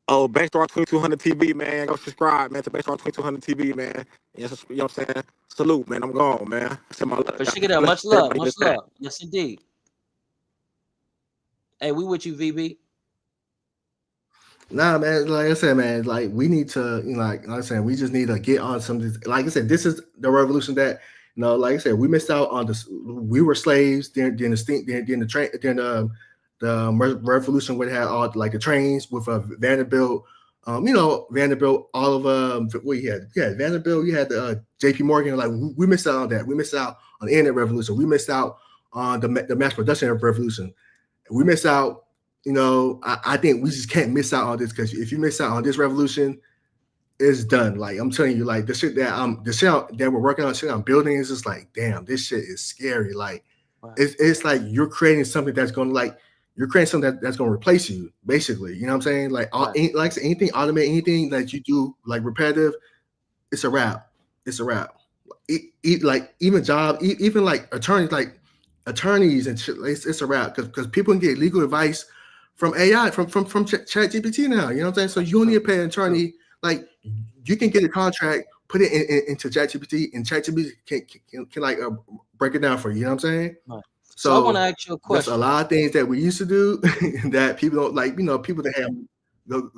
Oh, Backstar 2200 TV, man. Go subscribe, man, to Backstar 2200 TV, man. Yes, you know what I'm saying? Salute, man. I'm gone, man. Send my love. For sure, much love, much love. Yes, indeed. Hey, we with you, VB. Nah, man. Like I said, man. Like we need to, you know, like I said, we just need to get on some of this. Like I said, this is the revolution that, you know, like I said, we missed out on this. We were slaves during the revolution. We had all like the trains with Vanderbilt. You know, Vanderbilt, all of what you had Vanderbilt, you had the JP Morgan. Like we missed out on that. We missed out on the internet revolution. We missed out on the mass production revolution. We missed out. You know, I think we just can't miss out on this, because if you miss out on this revolution, it's done. Like I'm telling you, like the shit that we're working on, shit I'm building is just like, damn, this shit is scary. Like it's like you're creating something that's gonna that's gonna replace you, basically. You know what I'm saying? Like like anything automate, anything that you do like repetitive, it's a wrap. It's a wrap. Like even job, even like attorneys and shit, it's a wrap, because people can get legal advice from AI, from ChatGPT now. You know what I'm saying? So you don't need to pay an attorney. Like you can get a contract, put it into ChatGPT, and ChatGPT can like break it down for you. You know what I'm saying? Right. So I want to ask you a question. There's a lot of things that we used to do that people don't like. You know, people that have.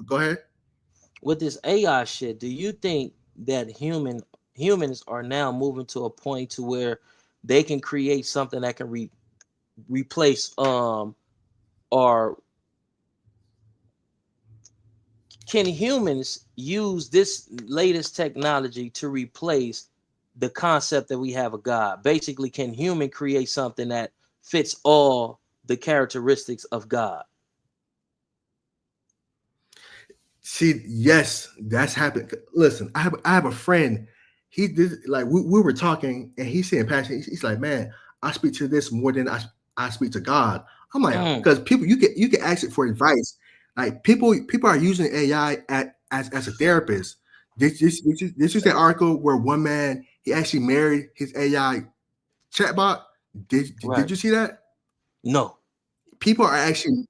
Go ahead. With this AI shit, do you think that humans are now moving to a point to where they can create something that can replace or can humans use this latest technology to replace the concept that we have of God? Basically, can human create something that fits all the characteristics of God? See, yes, that's happened. Listen, I have a friend. He did, like we were talking, and he's saying passion. He's like, man, I speak to this more than I speak to God. I'm like, because people, you can ask it for advice. Like people are using AI as a therapist. This is the article where one man, he actually married his AI chatbot. Did you see that? No. People are actually.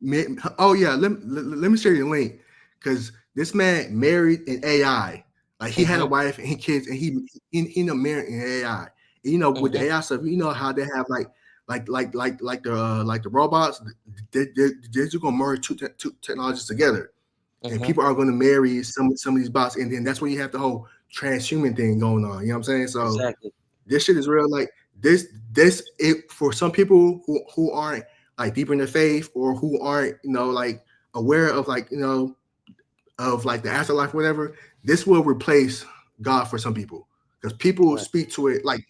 Oh yeah, let me share you the link, because this man married an AI. Like he had a wife and kids, and he married an AI. And, you know, with the AI stuff, you know how they have like the robots. They're just gonna merge two technologies together, and people are gonna marry some of these bots, and then that's when you have the whole transhuman thing going on. You know what I'm saying? So exactly. This shit is real. Like this for some people who aren't like deeper in the faith, or who aren't, you know, like aware of like, you know, of like the afterlife, whatever, this will replace God for some people, because people speak to it. Like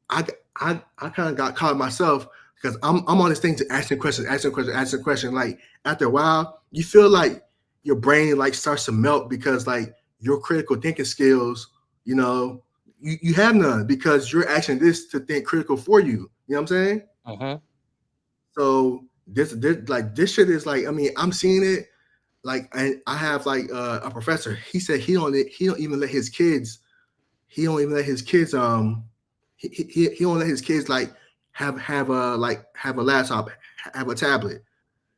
I kind of got caught myself, because I'm on this thing to asking questions. Like after a while, you feel like your brain like starts to melt, because like your critical thinking skills, you know, you have none, because you're asking this to think critical for you. You know what I'm saying? So this this shit is like, I mean, I'm seeing it. Like I have like a professor. He said he don't even let his kids. He don't let his kids like have a laptop, have a tablet.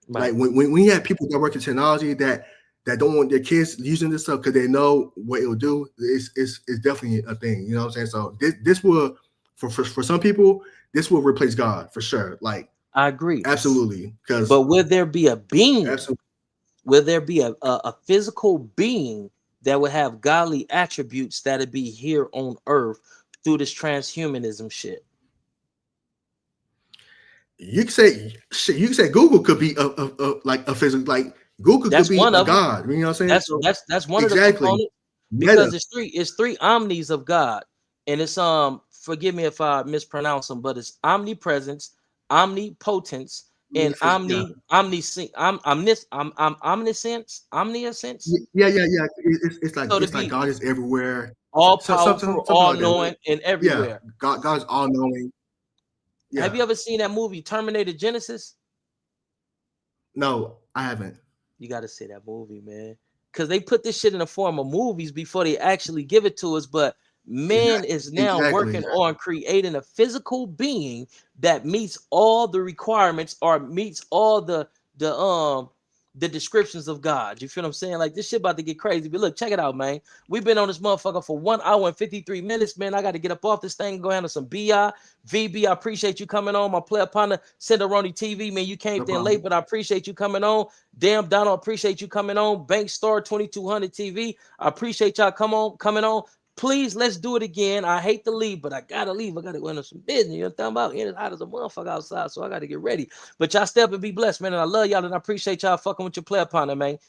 Right. Like when you have people that work in technology that don't want their kids using this stuff because they know what it'll do, it's definitely a thing. You know what I'm saying? So this will for some people, this will replace God for sure. Like I agree. Absolutely. But will there be a being? Absolutely. Will there be a physical being that would have godly attributes that'd be here on earth through this transhumanism shit? You can say Google could be like a physical, like Google could be a god. You know what I'm saying? That's one of the components, because it's three omnis of God, and it's forgive me if I mispronounce them, but it's omnipresence, omnipotence, and omniscience. Yeah. It's like God is everywhere, all powerful, all knowing, and everywhere. Yeah, God is all knowing. Yeah. Have you ever seen that movie Terminator Genesis? No, I haven't. You got to see that movie, man, because they put this shit in the form of movies before they actually give it to us. But Man is now working on creating a physical being that meets all the requirements or meets all the descriptions of God. You feel what I'm saying? Like, this shit about to get crazy. But look, check it out, man. We've been on this motherfucker for 1 hour and 53 minutes, man. I got to get up off this thing and go handle some BI. VB, I appreciate you coming on. My player partner, Cinderoni TV, man. You came in late, but I appreciate you coming on. Damn, Donald, appreciate you coming on. Bank Star 2200 TV, I appreciate y'all coming on. Please, let's do it again. I hate to leave, but I gotta leave. I gotta go into some business. You know what I'm talking about? It's hot as a motherfucker outside, so I gotta get ready. But y'all stay up and be blessed, man. And I love y'all, and I appreciate y'all fucking with your player partner, man.